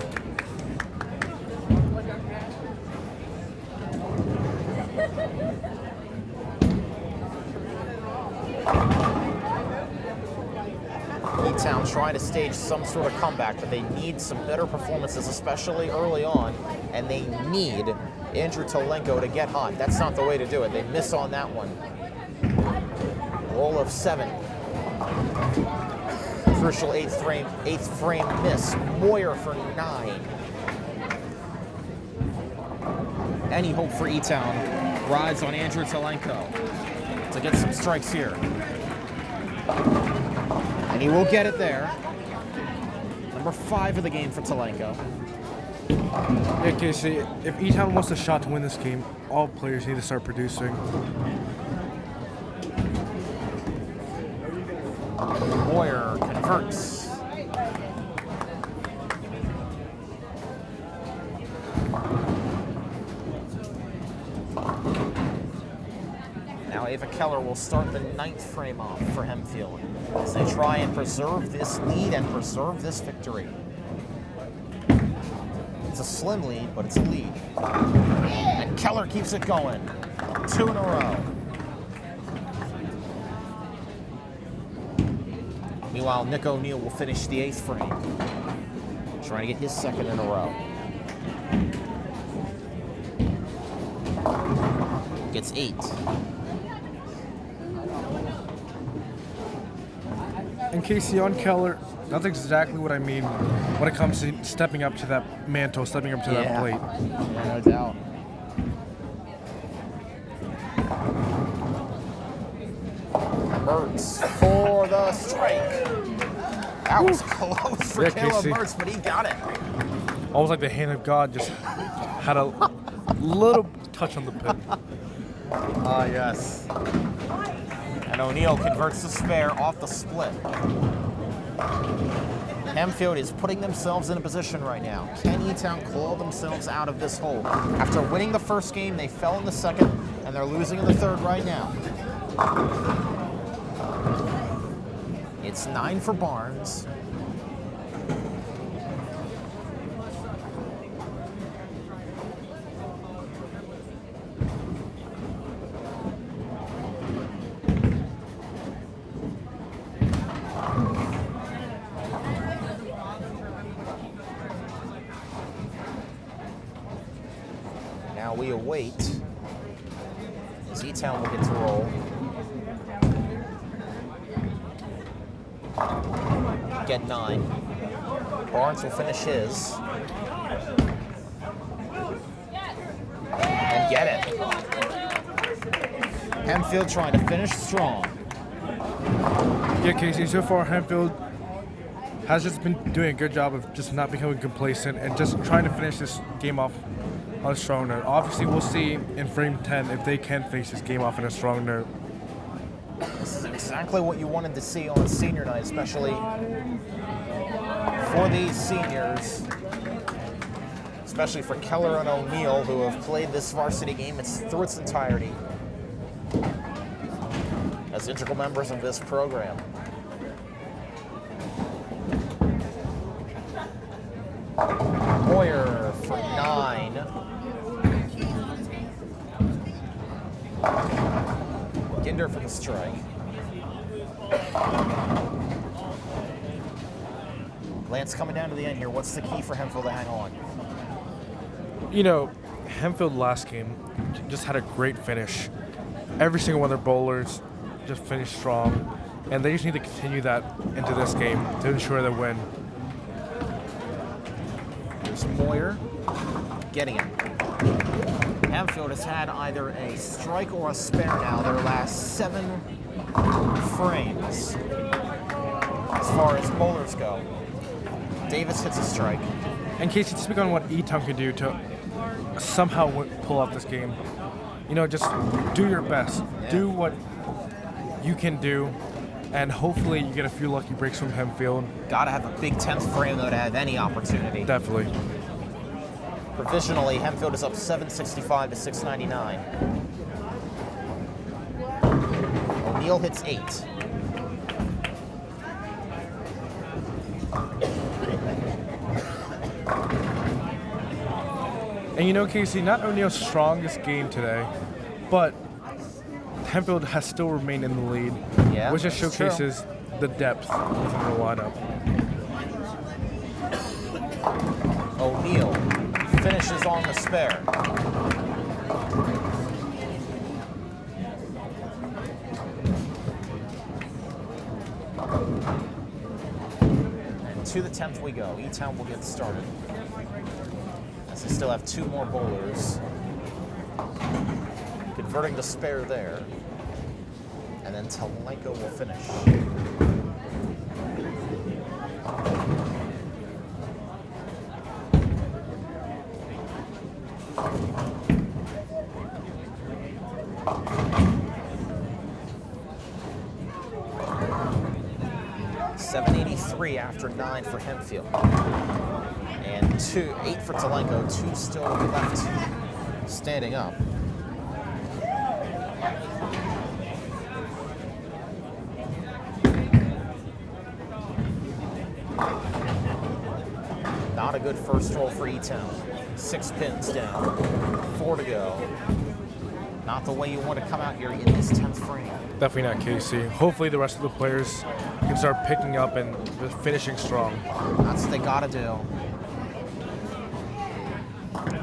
E-Town trying to stage some sort of comeback, but they need some better performances, especially early on, and they need Andrew Tolenko to get hot. That's not the way to do it. They miss on that one. Roll of 7. Crucial eighth frame miss. Moyer for 9. Any hope for E-Town rides on Andrew Tolenko to get some strikes here. And he will get it there. Number 5 of the game for Tolenko. Yeah, Kasey, if E-Town wants a shot to win this game, all players need to start producing. Moyer converts. Now Ava Keller will start the 9th frame off for Hempfield as they try and preserve this lead and preserve this victory. It's a slim lead, but it's a lead. And Keller keeps it going. 2 in a row. Meanwhile, Nick O'Neill will finish the 8th frame, trying to get his 2nd in a row. Gets 8. And Kasey, on Keller, that's exactly what I mean when it comes to stepping up to that mantle, stepping up to that plate. Yeah, no doubt. Mertz for the strike. That was close for Caleb Kasey. Mertz, but he got it. Almost like the hand of God just had a little touch on the pin. Ah, yes. And O'Neill converts the spare off the split. Hempfield is putting themselves in a position right now. Can E-Town claw themselves out of this hole? After winning the first game, they fell in the second, and they're losing in the third right now. It's 9 for Barnes. Now we await as E-Town will get to roll. Get 9. Barnes will finish his. And get it. Hempfield trying to finish strong. Yeah, Kasey, so far Hempfield has just been doing a good job of just not becoming complacent and just trying to finish this game off on a strong note. Obviously, we'll see in frame 10 if they can finish this game off on a strong note. This is exactly what you wanted to see on senior night, especially for these seniors, especially for Keller and O'Neill, who have played this varsity game through its entirety as integral members of this program. Moyer for 9. Ginder for the strike. Lance coming down to the end here. What's the key for Hempfield to hang on? You know, Hempfield last game just had a great finish. Every single one of their bowlers just finished strong, and they just need to continue that into this game to ensure they win. There's Moyer getting it. Hempfield has had either a strike or a spare now their last 7 frames as far as bowlers go. Davis hits a strike. And Kasey, to speak on what E-Town can do to somehow pull off this game, you know, just do your best. Yeah. Do what you can do, and hopefully you get a few lucky breaks from Hempfield. Gotta have a big 10th frame though to have any opportunity. Definitely. Provisionally, Hempfield is up 765 to 699. O'Neill hits 8. And you know, Kasey, not O'Neill's strongest game today, but Hempfield has still remained in the lead, Yeah, which just that's true. showcases the depth within the lineup. O'Neill finishes on the spare. And to the 10th we go. E-Town will get started. As they still have 2 more bowlers. Converting to spare there. And then Talenko will finish. .783 after 9 for Hempfield. And 8 for Talenko, 2 still left standing up. Not a good first roll for E-Town. 6 pins down, 4 to go. Not the way you want to come out here in this 10th frame. Definitely not Kasey. Hopefully the rest of the players can start picking up and finishing strong. That's what they gotta do.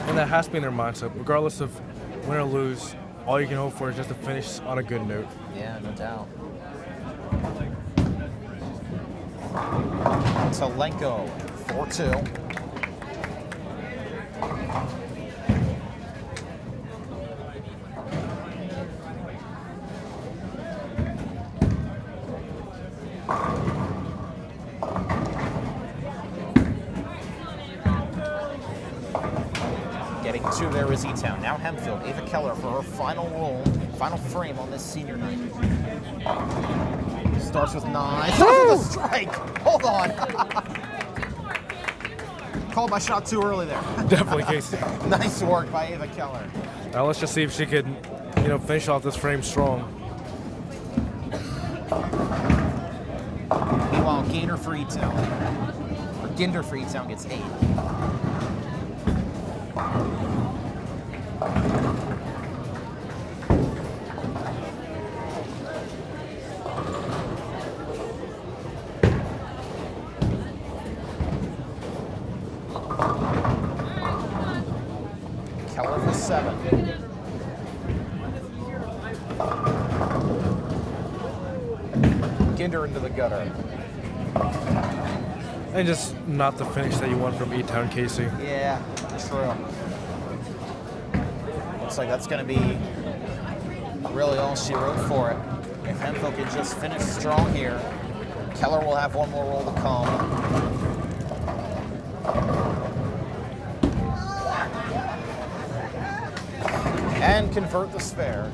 And that has to be in their mindset. Regardless of win or lose, all you can hope for is just to finish on a good note. Yeah, no doubt. Talenko, 4-2. Getting 2 there is E-Town. Now Hempfield, Ava Keller for her final roll, final frame on this senior night. Starts with 9. Starts with a strike. Hold on. Called my shot too early there. Definitely Kasey. Nice work by Ava Keller. Now let's just see if she can, you know, finish off this frame strong. Meanwhile, Gainer for E-Town, or Ginder for E-Town gets 8. Keller for 7. Ginder into the gutter. And just not the finish that you want from E-Town, Kasey. Yeah, true. Looks like that's going to be really all she wrote for it. If Hempfield can just finish strong here, Keller will have one more roll to come. And convert the spare.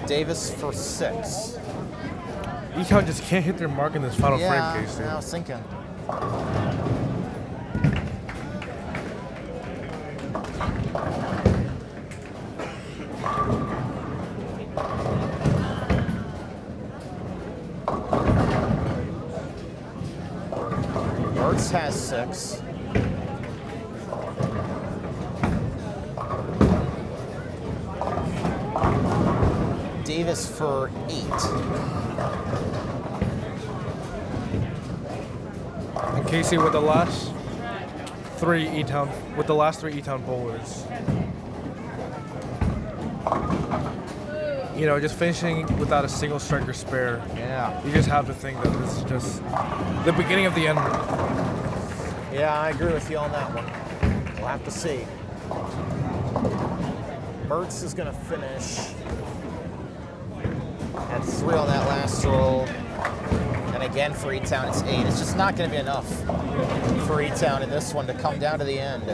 Davis for 6. E-Town just can't hit their mark in this final frame, Kasey. Yeah, I was thinking. Ertz has 6. Davis for 8. And Kasey with the last 3 E-Town bowlers. You know, just finishing without a single striker spare. Yeah. You just have to think that this is just the beginning of the end. Yeah, I agree with you on that one. We'll have to see. Mertz is going to finish at 3 on that last roll. And again for E-Town, it's 8. It's just not going to be enough for E-Town in this one to come down to the end.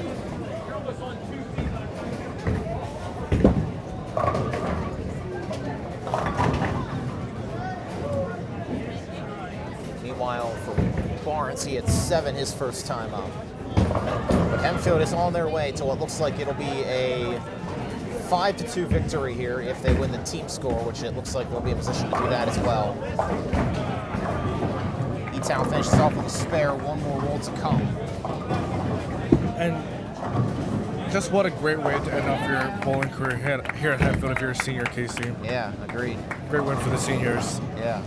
Meanwhile, for Barnes, he had 7 his first time up. Hempfield is on their way to what looks like it'll be a 5-2 victory here if they win the team score, which it looks like they'll be in position to do that as well. E-Town finishes off with a spare, 1 more roll to come. And just what a great way to end off your bowling career here at Hempfield if you're a senior, Kasey. Yeah, agreed. Great win for the seniors. Yeah.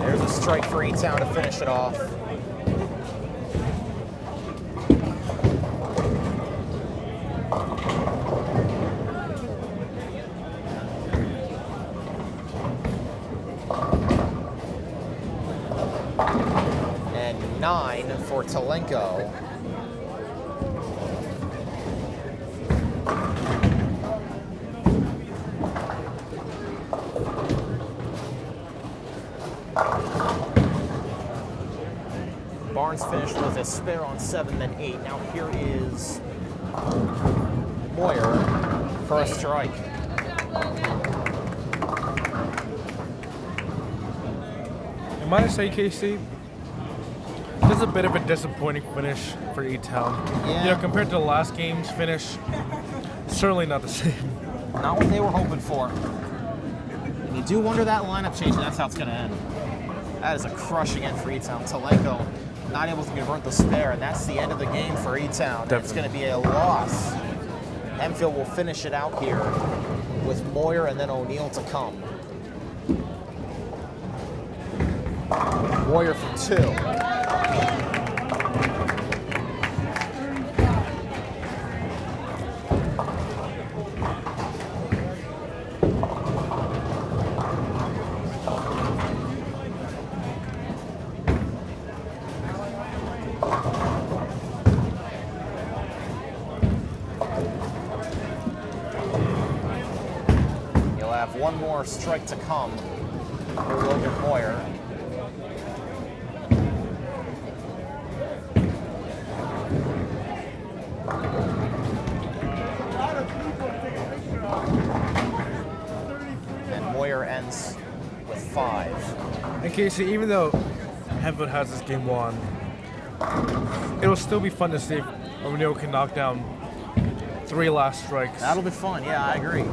There's a strike for E-Town to finish it off. And 9 for Talenko. Barnes finished with a spare on 7, then 8. Now here is Moyer for a strike. And might I say, Kasey, this is a bit of a disappointing finish for E-Town. Yeah. You know, compared to the last game's finish, certainly not the same. Not what they were hoping for. And you do wonder that lineup change, and that's how it's going to end. That is a crushing end for E-Town. Talenko not able to convert the spare, and that's the end of the game for E-Town. It's going to be a loss. Hempfield will finish it out here with Moyer and then O'Neill to come. Moyer from 2. Have 1 more strike to come for Logan Moyer. And Moyer ends with 5. And Kasey, even though Hempfield has this game won, it'll still be fun to see if O'Neill can knock down 3 last strikes. That'll be fun, yeah, I agree.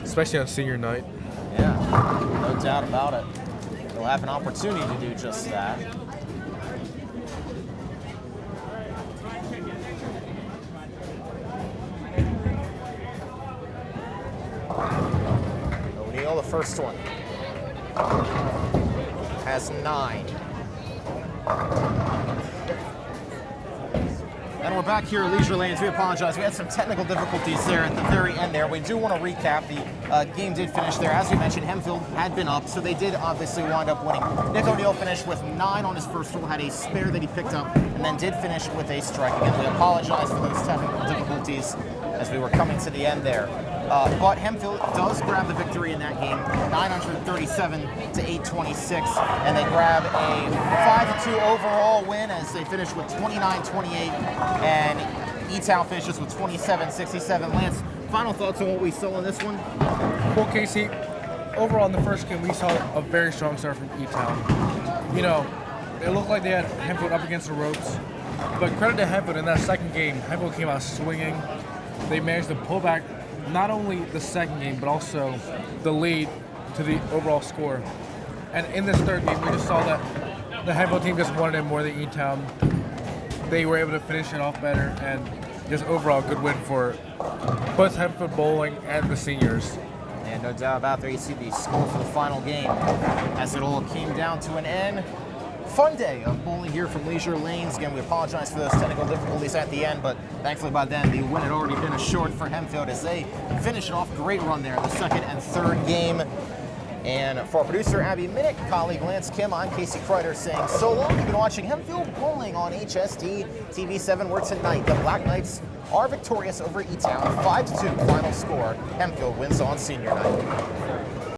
Especially on senior night. Yeah, no doubt about it. He'll have an opportunity to do just that. O'Neill, the first one, has 9. And we're back here at Leisure Lanes. We apologize. We had some technical difficulties there at the very end there. We do want to recap. The game did finish there. As we mentioned, Hempfield had been up, so they did obviously wind up winning. Nick O'Neill finished with 9 on his first roll, had a spare that he picked up, and then did finish with a strike. Again, we apologize for those technical difficulties as we were coming to the end there. But Hempfield does grab the victory in that game, 937 to 826, and they grab a 5-2 overall win as they finish with 29-28, and E-Town finishes with 27-67. Lance, final thoughts on what we saw in this one? Well, Kasey, overall in the first game, we saw a very strong start from E-Town. You know, it looked like they had Hempfield up against the ropes, but credit to Hempfield in that second game. Hempfield came out swinging. They managed to pull back not only the second game, but also the lead to the overall score. And in this third game, we just saw that the Hempfield team just wanted it more than Eatown. They were able to finish it off better, and just overall good win for both Hempfield bowling and the seniors. And no doubt about there, you see the score for the final game as it all came down to an end. Fun day of bowling here from Leisure Lanes. Again, we apologize for those technical difficulties at the end, but thankfully by then the win had already been assured for Hempfield as they finish it off. Great run there in the second and third game. And for our producer, Abby Minnick, colleague Lance Kim, I'm Kasey Kreider saying so long. You've been watching Hempfield Bowling on HSD TV7, where tonight the Black Knights are victorious over Eatown, 5-2 final score. Hempfield wins on senior night.